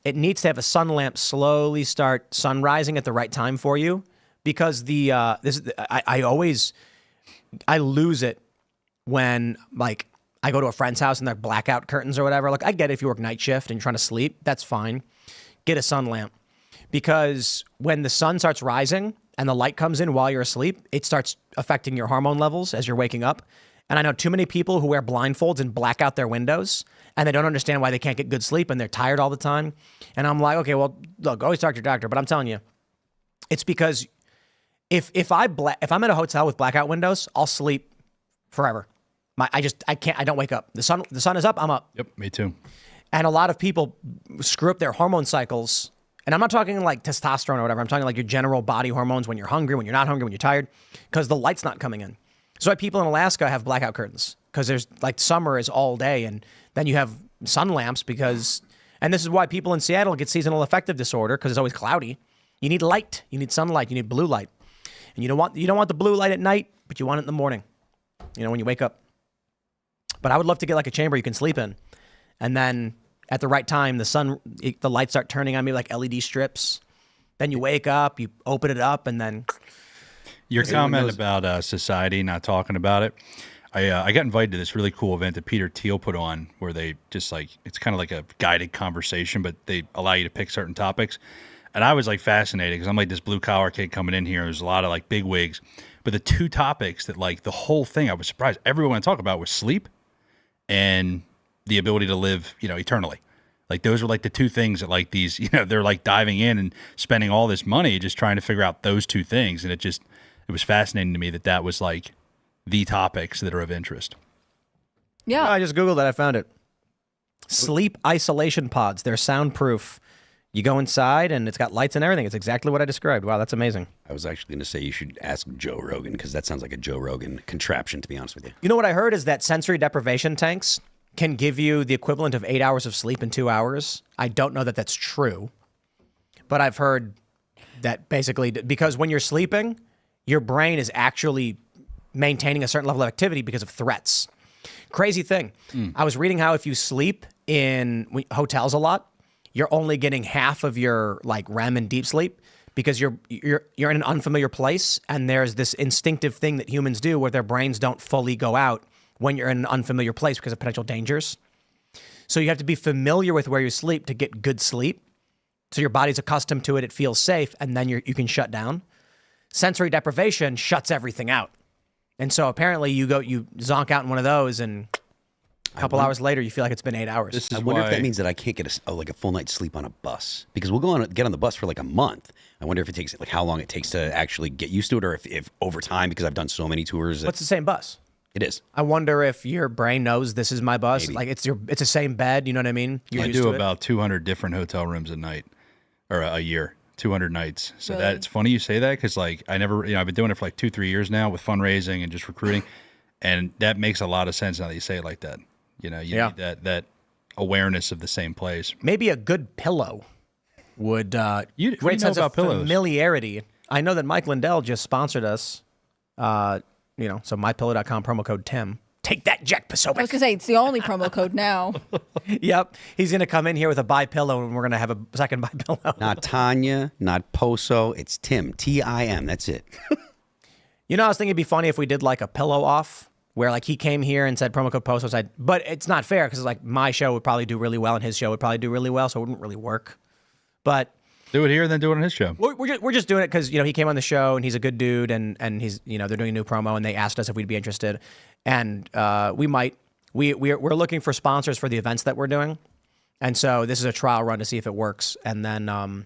it needs to have a sun lamp slowly start sun rising at the right time for you, because I lose it when I go to a friend's house and they're blackout curtains or whatever. Like, I get it if you work night shift and you're trying to sleep, that's fine. Get a sun lamp, because when the sun starts rising and the light comes in while you're asleep, it starts affecting your hormone levels as you're waking up. And I know too many people who wear blindfolds and black out their windows, and they don't understand why they can't get good sleep, and they're tired all the time. And I'm like, okay, well, look, always talk to your doctor. But I'm telling you, it's because if I'm at a hotel with blackout windows, I'll sleep forever. I can't. I don't wake up. The sun is up. I'm up. Yep, me too. And a lot of people screw up their hormone cycles. And I'm not talking like testosterone or whatever. I'm talking like your general body hormones when you're hungry, when you're not hungry, when you're tired, because the light's not coming in. So why people in Alaska have blackout curtains, because there's like summer is all day, and then you have sun lamps and this is why people in Seattle get seasonal affective disorder, because it's always cloudy. You need light, you need sunlight, you need blue light, and you don't want the blue light at night, but you want it in the morning, when you wake up. But I would love to get like a chamber you can sleep in, and then at the right time, the lights start turning on me like LED strips. Then you wake up, you open it up, and then. Your comment about society not talking about it. I got invited to this really cool event that Peter Thiel put on, where they just it's kind of like a guided conversation, but they allow you to pick certain topics. And I was like fascinated, because I'm like this blue collar kid coming in here. There's a lot of like big wigs, but the two topics that like the whole thing, I was surprised everyone talked about was sleep and the ability to live, eternally. Like those were like the two things that like these, they're like diving in and spending all this money just trying to figure out those two things. And it was fascinating to me that was like the topics that are of interest. Yeah. I just Googled it. I found it. Sleep isolation pods. They're soundproof. You go inside and it's got lights and everything. It's exactly what I described. Wow, that's amazing. I was actually going to say you should ask Joe Rogan, because that sounds like a Joe Rogan contraption, to be honest with you. You know what I heard is that sensory deprivation tanks can give you the equivalent of 8 hours of sleep in 2 hours. I don't know that that's true, but I've heard that basically because when you're sleeping, your brain is actually maintaining a certain level of activity because of threats. Crazy thing. I was reading how if you sleep in hotels a lot, you're only getting half of your like REM and deep sleep, because you're in an unfamiliar place, and there's this instinctive thing that humans do where their brains don't fully go out when you're in an unfamiliar place because of potential dangers. So you have to be familiar with where you sleep to get good sleep. So your body's accustomed to it, it feels safe, and then you can shut down. Sensory deprivation shuts everything out. And so apparently you zonk out in one of those, and a couple hours later you feel like it's been 8 hours. I wonder if that means that I can't get a full night's sleep on a bus, because we'll get on the bus for like a month. I wonder if it takes like how long it takes to actually get used to it, or if over time, because I've done so many tours. What's the same bus? It is. I wonder if your brain knows this is my bus. Maybe. Like it's the same bed. You know what I mean? You're I used do to it. about 200 different hotel rooms a night, or a year, 200 nights. So Really? it's funny you say that, because like I've been doing it for like 2-3 years now with fundraising and just recruiting, and that makes a lot of sense now that you say it like that. You need that awareness of the same place. Maybe a good pillow would What do you great know sense about of pillows? familiarity. I know that Mike Lindell just sponsored us. So mypillow.com, promo code Tim. Take that, Jack I was Posobiec. going to say, it's the only promo code now. Yep. He's going to come in here with a buy pillow, and we're going to have a second buy pillow. Not Tanya, not Poso. It's Tim. Tim. That's it. I was thinking it'd be funny if we did like a pillow off, where like he came here and said promo code Poso. But it's not fair, because like my show would probably do really well and his show would probably do really well, so it wouldn't really work. But Do it here, then do it on his show. we're just doing it because he came on the show and he's a good dude, and he's they're doing a new promo, and they asked us if we'd be interested, and we're looking for sponsors for the events that we're doing, and so this is a trial run to see if it works, and then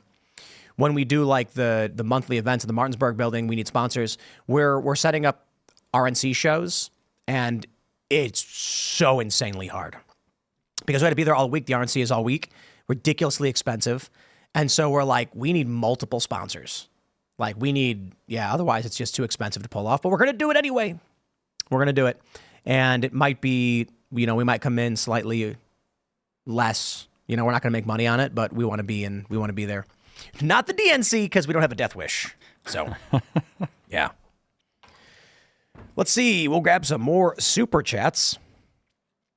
when we do like the monthly events at the Martinsburg building, we need sponsors. We're setting up RNC shows, and it's so insanely hard because we had to be there all week. The RNC is all week, ridiculously expensive. And so we're like, we need multiple sponsors. Like otherwise it's just too expensive to pull off, but we're going to do it anyway. We're going to do it. And it might be, we might come in slightly less, we're not going to make money on it, but we want to be there. Not the DNC, because we don't have a death wish. So yeah. Let's see. We'll grab some more super chats.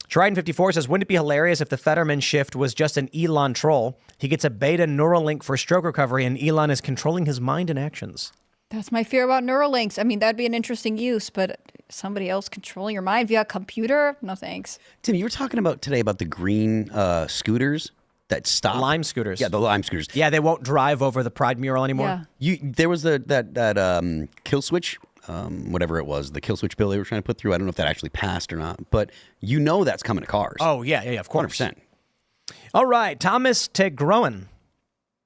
Trident54 says, wouldn't it be hilarious if the Fetterman shift was just an Elon troll? He gets a beta Neuralink for stroke recovery, and Elon is controlling his mind and actions. That's my fear about Neuralinks. I mean, that'd be an interesting use, but somebody else controlling your mind via a computer? No thanks. Tim, you were talking about today about the green scooters that stop. Lime scooters. Yeah, the lime scooters. Yeah, they won't drive over the Pride mural anymore. Yeah. There was that kill switch whatever it was, the kill switch bill they were trying to put through. I don't know if that actually passed or not, but you know that's coming to cars. Oh, yeah, of course. 100%. All right, Thomas Tegroen,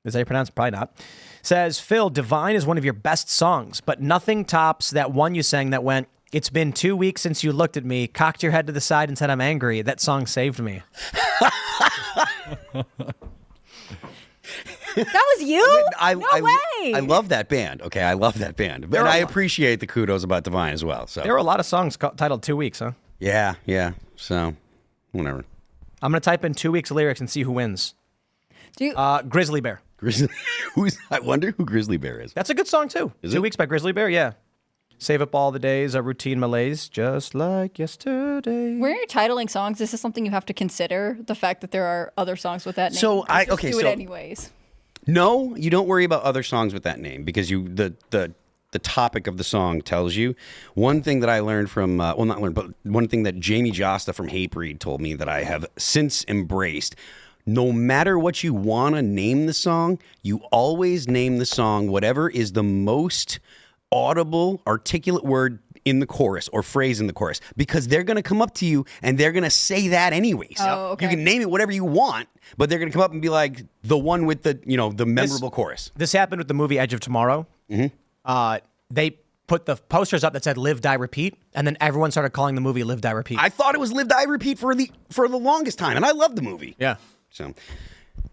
is that how you pronounce it? Probably not, says, Phil, Divine is one of your best songs, but nothing tops that one you sang that went, it's been 2 weeks since you looked at me, cocked your head to the side and said, I'm angry. That song saved me. That was you? No way. I love that band. Okay, I love that band. And I appreciate the kudos about Divine as well. So there were a lot of songs titled 2 weeks, huh? Yeah. So, whatever. I'm going to type in 2 weeks lyrics and see who wins. Grizzly Bear. I wonder who Grizzly Bear is. That's a good song, too. Is 2 it? weeks by Grizzly Bear, yeah. Save up all the days, a routine malaise, just like yesterday. When you're titling songs, is this something you have to consider? The fact that there are other songs with that name? So do it anyways. No, you don't worry about other songs with that name because the topic of the song tells you. One thing that I learned from, not learned, but one thing that Jamie Josta from Hatebreed told me that I have since embraced. No matter what you want to name the song, you always name the song whatever is the most audible, articulate word in the chorus or phrase in the chorus, because they're going to come up to you and they're going to say that anyways. Oh, okay. You can name it whatever you want, but they're going to come up and be like the one with the, the memorable chorus. This happened with the movie Edge of Tomorrow. Mm-hmm. They put the posters up that said Live, Die, Repeat, and then everyone started calling the movie Live, Die, Repeat. I thought it was Live, Die, Repeat for the longest time, and I loved the movie. Yeah. So,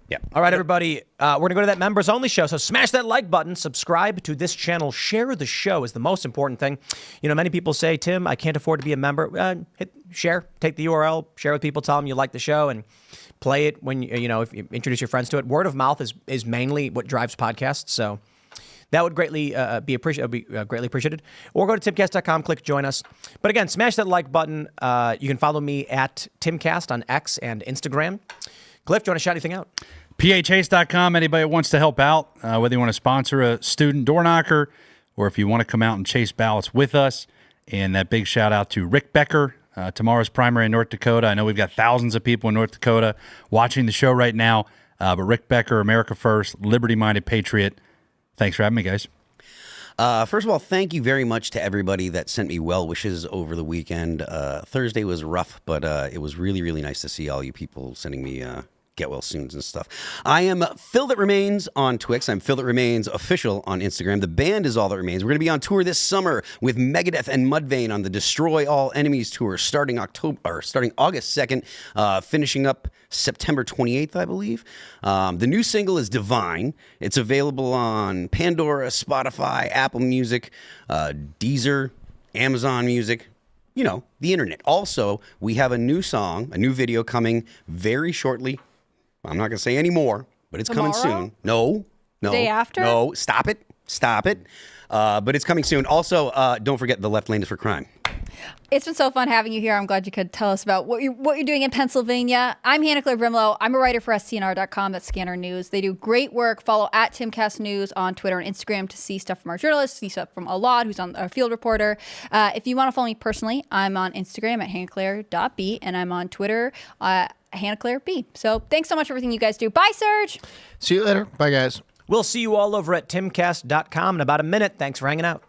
yeah. All right, everybody. We're going to go to that members only show. So smash that like button, subscribe to this channel, share the show is the most important thing. Many people say, Tim, I can't afford to be a member. Hit share, take the URL, share with people, tell them you like the show, and play it when, if you introduce your friends to it. Word of mouth is mainly what drives podcasts. So that would greatly be greatly appreciated. Or go to timcast.com, click join us. But again, smash that like button. You can follow me at Timcast on X and Instagram. Cliff, do you want to shout anything out? PHAce.com, anybody that wants to help out, whether you want to sponsor a student door knocker or if you want to come out and chase ballots with us. And that big shout out to Rick Becker, tomorrow's primary in North Dakota. I know we've got thousands of people in North Dakota watching the show right now. But Rick Becker, America First, liberty-minded patriot. Thanks for having me, guys. First of all, thank you very much to everybody that sent me well wishes over the weekend. Thursday was rough, but it was really, really nice to see all you people sending me get well soons and stuff. I am Phil That Remains on Twix. I'm Phil That Remains official on Instagram. The band is All That Remains. We're going to be on tour this summer with Megadeth and Mudvayne on the Destroy All Enemies tour starting August 2nd, finishing up September 28th, I believe. The new single is Divine. It's available on Pandora, Spotify, Apple Music, Deezer, Amazon Music. The internet. Also, we have a new song, a new video coming very shortly. I'm not going to say any more, but it's coming soon. No. Day after? No, stop it. But it's coming soon. Also, don't forget The Left Lane is for Crime. It's been so fun having you here. I'm glad you could tell us about what you're doing in Pennsylvania. I'm Hannah Claire Brimlow. I'm a writer for SCNR.com. That's Scanner News. They do great work. Follow at Timcast News on Twitter and Instagram to see stuff from our journalists, see stuff from Alad, who's on our field reporter. If you want to follow me personally, I'm on Instagram at hannahclaire.b, and I'm on Twitter HannahClaireB. So thanks so much for everything you guys do. Bye, Serge. See you later. Bye, guys. We'll see you all over at timcast.com in about a minute. Thanks for hanging out.